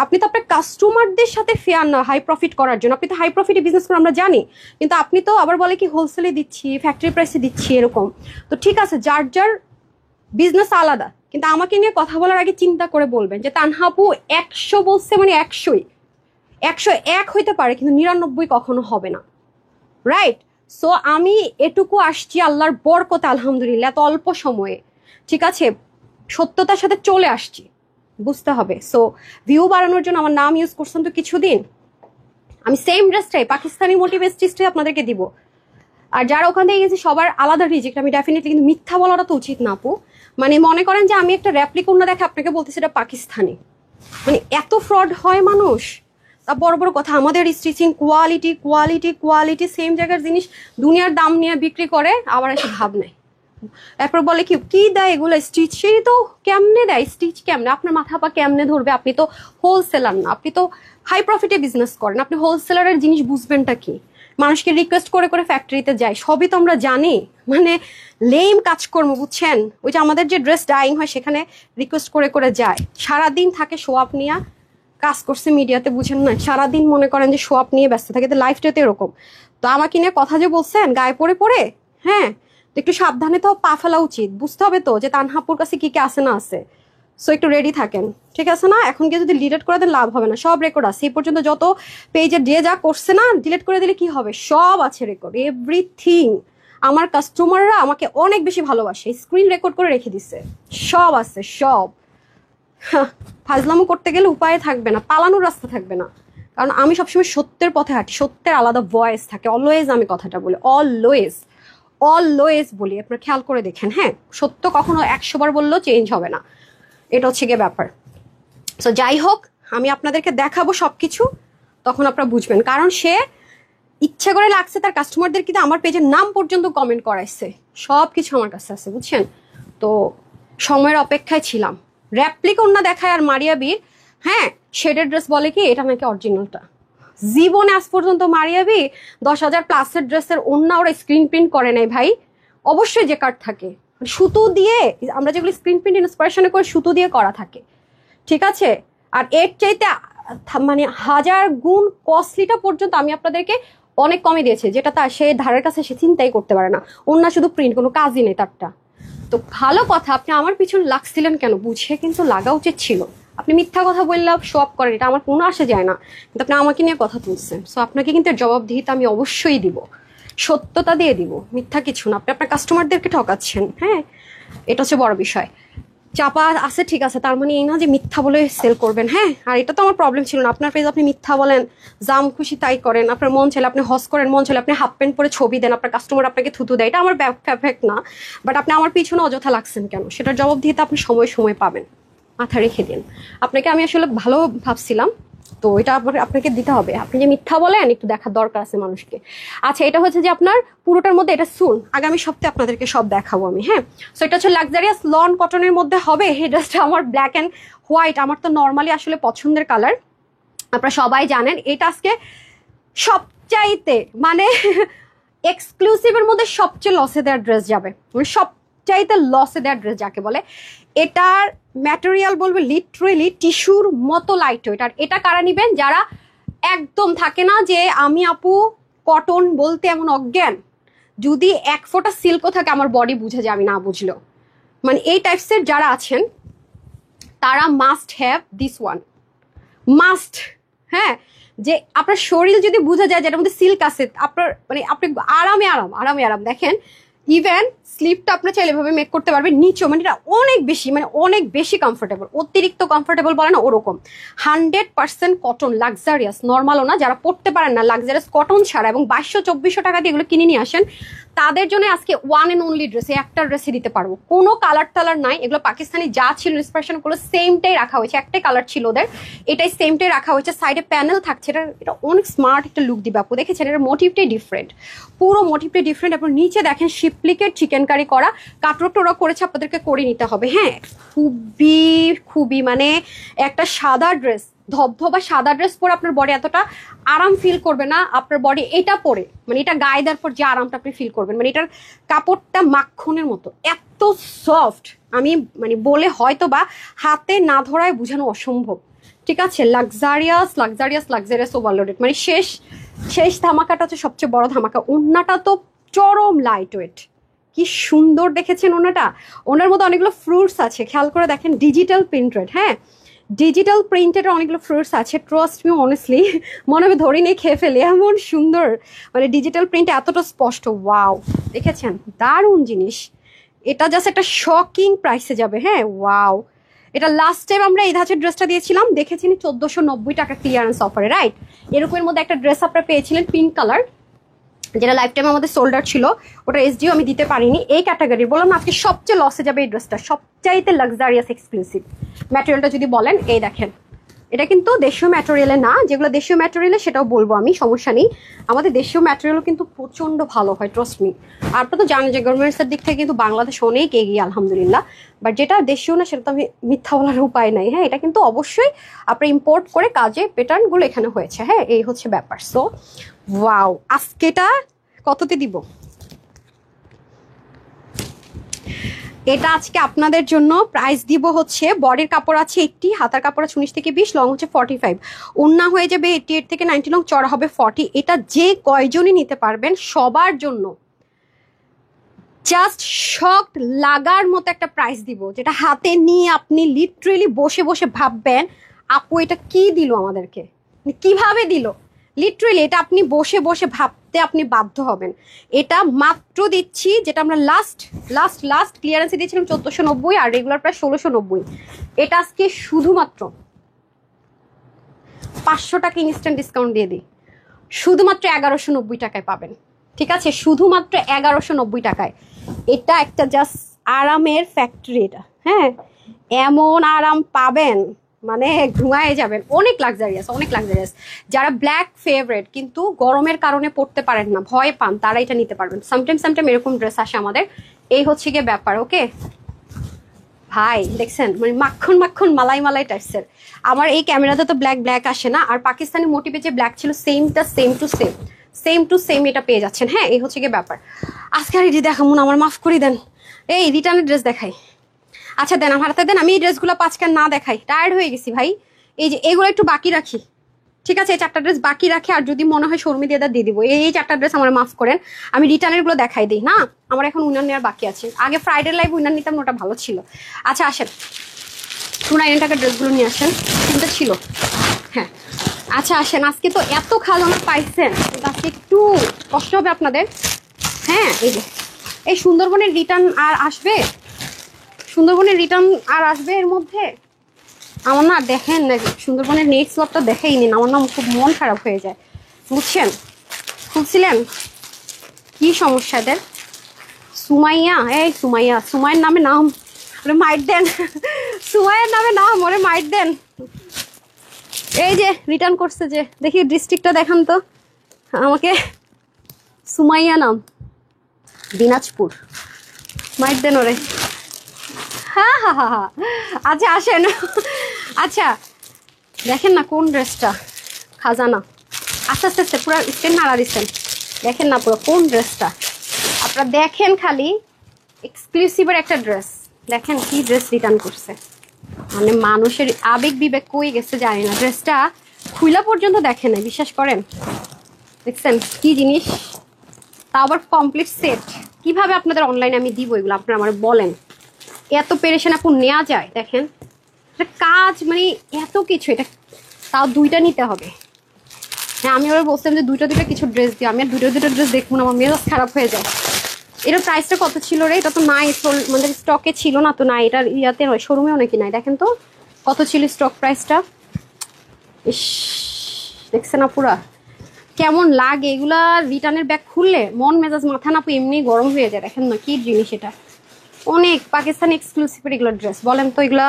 আপনি তো আপনার কাস্টমারদের সাথে ফেয়ার না হাই প্রফিট করার জন্য, আপনি তো হাই প্রফিটে বিজনেস করে আমরা জানি, কিন্তু আপনি তো আবার বলে কি হোলসেলে দিচ্ছি, ফ্যাক্টরি প্রাইসে দিচ্ছি এরকম। তো ঠিক আছে, যার যার বিজনেস আলাদা, কিন্তু আমাকে নিয়ে কথা বলার আগে চিন্তা করে বলবেন যে তানহাপু 100 বলছে মানে 101 হইতে পারে, কিন্তু 99 কখনো হবে না, রাইট? সো আমি এটুকু আসছি আল্লাহর বরকতে আলহামদুলিল্লাহ, এত অল্প সময়ে, ঠিক আছে, সত্যতার সাথে চলে আসছি, বুঝতে হবে। সো ভিউ বাড়ানোর জন্য আমার নাম ইউজ করছেন তো কিছুদিন, আমি সেম ড্রেসটাই পাকিস্তানি মোটিভ স্টিচটাই আপনাদেরকে দিব। আর যারা ওখান থেকে গেছে সবার আলাদা রিজেক্ট, আমি ডেফিনেটলি, কিন্তু মিথ্যা বলাটা তো উচিত না আপু। মানে মনে করেন যে আমি একটা র্যাপ্লিকা ওন্না দেখে আপনাকে বলতেছি এটা পাকিস্তানি, মানে এত ফ্রড হয় মানুষ। তা বড় বড় কথা, আমাদের স্টিচিং কোয়ালিটি সেম জায়গার জিনিস দুনিয়ার দাম নিয়ে বিক্রি করে, আবার এসে ভাব নেয়। তারপর বলে কি দেয় এগুলো স্টিচই তো কেমনে দেয়, স্টিচ কেমনে, আপনার মাথা পা কেমনে ধরবে? আপনি তো হোলসেলার না, আপনি তো হাই প্রফিটে বিজনেস করেন, আপনি হোলসেলারের জিনিস বুঝবেনটা কি? মানুষকে রিকোয়েস্ট করে ফ্যাক্টরিতে যায়, সবই তো আমরা জানি। মানে লেম কাজকর্ম, বুঝছেন? ওই যে আমাদের যে ড্রেস ডাইং হয় সেখানে রিকোয়েস্ট করে যায়, সারাদিন থাকে শো আপ নিয়ে কাজ করছে মিডিয়াতে, বুঝেন না? সারাদিন মনে করেন যে শো আপ নিয়ে ব্যস্ত থাকে, তো লাইফটাতে এরকম। তো আমাকে নিয়ে কথা যে বলছেন গায়ে পড়ে, হ্যাঁ তো একটু সাবধানে তো পা ফেলা উচিত, বুঝতে হবে তো যে তানহাপুর কাছে কি কি আছে না আছে। সো একটু রেডি থাকেন, ঠিক আছে না? এখন গিয়ে যদি ডিলিট করে দেন লাভ হবে না, সব রেকর্ড আছে এই পর্যন্ত, যত পেজে যে যা করছে না ডিলিট করে দিলে কি হবে, সব আছে রেকর্ড, এভরিথিং। আমার কাস্টমাররা আমাকে অনেক বেশি ভালোবাসে, স্ক্রিন রেকর্ড করে রেখে দিছে, সব আছে সব। ফাজলামো করতে গেলে উপায় থাকবে না, পালানোর রাস্তা থাকবে না, কারণ আমি সবসময় সত্যের পথে হাঁটি, সত্যের আলাদা ভয়েস থাকে অলওয়েজ। আমি কথাটা বলি অলওয়েজ, অলওয়েজ বলি, আপনারা খেয়াল করে দেখেন। হ্যাঁ, সত্য কখনো 100 বার বললেও চেঞ্জ হবে না, এটা হচ্ছে গিয়ে ব্যাপার। সো যাই হোক, আমি আপনাদেরকে দেখাবো সবকিছু, তখন আপনারা বুঝবেন। কারণ সে ইচ্ছা করে লাগছে তার কাস্টমারদের, কিন্তু আমার পেজের নাম পর্যন্ত কমেন্ট করাইছে, সব কিছু আমার কাছে আছে, বুঝছেন? তো সময়ের অপেক্ষায় ছিলাম। র্যাপ্লিক ওন্না দেখায় আর মারিয়া বীর, হ্যাঁ শেডের ড্রেস বলে কি এটা নাকি অরিজিনালটা। জীবনে আজ পর্যন্ত মারিয়া বি 10,000+ ড্রেসের ওন্না ওরা স্ক্রিন প্রিন্ট করে নাই ভাই। অবশ্যই যে কার্ড থাকে, সুতো দিয়ে, আমরা যেগুলো স্ক্রিন প্রিন্ট ইন্সপিরেশনে করে সুতো দিয়ে করা থাকে, ঠিক আছে? আর এর চাইতে মানে 1000 গুণ কস্টলিটা পর্যন্ত আমি আপনাদেরকে অনেক কমে দিয়েছি, যেটা তার সে ধারের কাছে সে চিন্তাই করতে পারে না। ওন্না শুধু প্রিন্ট, কোনো কাজই নেই তারটা। তো ভালো কথা, আপনি আমার পিছনে লাগছিলেন কেন? বুঝে কিন্তু লাগা উচিত ছিল। আপনি মিথ্যা কথা বললে শো আপ করেন, এটা আমার কোনো আসে যায় না, কিন্তু আপনি আমাকে নিয়ে কথা তুলছেন। সো আপনাকে কিন্তু জবাবদিহিতা আমি অবশ্যই দিব, সত্যতা দিয়ে দিব, মিথ্যা কিছু না। আপনি আপনার কাস্টমারদেরকে ঠকাচ্ছেন, হ্যাঁ এটা হচ্ছে বড় বিষয়। চাপা আছে ঠিক আছে, তার মানে এই না যে মিথ্যা বলে সেল করবেন। হ্যাঁ, আর এটা তো আমার প্রবলেম ছিল না। আপনার পেজ আপনি মিথ্যা বলেন, জাম খুশি তাই করেন, আপনার মন চাইলে আপনি হস করেন, মন চাইলে আপনি হাফ প্যান্ট পরে ছবি দেন, আপনার কাস্টমার আপনাকে থুতু দেয়, এটা আমার ব্যাফেক্ট না। বাট আপনি আমার পিছনে অযথা লাগছেন কেন, সেটার জবাব দিতে আপনি সময় সময় পাবেন, মাথা রেখে দিন। আপনাকে আমি আসলে ভালো ভাবছিলাম, তো এটা আপনাকে দিতে হবে। আপনি যে মিথ্যা বলেন একটু দেখার দরকার আছে মানুষকে। আচ্ছা, এটা হচ্ছে যে আপনার পুরোটার মধ্যে, এটা সুন আগামী সপ্তাহে আপনাদেরকে সব দেখাবো আমি। হ্যাঁ, সো এটা হচ্ছে লাক্সারিয়াস লন কটনের মধ্যে হবে। এই ড্রেসটা আমার ব্ল্যাক অ্যান্ড হোয়াইট, আমার তো নর্মালি আসলে পছন্দের কালার, আপনারা সবাই জানেন। এটা আজকে সবচাইতে মানে এক্সক্লুসিভের মধ্যে সবচেয়ে লসে দেওয়ার ড্রেস যাবে, মানে সবচাইতে লসে দেওয়ার ড্রেস যাকে বলে। এটার ম্যাটেরিয়াল বলবে লিটারেলি টিস্যুর মতো লাইট ওয়েট। আর এটা কারা নিবেন? যারা একদম থাকে না যে আমি আপু কটন বলতে এমন অজ্ঞান, যদি এক ফোঁটা সিল্কও থাকে আমার বডি বুঝে যায় আমি না বুঝলেও, মানে এই টাইপসের যারা আছেন তারা must have this one, must. হ্যাঁ, যে আপনার শরীর যদি বোঝা যায় যেটার মধ্যে সিল্ক আছে, আপনার মানে আপনি আরামে দেখেন। ইভেন স্লিপটা আপনার চাইলে এভাবে মেক করতে পারবেন নিচেও, মানে এটা অনেক বেশি কমফোর্টেবল, অতিরিক্ত কমফোর্টেবল বলে না ওরকম। 100% কটন, লাক্সারিয়াস, নর্মালও না। যারা পড়তে পারেন না লাক্সারিয়াস কটন ছাড়া এবং 2200-2400 টাকা দিয়ে এগুলো কিনে নিয়ে আসেন, তাদের জন্য আজকে ওয়ান এন্ড অনলি ড্রেস, একটা ড্রেসে দিতে পারবো, কোনো কালার টালার নাই। এগুলো পাকিস্তানি যা ছিল ইন্সপিরেশন গুলো সেমটাই রাখা হয়েছে, একটাই কালার ছিল ওদের, এটাই সেমটাই রাখা হয়েছে। সাইডে প্যানেল থাকছে, এটা অনেক স্মার্ট একটা লুক দিবে আপু, দেখেছেন? এটার মোটিভটাই ডিফারেন্ট, পুরো মোটিভটাই ডিফারেন্ট। আপনার নিচে দেখেন শিপলিকের চিকেন কারি করা, কাটরোটা ওরা করেছে, আপনাদেরকে করে নিতে হবে। হ্যাঁ, খুবই মানে একটা সাদা ড্রেস, ধবধবা সাদা ড্রেস পরে আপনার বডি এতটা আরাম ফিল করবে না, আপনার বডি এটা পরে মানে এটা গায়ে দেওয়ার পর যে আরামটা আপনি ফিল করবেন, মানে এটার কাপড়টা মাখনের মতো, এত সফট, আমি মানে বলে হয়তো বা হাতে না ধরায় বোঝানো অসম্ভব। ঠিক আছে, লাক্সারিয়াস ওভারলোডেড, মানে শেষ ধামাকাটা হচ্ছে সবচেয়ে বড় ধামাকা। ওড়নাটা তো চরম লাইট ওয়েট, কি সুন্দর দেখেছেন ওনাটা। ওনার মধ্যে অনেকগুলো ফ্রুটস আছে, খেয়াল করে দেখেন, ডিজিটাল প্রিন্টেড। হ্যাঁ, ডিজিটাল প্রিন্টেড অনেকগুলো ফ্রুটস আছে, ট্রাস্ট মি অনেস্টলি মনে হবে ধরে নিয়ে খেয়ে ফেলে, এমন সুন্দর, মানে ডিজিটাল প্রিন্ট এতটা স্পষ্ট। ওয়াও, দেখেছেন? দারুণ জিনিস এটা, জাস্ট একটা শকিং প্রাইসে যাবে। হ্যাঁ, ওয়াও। এটা লাস্ট টাইম আমরা এই ধাঁচের ড্রেসটা দিয়েছিলাম, দেখেছেন 1490 টাকা ক্লিয়ারেন্স অফারে, রাইট? এরকমের মধ্যে একটা ড্রেস আপনারা পেয়েছিলেন পিঙ্ক কালার, যেটা লাইফ টাইম আমাদের সোল্ডার ছিল, ওটা এসডিও আমি দিতে পারিনি। এই ক্যাটাগরির বললাম না, আজকে সবচেয়ে লসে যাবে এই ড্রেসটা, সবচাইতে লাক্সারিয়াস এক্সক্লুসিভ। ম্যাটেরিয়ালটা যদি বলেন, এই দেখেন, এটা কিন্তু দেশীয় ম্যাটেরিয়ালে না, যেগুলো দেশীয় ম্যাটেরিয়ালে সেটাও বলবো আমি, সমস্যা নেই। আমাদের দেশীয় ম্যাটেরিয়ালও কিন্তু প্রচন্ড ভালো হয়, ট্রাস্ট মি। আর আপনারা তো জানেন যে গার্মেন্টসের দিক থেকে কিন্তু বাংলাদেশ অনেক এগিয়ে আলহামদুলিল্লাহ। বাট যেটা দেশীয় না সেটা তো আমি মিথ্যা বলার উপায় নাই। হ্যাঁ, এটা কিন্তু অবশ্যই আপনার ইম্পোর্ট করে কাজে প্যাটার্নগুলো এখানে হয়েছে। হ্যাঁ, এই হচ্ছে ব্যাপার। সো ওয়াও, আজকেটা কততে দিব? এটা আজকে আপনাদের জন্য প্রাইস দিব হচ্ছে, বডির কাপড় আছে 80, হাতার কাপড় আছে 19 থেকে 20, লং হচ্ছে 45, ওন্না হয়ে যাবে 88 থেকে 90 লং, চড়া হবে 40। এটা যে কয়জনই নিতে পারবেন সবার জন্য জাস্ট শকড লাগার মতো একটা প্রাইস দিব, যেটা হাতে নিয়ে আপনি লিটারেলি বসে বসে ভাববেন আপু এটা কি দিল আমাদেরকে, কিভাবে দিল। লিটারেলি এটা আপনি বসে বসে ভাবতে আপনি বাধ্য হবেন। এটা মাত্র দিচ্ছি, যেটা আমরা লাস্ট লাস্ট লাস্ট ক্লিয়ারেন্সে দিয়েছিলাম 1490 আর রেগুলার প্রায় 1690। এটা আজকে শুধুমাত্র 500 টাকা ইনস্ট্যান্ট ডিসকাউন্ট দিয়ে দিই, শুধুমাত্র 1190 টাকায় পাবেন। ঠিক আছে, শুধুমাত্র 1190 টাকায়। এটা একটা জাস্ট আরামের ফ্যাক্টরি এটা, হ্যাঁ এমন আরাম পাবেন মানে ঘুমায় যাবেন। অনেক লাক্সারিয়াস, অনেক লাক্সারিয়াস। যারা ব্ল্যাক ফেভারেট কিন্তু গরমের কারণে পড়তে পারেন না, ভয় পান, তারা এটা নিতে পারবেন। সামটাইম এরকম ড্রেস আসে আমাদের, এই হচ্ছে গিয়ে ব্যাপার। ওকে ভাই দেখছেন মানে মাখন মাখন মালাই মালাই টাইপসের। আমার এই ক্যামেরাতে তো ব্ল্যাক ব্ল্যাক আসে না, আর পাকিস্তানি মোটিভে যে ব্ল্যাক ছিল সেমটা সেম টু সেম এটা পেয়ে যাচ্ছেন। হ্যাঁ এই হচ্ছে গিয়ে ব্যাপার। আজকে আর এটি দেখামুন, আমার মাফ করে দেন। এই রিটার্নের ড্রেস দেখাই, আচ্ছা দেন আমার হাতে দেন, আমি এই ড্রেসগুলো 5 না দেখাই, টায়ার্ড হয়ে গেছি ভাই। এই যে এগুলো একটু বাকি রাখি, ঠিক আছে এই 4টা ড্রেস বাকি রাখি, আর যদি মনে হয় শর্মি দিয়ে দিয়ে দিব। এই 4টা ড্রেস আমার মাফ করেন, আমি রিটার্নের গুলো দেখাই দিই না, আমার এখন উইনার নেওয়ার বাকি আছে। আগে ফ্রাইডে লাইভ উইনার নিতাম, ওটা ভালো ছিল। আচ্ছা আসেন 299 টাকার ড্রেসগুলো নিয়ে আসেন, তিনটা ছিল। হ্যাঁ আচ্ছা আসেন, আজকে তো এত খাজানা পাইছেন, আজকে একটু কষ্ট হবে আপনাদের। হ্যাঁ এই যে এই সুন্দরবনের রিটার্ন আর আসবে, সুন্দরবনের রিটার্ন আর আসবে এর মধ্যে। আমার না দেখেন সুন্দরবনের নেক্সট লটটা দেখেই নিন, আমার না খুব মন খারাপ হয়ে যায় বুঝছেন। খুলছিলেন কি সমস্যা এদের? সুমাইয়া, এই সুমাইয়া, সুমাইয়ের নামে নাম ওরে মাইট দেন, সুমাইয়ের নামে নাম ওরে মাইট দেন। এই যে রিটার্ন করছে যে, দেখি ডিস্ট্রিক্টটা দেখান তো আমাকে। সুমাইয়া নাম, দিনাজপুর, মাইট দেন ওরে। হ্যাঁ হা হা হা। আচ্ছা আসেন, আচ্ছা দেখেন না কোন ড্রেসটা খাজানা। আস্তে আস্তে আস্তে পুরো স্ট্যান্ড নাড়া দিচ্ছেন, দেখেন না পুরো কোন ড্রেসটা। আপনারা দেখেন খালি এক্সক্লুসিভের একটা ড্রেস, দেখেন কি ড্রেস রিটার্ন করছে। মানে মানুষের আবেগ বিবেক কই গেছে জানি না, ড্রেসটা খুইলা পর্যন্ত দেখেন না, বিশ্বাস করেন। দেখছেন কি জিনিস, তা আবার কমপ্লিট সেট। কিভাবে আপনাদের অনলাইনে আমি দিব এগুলো আপনারা আমার বলেন, এত পেরেশান আপু নেওয়া যায়? দেখেন কাজ মানে এত কিছু, এটা তাও 2টা নিতে হবে। হ্যাঁ আমি আবার বলছিলাম যে 2টা কিছু ড্রেস দিও, আমি আর 2টা ড্রেস দেখবো না, আমার মেজাজ খারাপ হয়ে যায়। এটার প্রাইসটা কত ছিল রে? এটা তো নাই, আমাদের স্টকে ছিল না তো, নাই এটার ইয়াতে নয়, শোরুমেও নাকি নাই। দেখেন তো কত ছিল স্টক প্রাইসটা। ইস দেখছে না পুরা কেমন লাগে এগুলা। রিটার্নের ব্যাগ খুললে মন মেজাজ মাথা নাপু এমনি গরম হয়ে যায়। দেখেন না কি জিনিস এটা, অনেক পাকিস্তানি এক্সক্লুসিভের এগুলো ড্রেস। বলেন তো এগুলা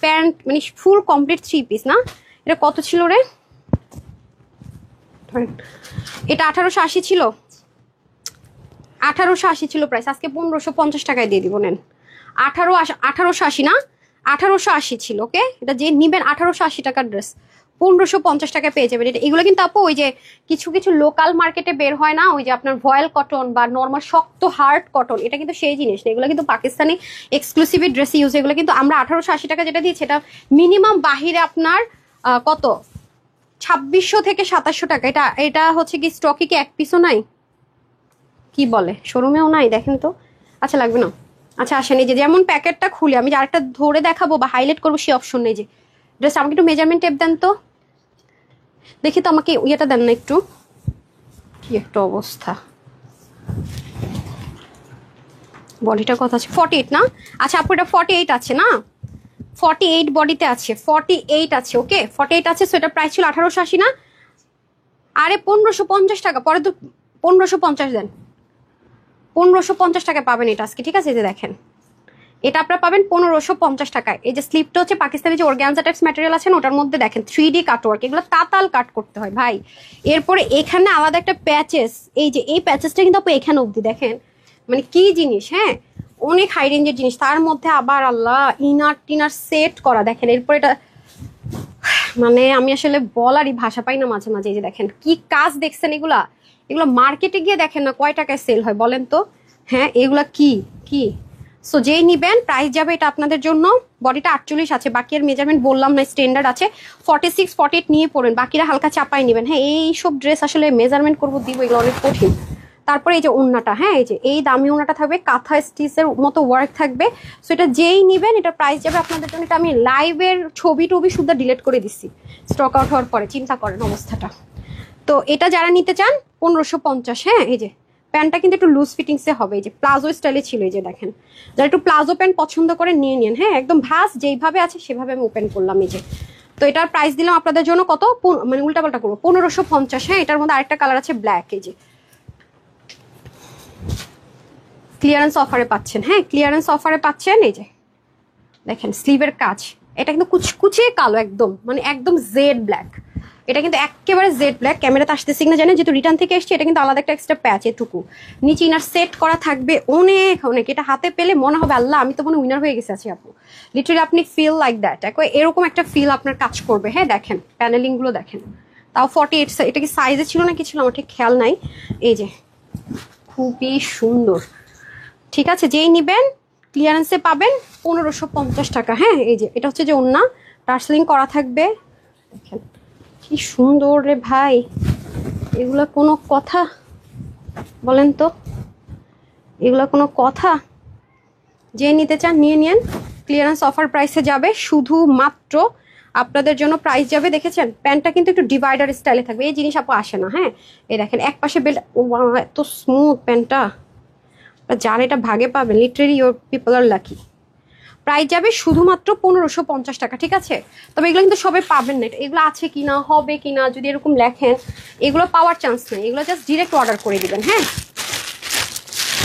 প্যান্ট মানে ফুল কমপ্লিট 3 পিস না? এটা কত ছিল রে? এটা 1880 ছিল, 1880 ছিল প্রাইস, আজকে 1550 টাকায় দিয়ে দিব। নেন 1880 না 1880 ছিল। ওকে এটা যে নিবেন 1880 টাকার ড্রেস 1550 টাকায় পেয়ে যাবেন। এটা এগুলো কিন্তু আপু ওই যে কিছু কিছু লোকাল মার্কেটে বের হয় না, ওই যে আপনার ভয়েল কটন বা নর্মাল শক্ত হার্ড কটন, এটা কিন্তু সেই জিনিস না, এগুলো কিন্তু পাকিস্তানি এক্সক্লুসিভ ড্রেস ইউজ। এগুলো কিন্তু আমরা 1880 টাকা যেটা দিচ্ছি এটা মিনিমাম বাহিরে আপনার কত 2600 থেকে 2700 টাকা। এটা হচ্ছে কি স্টকে কি 1 পিসও নাই, কি বলে শোরুমেও নাই, দেখেন তো। আচ্ছা লাগবে না, আচ্ছা আসেন এই যে যেমন প্যাকেটটা খুলে আমি যে আরেকটা ধরে দেখাবো বা হাইলাইট করবো সেই অপশন নেই। যে ড্রেস আমাকে একটু মেজারমেন্ট টেপ দেন তো দেখি তো, আমাকে ইয়েটা দেন না একটু, কি একটা অবস্থা। বডিটা কত আছে? 48 না? আচ্ছা আপু এটা 48 আছে না, 48 বডিতে আছে, 48 আছে। ওকে 48 আছে। সো এটার প্রাইস ছিল 1880 না? আরে 1550 টাকা, পরে তো 1550 দেন, 1550 টাকায় পাবেন এটা আজকে। ঠিক আছে এই যে দেখেন এটা আপনারা পাবেন 1550 টাকায়। এই যে স্লিপটা হচ্ছে পাকিস্তানি যে অর্গানজা টাইপস ম্যাটেরিয়াল আছে না, ওটার মধ্যে দেখেন 3D কাটওয়ার্ক, এগুলো তাতাল কাট করতে হয় ভাই। এরপরে এখানে আলাদা একটা প্যাচেস, এই যে এই প্যাচেসটা কিন্তু আপু এখানে অবধি দেখেন, মানে কি জিনিস। হ্যাঁ অনেক হাই রেঞ্জের জিনিস, তার মধ্যে আবার আল্লাহ ইনার টিনার সেট করা দেখেন। এরপর এটা মানে আমি আসলে বলারই ভাষা পাই না মাঝে মাঝে। এই যে দেখেন কি কাজ দেখছেন, এগুলো মার্কেটে গিয়ে দেখেন না কয় টাকায় সেল হয় বলেন তো। হ্যাঁ এগুলা কি কি সো যেই নিবেন প্রাইস যাবে এটা আপনাদের জন্য। বডিটা 48 আছে, বাকি এর মেজারমেন্ট বললাম না, স্ট্যান্ডার্ড আছে। 46 48 নিয়ে পড়েন, বাকিরা হালকা চাপাই নেবেন। হ্যাঁ এইসব ড্রেস আসলে মেজারমেন্ট করবো দিব, এগুলো অনেক কঠিন তারপরে এই যে ওড়নাটা, হ্যাঁ এই যে এই দামি ওড়নাটা থাকবে, কাঁথা স্টিচের মতো ওয়ার্ক থাকবে। সো এটা যেই নিবেন এটা প্রাইস যাবে আপনাদের জন্য, এটা আমি লাইভের ছবি টবি শুধু ডিলিট করে দিচ্ছি স্টক আউট হওয়ার পরে, চিন্তা করেন অবস্থাটা। তো এটা যারা নিতে চান 1550। হ্যাঁ এই যে প্যান্টটা কিন্তু একটু লুজ ফিটিংসে হবে, এই যে প্লাজো স্টাইলে ছিল, এই যে দেখেন যারা একটু প্লাজো প্যান্ট পছন্দ করে নিয়ে নিন। হ্যাঁ একদম ভাস যেইভাবে আছে সেভাবে আমি ওপেন করলাম এই যে। তো এটার প্রাইস দিলাম আপনাদের জন্য কত, মানে উল্টাপাল্টা করবো 1550। হ্যাঁ এটার মধ্যে আরেকটা কালার আছে ব্ল্যাক, এই যে ক্লিয়ারেন্স অফারে পাচ্ছেন। হ্যাঁ ক্লিয়ারেন্স অফারে পাচ্ছেন, এই যে দেখেন স্লিভের কাজ, এটা কিন্তু কুচকুচে কালো একদম, মানে একদম জেড ব্ল্যাক, এটা কিন্তু একেবারে জেড ব্ল্যাক। ক্যামেরাতে আসতেছি না জানেন, যেহেতু রিটার্ন থেকে এসছে, এটা কিন্তু আলাদা একটা এক্সট্রা প্যাচ এটুকু, নিচে ইনার সেট করা থাকবে অনেক অনেক। এটা হাতে পেলে মনে হবে আল্লাহ আমি তো মনে উইনার হয়ে গেছি আছি আপু, লিটারালি আপনি ফিল লাইক দ্যাট, এরকম একটা ফিল আপনার কাজ করবে। হ্যাঁ দেখেন প্যানেলিং গুলো দেখেন, তাও 48, এটা কি সাইজে ছিল না কি ছিল আমার ঠিক খেয়াল নাই। এই যে খুবই সুন্দর, ঠিক আছে যেই নিবেন ক্লিয়ারেন্সে পাবেন 1550 টাকা। হ্যাঁ এই যে এটা হচ্ছে যে ওন্না টার্সলিং করা থাকবে, দেখেন কি সুন্দর রে ভাই, এগুলো কোনো কথা বলেন তো, এগুলো কোনো কথা? যে নিতে চান নিয়ে নিন, ক্লিয়ারেন্স অফার প্রাইসে যাবে, শুধুমাত্র আপনাদের জন্য প্রাইস যাবে। দেখেছেন প্যান্টটা কিন্তু একটু ডিভাইডার স্টাইলে থাকবে, এই জিনিস আপু আসে না। হ্যাঁ এই দেখেন এক পাশে বেল্ট, এত স্মুথ প্যান্টটা, যারা এটা ভাগে পাবেন literally your people are lucky. Price যাবে শুধুমাত্র 1550 টাকা, ঠিক আছে? তবে এগুলো কিন্তু সবাই পাবেন না, এগুলো আছে কিনা হবে কিনা যদি এরকম লেখেন, এগুলো পাওয়ার চান্স নেই, এগুলো জাস্ট ডিরেক্ট অর্ডার করে দিবেন। হ্যাঁ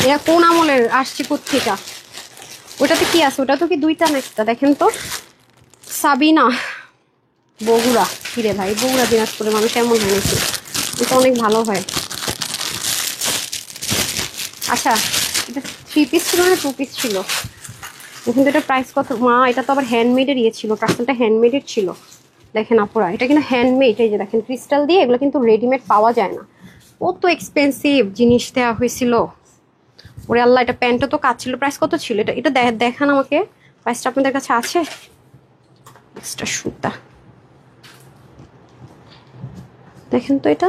এরা কোন আমলের আসছে কোথেকে, ওটাতে কি আছে, ওটা তো কি দুইটা না একটা, দেখেন তো সাবিনা বগুড়া, কিরে ভাই বগুড়া দিনাজপুরে মানুষ এমন হয়েছে, এটা অনেক ভালো হয়। আচ্ছা এটা 3 পিস ছিল না 2 পিস ছিল, কিন্তু এটা প্রাইস কত মা, এটা তো আবার হ্যান্ডমেডের ইয়ে ছিল, টার্সেলটা হ্যান্ডমেডের ছিল। দেখেন আপুরা এটা কিন্তু হ্যান্ডমেড, এই যে দেখেন ক্রিস্টাল দিয়ে, এগুলো কিন্তু রেডিমেড পাওয়া যায় না, কত এক্সপেন্সিভ জিনিস দেওয়া হয়েছিল। ওরে আল্লাহ, এটা প্যান্টটা তো কাজ ছিল, প্রাইস কত ছিল এটা, এটা দেখান আমাকে, প্রাইসটা আপনাদের কাছে আছে? এক্সট্রা সুতা দেখেন তো, এটা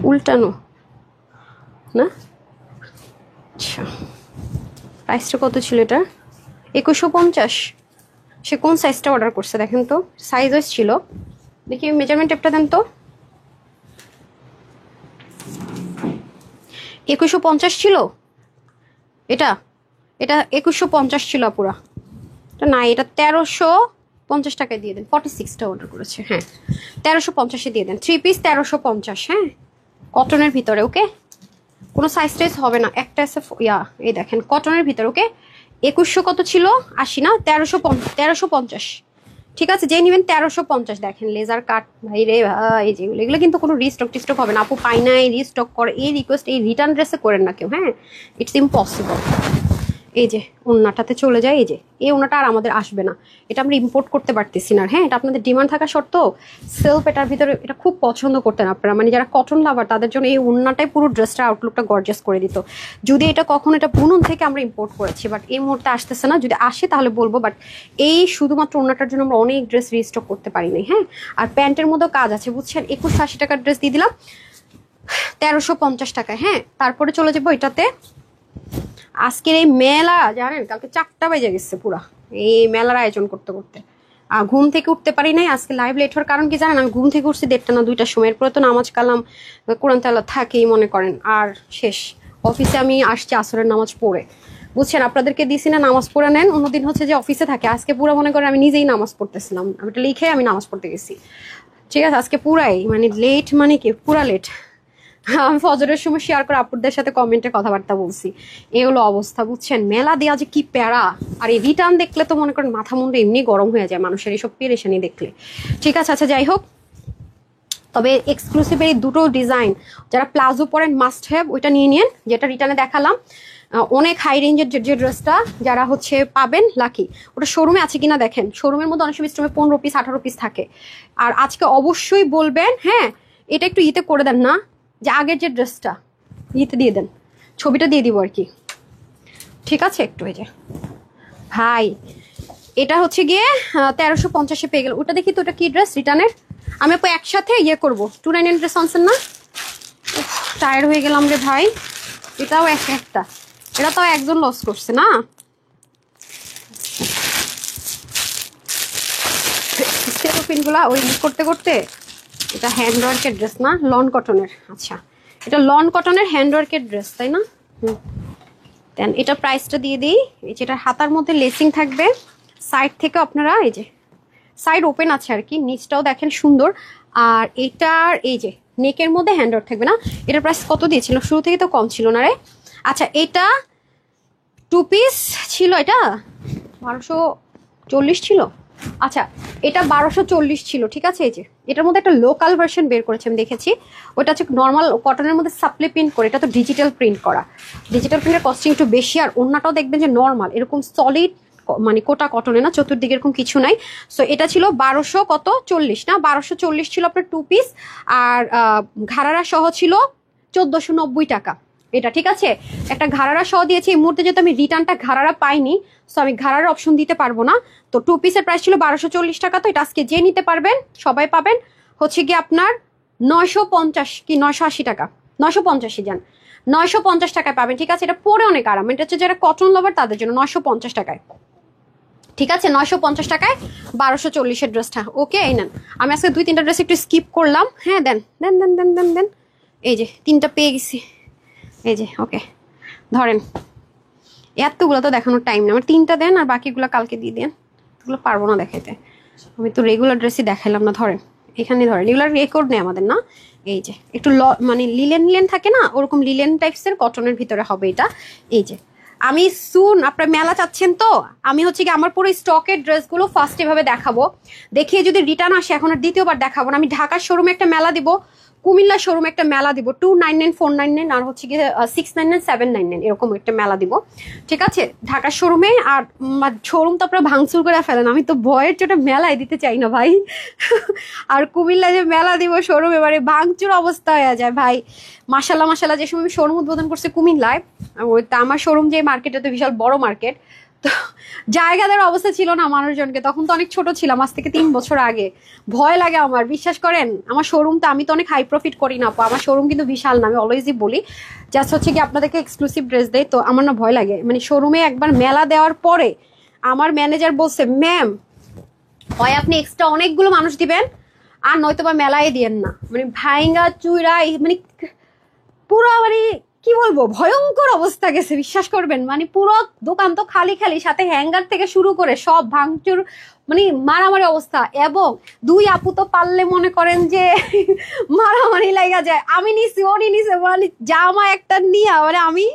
উল্টানো না, আচ্ছা প্রাইসটা কত ছিল এটা? 2150। সে কোন সাইজটা অর্ডার করছে দেখেন তো, সাইজ ওয়াইজ ছিল, দেখি মেজারমেন্ট টেপটা দেন তো। 2150 ছিল এটা, এটা 2150 ছিল পুরা, এটা না, এটা 1350 টাকায় দিয়ে দেন, 46টা অর্ডার করেছে। হ্যাঁ 1350-এ দিয়ে দেন, 3 পিস 1350। হ্যাঁ কটনের ভিতরে, ওকে কোনো সাইজ টাইজ হবে না, একটা আছে এই দেখেন কটনের ভিতরে, ওকে 2100 কত ছিল 80 না, 1350, ঠিক আছে যে নেবেন 1350। দেখেন লেজার কাট ভাই রে ভাই, যেগুলো এগুলো কিন্তু কোনো রিস্টক টিস্টক হবে না আপু, পাই নাই রিস্টক করে, এই রিকোয়েস্ট এই রিটার্ন ড্রেসে করেন না কেউ। হ্যাঁ ইটস ইম্পসিবল। এই যে ওন্নাটাতে চলে যায়, এই যে এই ওন্নাটা আর আমাদের আসবে না, এটা আমরা ইম্পোর্ট করতে পারতেছি না। হ্যাঁ এটা আপনাদের ডিমান্ড থাকা সত্ত্বেও সেলফ এটার ভিতরে এটা খুব পছন্দ করতেন আপনারা, মানে যারা কটন লাভার তাদের জন্য এই ওন্নাটাই পুরো ড্রেসটা আউটলুকটা গর্জিয়াস করে দিত। যদি এটা কখনো এটা বুনন থেকে আমরা ইম্পোর্ট করেছি, বাট এই মুহূর্তে আসতেছে না, যদি আসে তাহলে বলবো, বাট এই শুধুমাত্র ওন্নাটার জন্য আমরা অনেক ড্রেস রিস্টক করতে পারি নাই। হ্যাঁ আর প্যান্টের মধ্যেও কাজ আছে বুঝছেন, 2180 টাকার ড্রেস দিয়ে দিলাম 1350 টাকায়। হ্যাঁ তারপরে চলে যাবো এটাতে, আজকের এই মেলা জানেন কালকে 4টা বেজে গেছে পুরা এই মেলার আয়োজন করতে করতে, আর ঘুম থেকে উঠতে পারি নাই। আজকে লাইভ লেট হওয়ার কারণ কি জানেন, আমি ঘুম থেকে উঠছি 1টা না 2টার সময়, এরপরে তো নামাজ কালাম কোরআন তেলাওয়াত থাকেই মনে করেন, আর শেষ অফিসে আমি আসছি আসরের নামাজ পড়ে, বুঝছেন আপনাদেরকে দিছি না নামাজ পড়ে নেন, অন্যদিন হচ্ছে যে অফিসে থাকে, আজকে পুরো মনে করেন আমি নিজেই নামাজ পড়তেছিলাম, আমি এটা লিখে আমি নামাজ পড়তে গেছি, ঠিক আছে আজকে পুরাই মানে লেট, মানে কি পুরা লেট। আমি ফজরের সময় শেয়ার করে আপুদের সাথে কমেন্টে কথাবার্তা বলছি, এগুলো অবস্থা বুঝছেন, মেলা দেওয়া যে কি প্যারা, আর এই রিটার্ন দেখলে তো মনে করেন মাথা মুন্ডু এমনি গরম হয়ে যায় মানুষের এইসব পেরেশানি দেখলে, ঠিক আছে। আচ্ছা যাই হোক, তবে এক্সক্লুসিভ এই দুটো ডিজাইন যারা প্লাজো পরেন মাস্ট হ্যাভ ওইটা নিয়ে নিন, যেটা রিটার্নে দেখালাম, অনেক হাই রেঞ্জের যে ড্রেসটা যারা হচ্ছে পাবেন লাকি, ওটা শোরুমে আছে কিনা দেখেন, শোরুমের মধ্যে অনেক সময় স্টোরে 15 পিস 18 পিস থাকে, আর আজকে অবশ্যই বলবেন হ্যাঁ এটা একটু ইতে করে দেন না, যে আগের যে ড্রেসটা ইতে দিয়ে দেন, ছবিটা দিয়ে দিব আর কি, ঠিক আছে একটু। এই যে ভাই এটা হচ্ছে গিয়ে 1350-এ পেয়ে গেল, ওটা দেখি তো ওটা কি ড্রেস রিটার্নের, আমি আপু একসাথে ইয়ে করবো 299 ড্রেস আনছেন না, টায়ার্ড হয়ে গেলাম রে ভাই। এটাও একটা, এটা তো একজন লস করছে না। সেলোপিনগুলা ওই করতে করতে, এটা হ্যান্ডওয়ার্কের ড্রেস না, লন কটনের। আচ্ছা, এটা লন কটনের হ্যান্ডওয়ার্কের ড্রেস, তাই না? দেন এটা প্রাইসটা দিয়ে দিই। এই যে এটা হাতার মধ্যে লেসিং থাকবে, সাইড থেকে আপনারা এই যে সাইড ওপেন আছে আর কি, নিচটাও দেখেন সুন্দর। আর এটার এই যে নেকের মধ্যে হ্যান্ডওয়ার্ক থাকবে না। এটার প্রাইস কত দিয়েছিল? শুরু থেকে তো কম ছিল না রে। আচ্ছা, এটা 2 পিস ছিল, এটা 1240 ছিল। আচ্ছা, এটা 1240 ছিল, ঠিক আছে। এই যে এটার মধ্যে একটা লোকাল ভার্সন বের করেছে, আমি দেখেছি। ওটা হচ্ছে নর্মাল কটনের মধ্যে সাপ্লি প্রিন্ট করে, এটা তো ডিজিটাল প্রিন্ট করা। ডিজিটাল প্রিন্টের কস্টিং একটু বেশি, আর অন্যটাও দেখবেন যে নর্মাল এরকম সলিড, মানে কোটা কটনে না, চতুর্দিকে এরকম কিছু নাই। সো এটা ছিল 1240 না, 1240 ছিল আপনার 2 পিস। আর ঘাড়ারা সহ ছিল 1490 টাকা এটা, ঠিক আছে। একটা ঘাড়ারা সহ দিয়েছি। এই মুহূর্তে যেহেতু আমি রিটার্নটা ঘাড়ারা পাইনি, সো আমি ঘাড়ার অপশন দিতে পারবো না। তো 2 পিসের প্রাইস ছিল 1240 টাকা। তো এটা আজকে যে নিতে পারবেন সবাই পাবেন হচ্ছে কি আপনার 950 কি 980 টাকা, 950 যান, 950 টাকায় পাবেন, ঠিক আছে। এটা পরে অনেক আরাম। এটা হচ্ছে যারা কটন লাভার তাদের জন্য 950 টাকায়, ঠিক আছে। 950 টাকায় 1240-এর ড্রেসটা। ওকে, এই নেন। আমি আজকে 2-3টা ড্রেস একটু স্কিপ করলাম। হ্যাঁ, দেন দেন দেন দেন দেন দেন। এই যে 3টা পেয়ে গেছি, এই যে। ওকে, ধরেন। এতগুলো তো দেখানোর টাইম নেই আমার, 3টা দেন আর বাকিগুলো কালকে দিয়ে দেন। এগুলো পারবো না দেখাইতে, আমি তো রেগুলার ড্রেসই দেখাইলাম না। ধরেন, এখানে ধরেন, রেগুলার রেকর্ড নেই আমাদের না। এই যে একটু মানে লিলেন লিলেন থাকে না, ওরকম লিলেন টাইপসের কটনের ভিতরে হবে এটা। এই যে আমি সুন, আপনার মেলা চাচ্ছেন তো, আমি হচ্ছে কি আমার পুরো স্টকের ড্রেসগুলো ফার্স্ট এভাবে দেখাবো, দেখিয়ে যদি রিটার্ন আসে এখন আর দ্বিতীয়বার দেখাবো না। আমি ঢাকার শোরুমে একটা মেলা দিব, কুমিল্লা শোরুমে একটা মেলা দিব, 299 499 আর হচ্ছে গিয়ে 699 799 এরকম একটা মেলা দিব, ঠিক আছে, ঢাকার শোরুমে। আর শোরুম তো আপনারা ভাঙচুর করে ফেলেন, আমি তো ভয়ের চোটে মেলায় দিতে চাই না ভাই। আর কুমিল্লায় যে মেলা দিব শোরুম, এবারে ভাঙচুর অবস্থা হয়ে যায় ভাই। মাশাল্লাহ মাশাল্লাহ, যে সময় আমি শোরুম উদ্বোধন করছি কুমিল্লায়, ওই তো আমার শোরুম যে মার্কেটে, তো বিশাল বড় মার্কেট, তো জায়গা দেওয়ার অবস্থা ছিল না মানুষজনকে। তখন তো অনেক ছোট ছিলাম, আজ থেকে 3 বছর আগে। ভয় লাগে আমার, বিশ্বাস করেন। আমার শোরুমটা, আমি তো অনেক হাই প্রফিট করি না, আমার শোরুম কিন্তু বিশাল না, আমি অলওয়েজই বলি। জাস্ট হচ্ছে কি আপনাদেরকে এক্সক্লুসিভ ড্রেস দেয়, তো আমার না ভয় লাগে। মানে শোরুমে একবার মেলা দেওয়ার পরে আমার ম্যানেজার বলছে, ম্যাম হয় আপনি এক্সট্রা অনেকগুলো মানুষ দিবেন, আর নয়তো বা মেলায় দিয়েন না। মানে ভাইঙ্গা চুইরা, মানে পুরো, মানে কি বলবো, ভয়ঙ্কর অবস্থা গেছে, বিশ্বাস করবেন। মানে পুরো দোকান তো খালি খালি, সাথে হ্যাঙ্গার থেকে শুরু করে সব ভাঙচুর, মানে মারামারি অবস্থা। এবং 2 আপু তো পারলে মনে করেন যে মারামারি লাগা যায়। আমি নিছি, ওনি নিছে, মানে জামা একটা নিয়ে, মানে আমি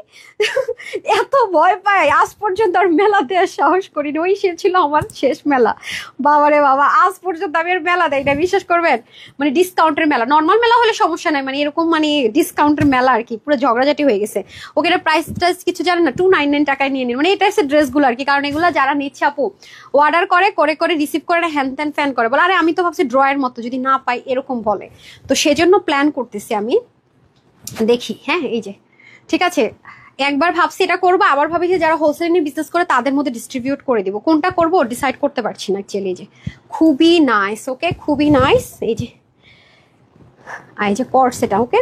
এত ভয় পাই, আজ পর্যন্ত আর মেলাতে আর সাহস করিনি। ওই সে ছিল আমার শেষ মেলা, বাবারে বাবা। আজ পর্যন্ত আমি আর মেলা দেয় না, বিশ্বাস করবেন। মানে ডিসকাউন্টের মেলা, নর্মাল মেলা হলে সমস্যা নাই, মানে এরকম মানে ডিসকাউন্টের মেলা আর কি, পুরো ঝগড়াঝাটি হয়ে গেছে। ওকে, এটা প্রাইস টাইস কিছু জানেন না, 299 টাকায় নিয়ে নিন। মানে এই টাইপের ড্রেসগুলো আর কি, কারণ এগুলো যারা নিচ্ছে আপু অর্ডার করে করে করে রিসিভ করে হ্যান ত্যান ফ্যান করে, বলে আরে আমি তো ভাবছি ড্রয়ের মতো, যদি না পাই এরকম বলে। তো সেজন্য প্ল্যান করতেছি আমি, দেখি। হ্যাঁ, এই যে ঠিক আছে, একবার ভাবছি এটা করবো, আবার ভাবি যে যারা হোলসেল নিয়ে বিজনেস করে তাদের মধ্যে ডিস্ট্রিবিউট করে দিব। কোনটা করবো ডিসাইড করতে পারছি না অ্যাকচুয়ালি। এই যে খুবই নাইস, ওকে, খুবই নাইস। এই যে এই যে কর্স, এটা ওকে,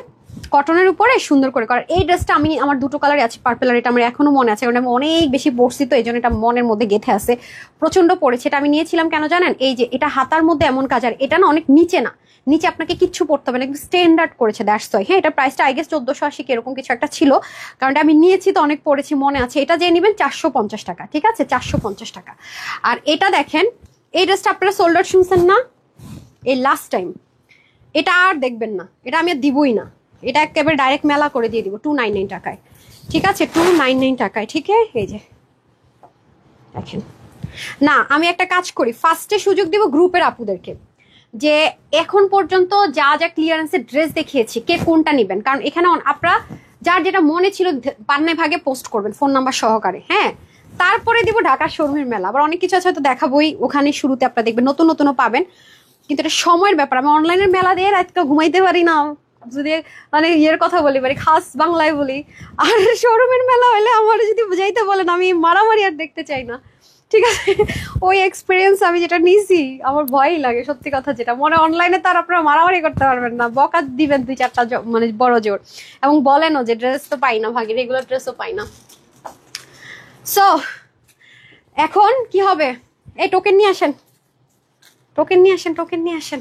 কটনের উপরে সুন্দর করে করা। এই ড্রেসটা আমি, আমার 2টো কালারই আছে, পার্পল আর এটা আমার এখনো মনে আছে, কারণ আমি অনেক বেশি পরছি, তো এই জন্য এটা মনের মধ্যে গেঁথে আছে, প্রচন্ড পড়েছে। এটা আমি নিয়েছিলাম কেন জানেন, এই যে এটা হাতার মধ্যে এমন কাজ, আর এটা না অনেক নিচে না, নিচে আপনাকে কিচ্ছু পড়তে হবে না, একদম স্ট্যান্ডার্ড করেছে, দ্যাটস ওয়াই। হ্যাঁ, এটা প্রাইসটা আই গেস 1480 এরকম কিছু একটা ছিল, কারণ এটা আমি নিয়েছি তো অনেক পড়েছি, মনে আছে। এটা যে নেবেন 450 টাকা, ঠিক আছে, 450 টাকা। আর এটা দেখেন, এই ড্রেসটা আপনারা সোল্ড আউট শুনছেন না এই লাস্ট টাইম, এটা আর দেখবেন না, এটা আমি আর দিবই না, এটা একেবারে ডাইরেক্ট মেলা করে দিয়ে দিব 299 টাকায়, ঠিক আছে, 299 টাকায়। ঠিক আছে, এই যে দেখেন। না, আমি একটা কাজ করি, ফার্স্টে সুযোগ দিব গ্রুপের আপুদেরকে, যে এখন পর্যন্ত যা যা ক্লিয়ারেন্সের ড্রেস দেখিয়েছি কে কোনটা নেবেন, কারণ এখানে আপনারা যার যেটা মনে ছিল পান্নায় ভাগে পোস্ট করবেন ফোন নাম্বার সহকারে। হ্যাঁ, তারপরে দিব ঢাকার শোরুমের মেলা, আবার অনেক কিছু আছে হয়তো দেখাবোই ওখানে, শুরুতে আপনারা দেখবেন নতুন নতুনও পাবেন, কিন্তু এটা সময়ের ব্যাপার। আমি অনলাইনের মেলা দিয়ে রাতটা ঘুমাইতে পারি না, যদি মানে ইয়ের কথা বলি, মানে খাস বাংলায় বলি। আর শোরুমের মেলা হলে আমার যদি বুঝাইতে বলেন, আমি মারামারি আর দেখতে চাই না, ঠিক আছে, ওই এক্সপিরিয়েন্স আমি যেটা নিয়েছি আমার ভয়ই লাগে সত্যি কথা, যেটা মনে অনলাইনে তার আপনারা মারামারি করতে পারবেন না, বকা দিবেন 2-4টা মানে বড় জোর, এবং বলেনও যে ড্রেস তো পাই না ভাগি, রেগুলার ড্রেসও পাই না। সো এখন কি হবে, এই টোকেন নিয়ে আসেন, টোকেন নিয়ে আসেন, টোকেন নিয়ে আসেন।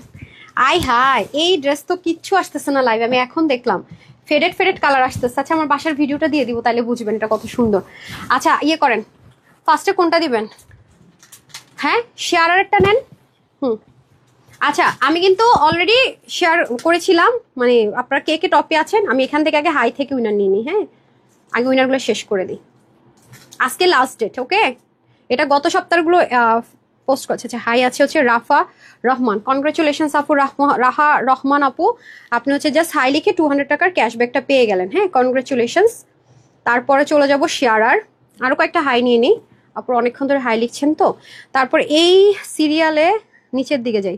আই হাই, এই ড্রেস তো কিচ্ছু আসতেছে না লাইভ, আমি এখন দেখলাম ফেডেড ফেডেড কালার আসতেছে। আচ্ছা আমার বাসার ভিডিওটা দিয়ে দিব, তাহলে বুঝবেন এটা কত সুন্দর। আচ্ছা ইয়ে করেন, ফার্স্টে কোনটা দিবেন? হ্যাঁ শেয়ারারটা নেন। আচ্ছা আমি কিন্তু অলরেডি শেয়ার করেছিলাম, মানে আপনারা কে কে টপে আছেন, আমি এখান থেকে আগে হাই থেকে উইনার নিয়ে নিই। হ্যাঁ আগে উইনারগুলো শেষ করে দিই, আজকে লাস্ট ডেট। ওকে, এটা গত সপ্তাহগুলো পোস্ট করছে। আচ্ছা হাই আছে হচ্ছে রাফা রহমান, কনগ্রাচুলেশনস আপু রাহা রহমান আপু, আপনি হচ্ছে জাস্ট হাই লিখে 200 টাকার ক্যাশব্যাকটা পেয়ে গেলেন। হ্যাঁ কনগ্রাচুলেশনস। তারপরে চলে যাব শেয়ারার, আরও কয়েকটা হাই নিয়ে নিই, আপুর অনেকক্ষণ ধরে হাই লিখছেন তো। তারপর এই সিরিয়ালে নিচের দিকে যাই।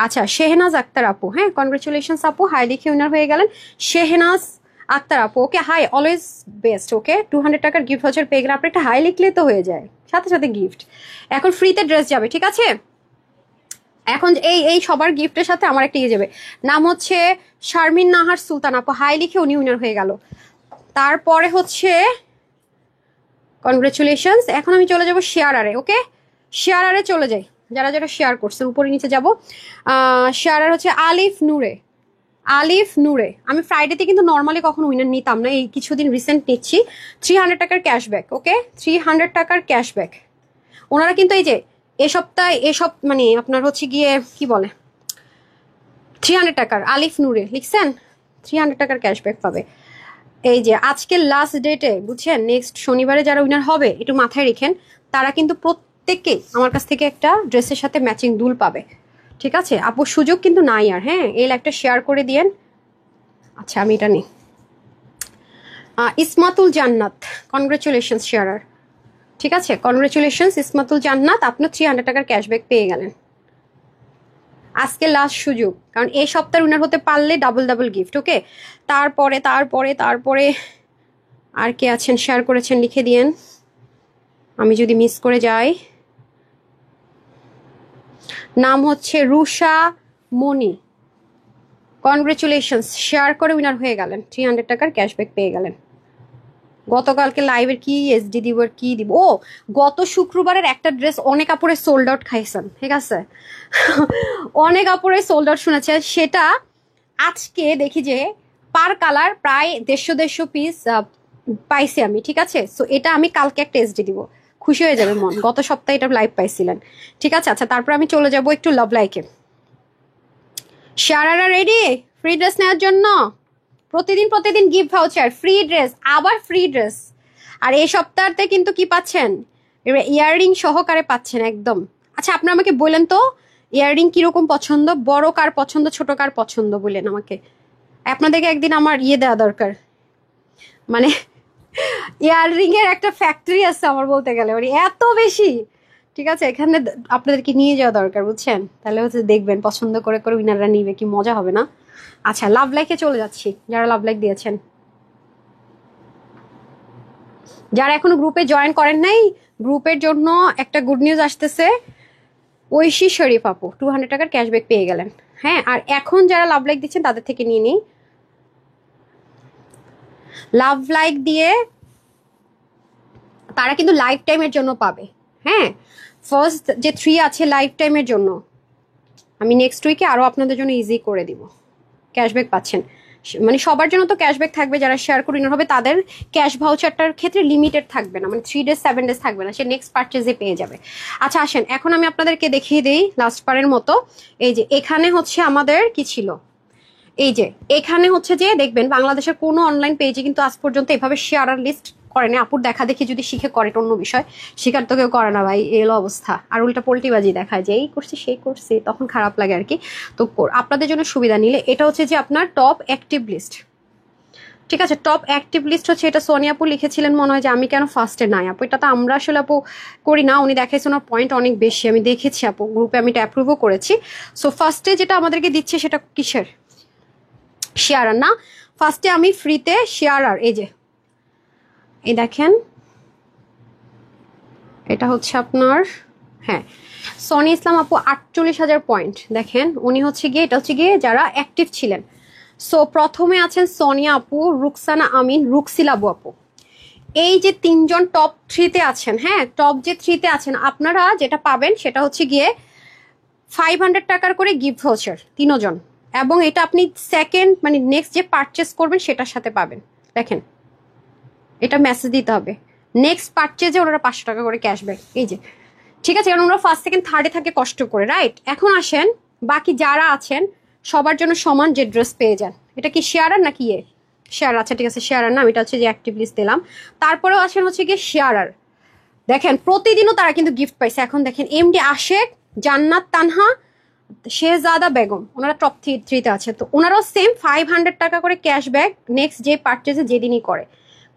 আচ্ছা শেহনাজ আক্তার আপু, হ্যাঁ কনগ্রাচুলেশনস আপু, হাই লিখে উইনার হয়ে গেলেন শেহনাজ আক্তার আপু। ওকে হাই অলওয়েজ বেস্ট। ওকে 200 টাকার গিফট ভাউচার পেয়ে গেলে, আপনি একটা হাই লিখলে তো হয়ে যায়, সাথে সাথে গিফট। এখন ফ্রিতে ড্রেস যাবে, ঠিক আছে। এখন এই সবার গিফটের সাথে আমার একটা ইয়ে যাবে, নাম হচ্ছে শারমিন নাহার সুলতান আপু, হাই লিখে উনি উইনার হয়ে গেল। তারপরে হচ্ছে কনগ্রেচুলেশনস। এখন আমি চলে যাব শেয়ারারে। ওকে শেয়ারারে চলে যাই, যারা যারা শেয়ার করছেন উপরে নিচে যাব। শেয়ারার হচ্ছে আলিফ নূরে, আলিফ নূরে। আমি ফ্রাইডেতে কিন্তু নর্মালি কখনো উইনার নিতাম না, এই কিছুদিন রিসেন্ট নিচ্ছি। 300 টাকার ক্যাশব্যাক। ওকে 300 টাকার ক্যাশব্যাক। ওনারা কিন্তু এই যে এ সপ্তাহে এসব মানে আপনার হচ্ছে গিয়ে কি বলে 300 টাকার আলিফ নূরে লিখছেন, 300 টাকার ক্যাশব্যাক পাবে। এই যে আজকের লাস্ট ডেটে বুঝছেন, নেক্সট শনিবারে যারা উইনার হবে একটু মাথায় রেখেন, তারা কিন্তু প্রত্যেককে আমার কাছ থেকে একটা ড্রেসের সাথে ম্যাচিং দুল পাবে। ঠিক আছে আপু, সুযোগ কিন্তু নাই আর। হ্যাঁ এই একটা শেয়ার করে দিয়েন। আচ্ছা আমি এটা নিই। ইসমাতুল জান্নাত, কনগ্রেচুলেশনস শেয়ারার। ঠিক আছে কনগ্রেচুলেশনস ইসমাতুল জান্নাত, আপনার 300 টাকার ক্যাশব্যাক পেয়ে গেলেন। আজকে লাস্ট সুযোগ, কারণ এই সপ্তাহে উইনার হতে পারলে ডাবল ডাবল গিফট। ওকে তারপরে তারপরে তারপরে আর কে আছেন শেয়ার করেছেন লিখে দিয়েন, আমি যদি মিস করে যাই। নাম হচ্ছে রুষা মনি, কনগ্রেচুলেশনস শেয়ার করে উইনার হয়ে গেলেন, 300 টাকার ক্যাশব্যাক পেয়ে গেলেন। গতকালকে লাইভের কি এসডি দিব আর কি দিব, ও গত শুক্রবারের একটা ড্রেস অনেক আপুরে সোল্ড আউট খাইছেন, ঠিক আছে অনেক আপুরে সোল্ড আউট শুনেছে, সেটা আজকে দেখি যে পার কালার প্রায় 150 পিস পাইছি আমি। ঠিক আছে সো এটা আমি কালকে একটা এসডি দিব, খুশি হয়ে যাবে মন, গত সপ্তাহে এটা লাইভ পাইছিলেন। ঠিক আছে আচ্ছা তারপর আমি চলে যাব একটু লাভ লাইকে। শেয়ারারা রেডি ফ্রি ড্রেস নেওয়ার জন্য? প্রতিদিন প্রতিদিন গিফট ভাউচার, ফ্রি ড্রেস, আবার ফ্রি ড্রেস। আর এই সপ্তাহতে কিন্তু কি পাচ্ছেন, ইয়াররিং সহকারে পাচ্ছেন একদম। আচ্ছা আপনারা আমাকে বলেন তো ইয়াররিং কিরকম পছন্দ, বড় কার পছন্দ ছোট কার পছন্দ বলেন আমাকে। আপনাদেরকে একদিন আমার ইয়ে দেওয়া দরকার, মানে ইয়াররিং এর একটা ফ্যাক্টরি আছে আমার বলতে গেলে, মানে এত বেশি। ঠিক আছে এখানে আপনাদেরকে নিয়ে যাওয়া দরকার বুঝছেন, তাহলে হচ্ছে দেখবেন পছন্দ করে করে উইনাররা নিবে, কি মজা হবে না। আচ্ছা লাভ লাইকে চলে যাচ্ছি, যারা লাভ লাইক দিয়েছেন, যারা এখনো গ্রুপে জয়েন করেন নাই, গ্রুপের জন্য একটা গুড নিউজ আসতেছে। ঐশী শরীফ আপু 200 টাকার ক্যাশব্যাক পেয়ে গেলেন। হ্যাঁ আর এখন যারা লাভ লাইক দিচ্ছেন তাদের থেকে নিয়ে নিই, লাভ লাইক দিয়ে তারা কিন্তু লাইফ টাইমের জন্য পাবে। হ্যাঁ ফার্স্ট যে 3 আছে লাইফ টাইমের জন্য, আমি নেক্সট উইকে আরো আপনাদের জন্য ইজি করে দিব, ক্যাশব্যাক পাচ্ছেন। মানে সবার জন্য তো ক্যাশব্যাক থাকবে, যারা শেয়ার করে হবে তাদের ক্যাশ ভাউচারটার ক্ষেত্রে লিমিটেড থাকবে না, মানে 3 ডেজ 7 ডেজ থাকবে না, সে নেক্সট পারচেজে পেয়ে যাবে। আচ্ছা আসেন এখন আমি আপনাদেরকে দেখিয়ে দিই লাস্ট পারের মতো। এই যে এখানে হচ্ছে আমাদের কি ছিল, এই যে এখানে হচ্ছে যে দেখবেন বাংলাদেশের কোনো অনলাইন পেজে কিন্তু আজ পর্যন্ত এভাবে শেয়ারার লিস্ট করে না। আপুর দেখা দেখি যদি শিখে করে অন্য বিষয়, শিকার তো কেউ করে না ভাই, এলো অবস্থা। আর উল্টা পোল্টিবাজি দেখায় যে এই করছে সেই করছে, তখন খারাপ লাগে আর কি। তো আপনাদের জন্য সুবিধা নিলে এটা হচ্ছে যে আপনার টপ অ্যাক্টিভ লিস্ট। ঠিক আছে টপ অ্যাক্টিভ লিস্ট হচ্ছে এটা, সোনিয়া আপু লিখেছিলেন মনে হয় যে আমি কেন ফার্স্টে নাই। আপু এটা তো আমরা আসলে আপু করি না, উনি দেখাইছে ওনার পয়েন্ট অনেক বেশি, আমি দেখেছি আপু গ্রুপে, আমি এটা অ্যাপ্রুভও করেছি। সো ফার্স্টে যেটা আমাদেরকে দিচ্ছে সেটা কিসের, শেয়ারার না। ফার্স্টে আমি ফ্রিতে শেয়ারার, এই যে এই দেখেন এটা হচ্ছে আপনার, হ্যাঁ, সনি ইসলাম আপু 48,000 পয়েন্ট। দেখেন উনি হচ্ছে গিয়ে, এটা হচ্ছে গিয়ে যারা অ্যাক্টিভ ছিলেন। সো প্রথমে আছেন সোনিয়া আপু, রুকসানা আমিন, রুকসিলাবু আপু। এই যে তিনজন টপ 3-তে আছেন, হ্যাঁ, টপ যে 3-তে আছেন, আপনারা যেটা পাবেন সেটা হচ্ছে গিয়ে 500 টাকার করে গিফট ভাউচার তিনজন, এবং এটা আপনি সেকেন্ড মানে নেক্সট যে পারচেস করবেন সেটার সাথে পাবেন। দেখেন এটা মেসেজ দিতে হবে, নেক্সট পারচেজে ওনারা 500 টাকা করে ক্যাশব্যাক। এই যে ঠিক আছে, কারণ ওরা ফার্স্ট সেকেন্ড থার্ডে থাকে কষ্ট করে, রাইট? এখন আসেন বাকি যারা আছেন সবার জন্য সমান যে ড্রেস পেয়ে যান। এটা কি শেয়ারার নাকি শেয়ার? আচ্ছা ঠিক আছে, শেয়ারার না, এটা হচ্ছে যে অ্যাক্টিভ লিস্ট দিলাম। তারপরেও আসেন হচ্ছে গিয়ে শেয়ারার। দেখেন প্রতিদিনও তারা কিন্তু গিফট পাইছে। এখন দেখেন এমডি আশেক, জান্নাত তানহা, শেহজাদা বেগম, ওনারা টপ 3-তে আছে। তো ওনারাও সেম 500 টাকা করে ক্যাশব্যাক নেক্সট যে পারচেজে যেদিনই করে,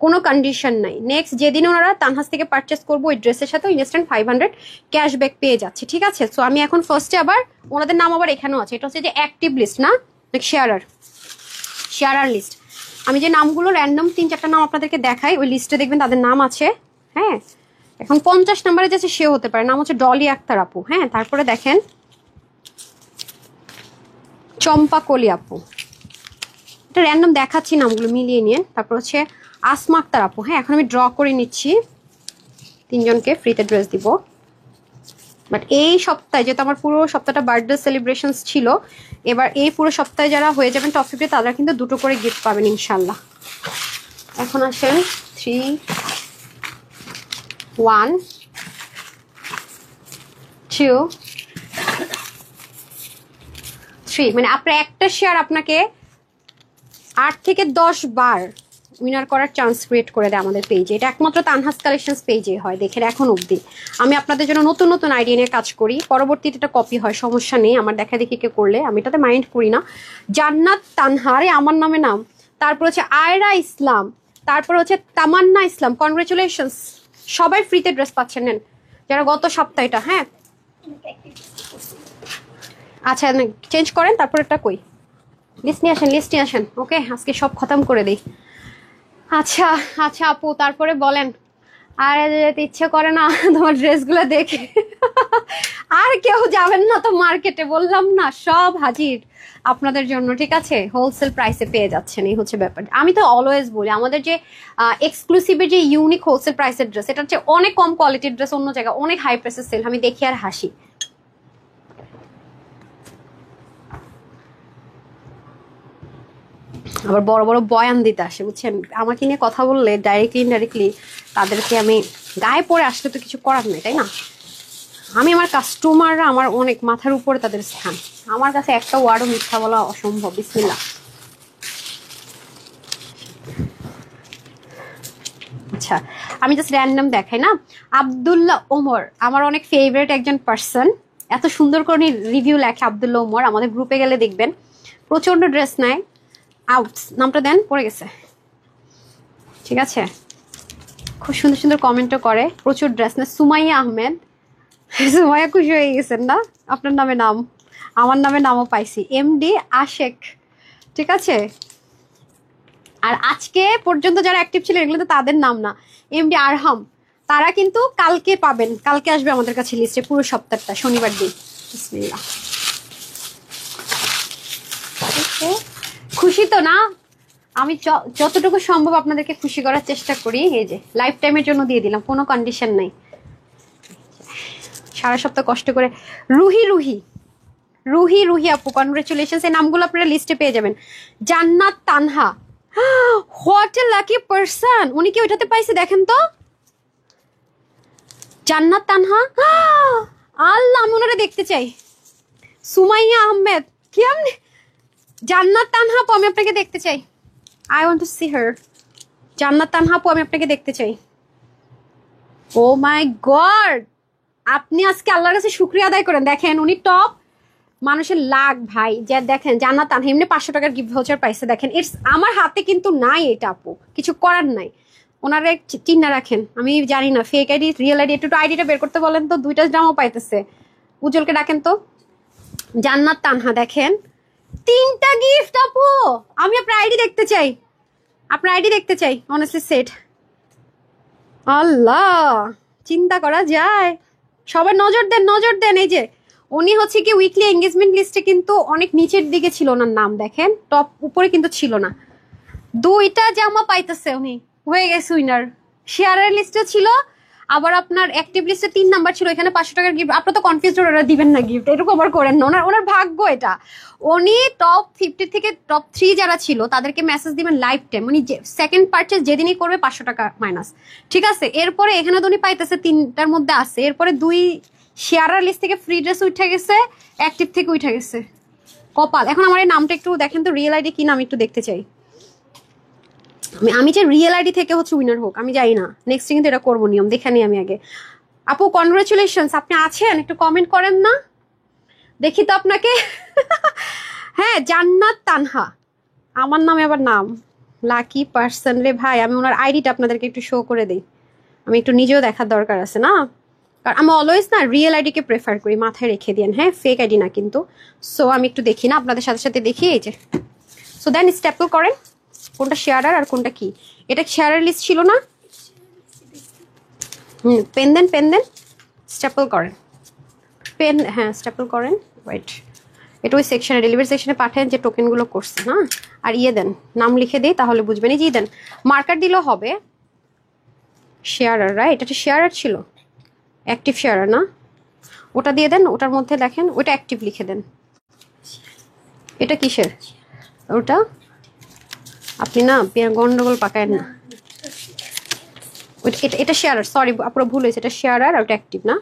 কোনো কন্ডিশন নাই। নেক্সট যেদিন ওনারা তানহাস থেকে পারচেস করবো ওই ড্রেসের সাথে ইনস্ট্যান্ট 500 ক্যাশব্যাক পেয়ে যাচ্ছে, ঠিক আছে? সো আমি এখন ফার্স্টে আবার ওনাদের নাম আবার এখানেও আছে, এটা হচ্ছে যে অ্যাক্টিভ লিস্ট না, শেয়ারার লিস্ট। আমি যে নামগুলো র্যান্ডম 3-4টা নাম আপনাদেরকে দেখাই, ওই লিস্টে দেখবেন তাদের নাম আছে, হ্যাঁ। এখন 50 নম্বরে যাচ্ছে সে হতে পারে, নাম হচ্ছে ডলি আক্তার আপু, হ্যাঁ। তারপরে দেখেন চম্পা কলি আপু, এটা র্যান্ডম দেখাচ্ছি, নামগুলো মিলিয়ে নিয়ে। তারপর হচ্ছে আসমা আক্তার আপু, হ্যাঁ। এখন আমি ড্র করে নিচ্ছি, তিনজনকে ফ্রিতে ড্রেস দিব। বাট এই সপ্তাহে যেহেতু আমার পুরো সপ্তাহটা বার্থডে সেলিব্রেশন ছিল, এবার এই পুরো সপ্তাহে যারা হয়ে যাবেন টপ 50 তারা কিন্তু 2টো করে গিফট পাবেন ইনশাল্লাহ। এখন আসেন 3, 1, 2, 3, মানে আপনার একটা শেয়ার আপনাকে 8 থেকে 10 বার উইনার করার চান্স ক্রিয়েট করে দেয় আমাদের পেজে। এটা একমাত্র তানহাস কালেকশনস পেজে হয়, দেখেন এখন অবধি। আমি আপনাদের জন্য নতুন নতুন আইডিয়া নিয়ে কাজ করি, পরবর্তীতে এটা কপি হয়, সমস্যা নেই, আমার দেখা দেখি কে করলে আমি এটাতে মাইন্ড করি না। জান্নাত তানহারে আমার নামে নাম, তারপর হচ্ছে আয়রা ইসলাম, তারপর হচ্ছে তামান্না ইসলাম, কনগ্রেচুলেশনস, সবাই ফ্রিতে ড্রেস পাচ্ছেন, নেন যারা গত সপ্তাহটা, হ্যাঁ। আচ্ছা চেঞ্জ করেন, তারপর একটা কই লিস্ট নিয়ে আসেন, ওকে, আজকে সব খতম করে দিই। আচ্ছা আচ্ছা আপু, তারপরে বলেন। আর যেতে ইচ্ছে করে না তোমার ড্রেসগুলো দেখে। আর কেউ যাবেন না তো মার্কেটে, বললাম না সব হাজির আপনাদের জন্য, ঠিক আছে? হোলসেল প্রাইসে পেয়ে যাচ্ছেন, এই হচ্ছে ব্যাপার। আমি তো অলওয়েজ বলি আমাদের যে এক্সক্লুসিভের যে ইউনিক হোলসেল প্রাইসের ড্রেস, এটা হচ্ছে অনেক কম কোয়ালিটির ড্রেস অন্য জায়গায় অনেক হাই প্রাইসের সেল, আমি দেখি আর হাসি। আবার বড় বড় বয়ান দিতে আসে, বুঝছেন? আমাকে নিয়ে কথা বললে ডাইরেক্টলি ইনডাইরেক্টলি তাদেরকে আমি গায়ে পড়ে আসলে তো কিছু করার নেই, তাই না? আমি আমার কাস্টমাররা আমার অনেক মাথার উপরে তাদের স্থান, আমার কাছে একটা ওয়ার্ডও মিথ্যা বলা অসম্ভব। বিসমিল্লাহ। আচ্ছা আমি জাস্ট র্যান্ডম দেখাই না। আব্দুল্লাহ ওমর আমার অনেক ফেভারিট একজন পার্সন, এত সুন্দর করে রিভিউ লেখে আব্দুল্লাহ ওমর, আমাদের গ্রুপে গেলে দেখবেন প্রচন্ড ড্রেস নেয়। আউট নামটা দেন, পড়ে গেছে, ঠিক আছে? খুব সুন্দর সুন্দর কমেন্টও করে, প্রচুর ড্রেস নেয়। সুমাইয়া আহমেদ, সুমাইয়া খুশি হয়ে গেছেন না? আপনার নামে নাম, আমার নামে নামও পাইছি। এমডি আশেক, ঠিক আছে? আর আজকে পর্যন্ত যারা অ্যাক্টিভ ছিলেন এগুলো তো তাদের নাম না, এমডি আরহাম, তারা কিন্তু কালকে পাবেন, কালকে আসবে আমাদের কাছে লিস্টে পুরো সপ্তাহটা, শনিবার দিন। বিসমিল্লাহ। খুশি তো না? আমি যতটুকু সম্ভব আপনাদেরকে খুশি করার চেষ্টা করি। এই যে লাইফ টাইমের জন্য দিয়ে দিলাম, কোনো কন্ডিশন নাই। সারা সপ্তাহ কষ্ট করে। রুহি রুহি রুহি রুহি আপু, কনগ্রেচুলেশনস, এই নামগুলো আপনারা লিস্টে পেয়ে যাবেন। জান্নাত Tanha, what a lucky person, উনি কি ওইটাতে পাইছে দেখেন তো। জান্নাত তানহা, আল্লাহ আমি ওনারা দেখতে চাই। সুমাইয়া আহমেদ, কি আপনি? জান্নাত তানহা আপু আমি আপনাকে দেখতে চাই, আই ওয়ান্ট টু সি হার। জান্নাত তানহা আপু আমি আপনাকে দেখতে চাই। ও মাই গড, আপনি আজকে আল্লাহর কাছে শুকরিয়া আদায় করেন। দেখেন উনি টপ মানুষের লাখ ভাই, যে দেখেন জান্নাত তানহা এমনি 500 টাকার গিফট ভাউচার পাইছে। দেখেন ইটস আমার হাতে কিন্তু নাই এটা আপু, কিছু করার নাই, ওনারা চিন্তা রাখেন। আমি জানি না ফেক আইডি রিয়েল আইডি, একটু আইডিটা বের করতে বলেন তো। 2টা জামা পাইতেছে, উজ্জ্বলকে ডাকেন তো। জান্নাত তানহা দেখেন 3টা গিফট আপু, আমি আপনার আইডি দেখতে চাই, আপনার আইডি দেখতে চাই অনেস্টলি সেট। আল্লাহ চিন্তা করা যায়। সবাই নজর দেন, নজর দেন। এই যে উনি হচ্ছে কি উইকলি এঙ্গেজমেন্ট লিস্টে কিন্তু অনেক নিচের দিকে ছিল ওনার নাম, দেখেন টপ উপরে কিন্তু ছিল না। 2টা জামা পাইতেছে উনি, হয়ে গেছে উইনার। শেয়ারের লিস্টে ছিল, আবার আপনার অ্যাক্টিভ লিস্টে 3 নাম্বার ছিল, এখানে 500 টাকার গিফট। আপনার তো কনফিউজ, ওরা দিবেন না গিফট, এরকম আবার করেন না। ওনার ভাগ্য এটা। উনি টপ 50 থেকে টপ 3 যারা ছিল তাদেরকে মেসেজ দিবেন লাইফ টাইম। উনি সেকেন্ড পারচেজ যেদিনই করবে 500 টাকা মাইনাস, ঠিক আছে। এরপরে এখানে তো উনি পাইতেছে 3টার মধ্যে আছে। এরপরে 2 শেয়ারার লিস্ট থেকে ফ্রি ড্রেস উঠে গেছে, অ্যাক্টিভ থেকে উঠে গেছে। কপাল। এখন আমার এই নামটা একটু দেখেন তো, রিয়েল আইডি কি নাম একটু দেখতে চাই আমি যে রিয়েল আইডি থেকে হচ্ছে উইনার হোক আমি জানি না। নেক্সট কিন্তু এটা করবো, নিয়ম দেখে নিই আমি আগে। আপু কনগ্রাচুলেশনস, আপনি আছেন? একটু কমেন্ট করেন না, দেখি তো আপনাকে। হ্যাঁ, জান্নাত তানহা আমার নামে আবার নাম। লাকি পার্সন রে ভাই, আমি ওনার আইডিটা আপনাদেরকে একটু শো করে দিই। আমি একটু নিজেও দেখার দরকার আছে না, কারণ আমি অলওয়েজ না রিয়েল আইডিকে প্রেফার করি, মাথায় রেখে দিন। হ্যাঁ, ফেক আইডি না কিন্তু। সো আমি একটু দেখি না আপনাদের সাথে সাথে দেখি। এই যে সো দেন স্টেপল করেন কোনটা শেয়ারার আর কোনটা কি। এটা শেয়ারার লিস্ট ছিল না। Pen than, pen than, staple করেন পেন। হ্যাঁ, স্টেপল করেন। ওয়েট, এটা ওই সেকশনে, ডেলিভারি সেকশনে পাঠান যে টোকেনগুলো করছে। হ্যাঁ, আর ইয়ে দেন, নাম লিখে দিই তাহলে বুঝবেন। এই যে দেন, মার্কার দিলেও হবে। শেয়ারার, রাইট? এটা শেয়ারার ছিল, অ্যাক্টিভ শেয়ারার না? ওটা দিয়ে দেন। ওটার মধ্যে দেখেন ওটা অ্যাক্টিভ লিখে দেন। এটা কিসের? ওটা আপনি না গন্ডগোল পাকায়েন না। এটা শেয়ারার, সরি আপনার ভুল হয়েছে, এটা শেয়ারার আর ওটা অ্যাক্টিভ না।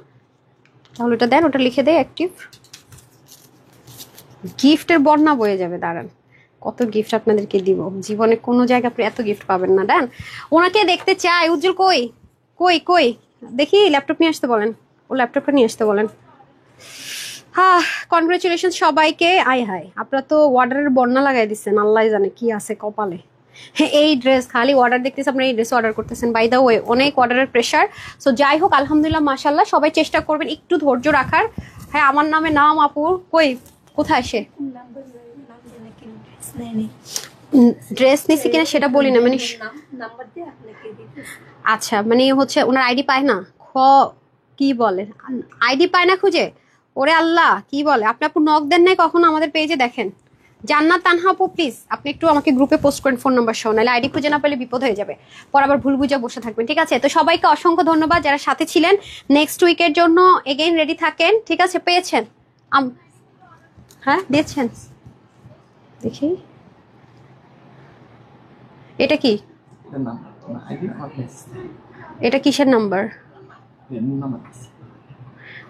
তাহলে ওটা দেন, ওটা লিখে দেয় অ্যাক্টিভ। গিফটের বন্যা বয়ে যাবে, দাঁড়ান কত গিফট আপনাদেরকে দিব। জীবনে কোনো জায়গায় আপনি এত গিফট পাবেন না। দেন, ওনাকে দেখতে চাই। উজ্জ্বল কই কই কই দেখি, ল্যাপটপ নিয়ে আসতে বলেন, ও ল্যাপটপটা নিয়ে আসতে বলেন। হ্যাঁ, কনগ্রাচুলেশন সবাইকে। আয় হায়, আপনারা তো অর্ডারের বন্যা লাগাই দিচ্ছেন, আল্লাহ জানে কি আছে কপালে। হ্যাঁ, এই ড্রেস খালি অর্ডার দেখতেছি, আপনারা এই ড্রেস অর্ডার করতেছেন। বাই দা ওয়ে, অনেক অর্ডারের প্রেশার। সো যাই হোক, আলহামদুলিল্লাহ মাশাল্লাহ, সবাই চেষ্টা করবেন একটু ধৈর্য রাখার। হ্যাঁ, আমার নামে নাম আপুর। কই কোথায় সে ড্রেস নিছি কিনা সেটা বলি না, মানে আচ্ছা মানে হচ্ছে ওনার আইডি পায় না। কি বলে, আইডি পায় না খুঁজে? ওরে আল্লাহ, কি বলে। আপনি আপু নক দেন নাই কখনো আমাদের পেজে? দেখেন, জান্নাত তানহা আপু প্লিজ আপনি একটু আমাকে গ্রুপে পোস্ট করেন ফোন নাম্বার সহ, নাহলে আইডি খুঁজে না পেলে বিপদ হয়ে যাবে, পর আবার ভুল বুঝে বসে থাকবেন। ঠিক আছে, তো সবাইকে অসংখ্য ধন্যবাদ যারা সাথে ছিলেন। নেক্সট উইকের জন্য এগেইন রেডি থাকেন। ঠিক আছে, পেয়েছেন? হ্যাঁ দিয়েছেন, দেখি এটা কি, এটা কিসের নাম্বার?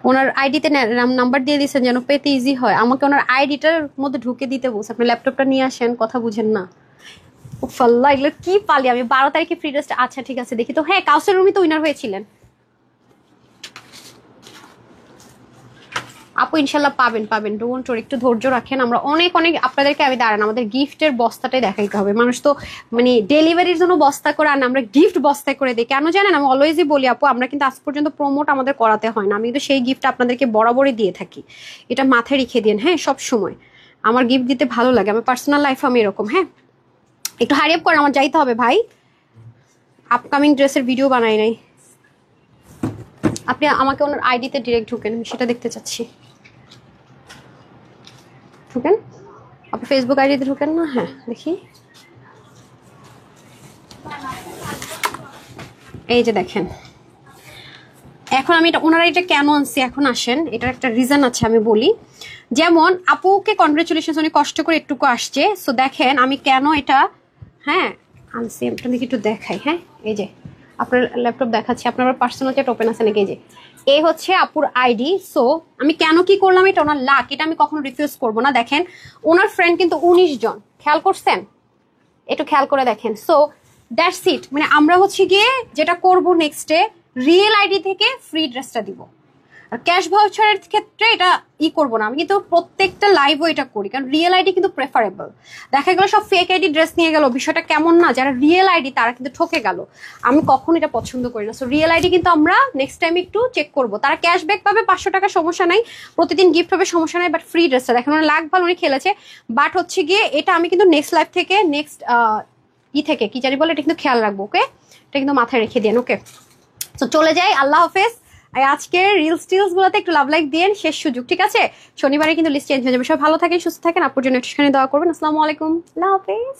ওনার আইডিতে নাম্বার দিয়ে দিয়েছেন যেন পেতে ইজি হয়। আমাকে ওনার আইডিটার মধ্যে ঢুকে দিতে বলছে। আপনি ল্যাপটপটা নিয়ে আসেন, কথা বুঝেন না। উফাল্লাহ, এগুলো কি পালি আমি। 12 তারিখে ফ্রি ড্রেসটা, আচ্ছা ঠিক আছে দেখি তো। হ্যাঁ, কাউসার রুমি তো উইনার হয়েছিলেন আপু, ইনশাল্লাহ পাবেন পাবেন, ডোন্ট ওয়ারি, একটু ধৈর্য রাখেন। আমরা অনেক অনেক আপনাদেরকে আমি দাঁড়ান, আমাদের গিফটের বস্তাটাই দেখাইতে হবে। মানুষ তো মানে ডেলিভারির জন্য বস্তা করে আন, আমরা গিফট বস্তায় করে দিই কেন জানেন? আমি অলওয়েজই বলি আপু, আমরা কিন্তু আজ পর্যন্ত প্রমোট আমাদের করাতে হয় না, আমি কিন্তু সেই গিফট আপনাদেরকে বরাবরই দিয়ে থাকি। এটা মাথায় রেখে দিন। হ্যাঁ, সব সময় আমার গিফট দিতে ভালো লাগে, আমার পার্সোনাল লাইফ আমি এরকম। হ্যাঁ, একটু হারি আপ করেন, আমার যাইতে হবে ভাই, আপকামিং ড্রেসের ভিডিও বানাই নাই। আপনি আমাকে ওনার আইডিতে ডিরেক্ট ঢুকেন, আমি সেটা দেখতে চাচ্ছি। ঢুকেন, আপনি ফেসবুক আইডিতে ঢুকেন না? হ্যাঁ দেখি, এই যে দেখেন। এখন আমি এটা ওনারা এটা কেন আনছি এখন আসেন, এটার একটা রিজন আছে আমি বলি। যেমন আপুকে কনগ্রাচুলেশন, উনি কষ্ট করে একটুকু আসছে। সো দেখেন আমি কেন এটা হ্যাঁ আনছি, এটা দেখি একটু দেখাই। হ্যাঁ, এই যে আপনার ল্যাপটপ দেখাচ্ছি, আপনার পার্সোনাল চ্যাট ওপেন আছে নাকি? এই যে এই হচ্ছে আপুর আইডি। সো আমি কেন কি করলাম, এটা ওনার লাক, এটা আমি কখনো রিফিউজ করবো না। দেখেন ওনার ফ্রেন্ড কিন্তু 19 জন, খেয়াল করছেন? একটু খেয়াল করে দেখেন। সো দ্যাটস ইট, মানে আমরা হচ্ছে গিয়ে যেটা করব নেক্সটে, রিয়েল আইডি থেকে ফ্রি ড্রেসটা দিব। আর ক্যাশ ভাউচারের ক্ষেত্রে এটা করবো না। আমি কিন্তু প্রত্যেকটা লাইভও এটা করি, কারণ রিয়েল আইডি কিন্তু প্রেফারেবল। দেখা গেল সব ফেক আইডি ড্রেস নিয়ে গেল, বিষয়টা কেমন না? যারা রিয়েল আইডি তারা কিন্তু ঠকে গেল, আমি কখনো এটা পছন্দ করি না। সো রিয়েল আইডি কিন্তু আমরা নেক্সট টাইম একটু চেক করবো। তারা ক্যাশব্যাক পাবে 500 টাকা, সমস্যা নাই, প্রতিদিন গিফট হবে, সমস্যা নাই, বাট ফ্রি ড্রেসটা দেখেন ওনার লাখ ভালো উনি খেলেছে। বাট হচ্ছে গিয়ে এটা আমি কিন্তু নেক্সট লাইভ থেকে, নেক্সট থেকে কি জানি বলে, এটা কিন্তু খেয়াল রাখবো। ওকে, এটা কিন্তু মাথায় রেখে দেন। ওকে, তো চলে যাই, আল্লাহ হাফেজ। আর আজকের রিলস টিলস গুলোতে একটু লাভ লাইক দিয়েন, শেষ সুযোগ, ঠিক আছে? শনিবারে কিন্তু লিস্ট চেঞ্জ হয়ে যাবে। সবাই ভালো থাকেন, সুস্থ থাকেন, আপুর জন্য একটুখানি দোয়া করবেন। আসসালামু আলাইকুম, আল্লাহ হাফেজ।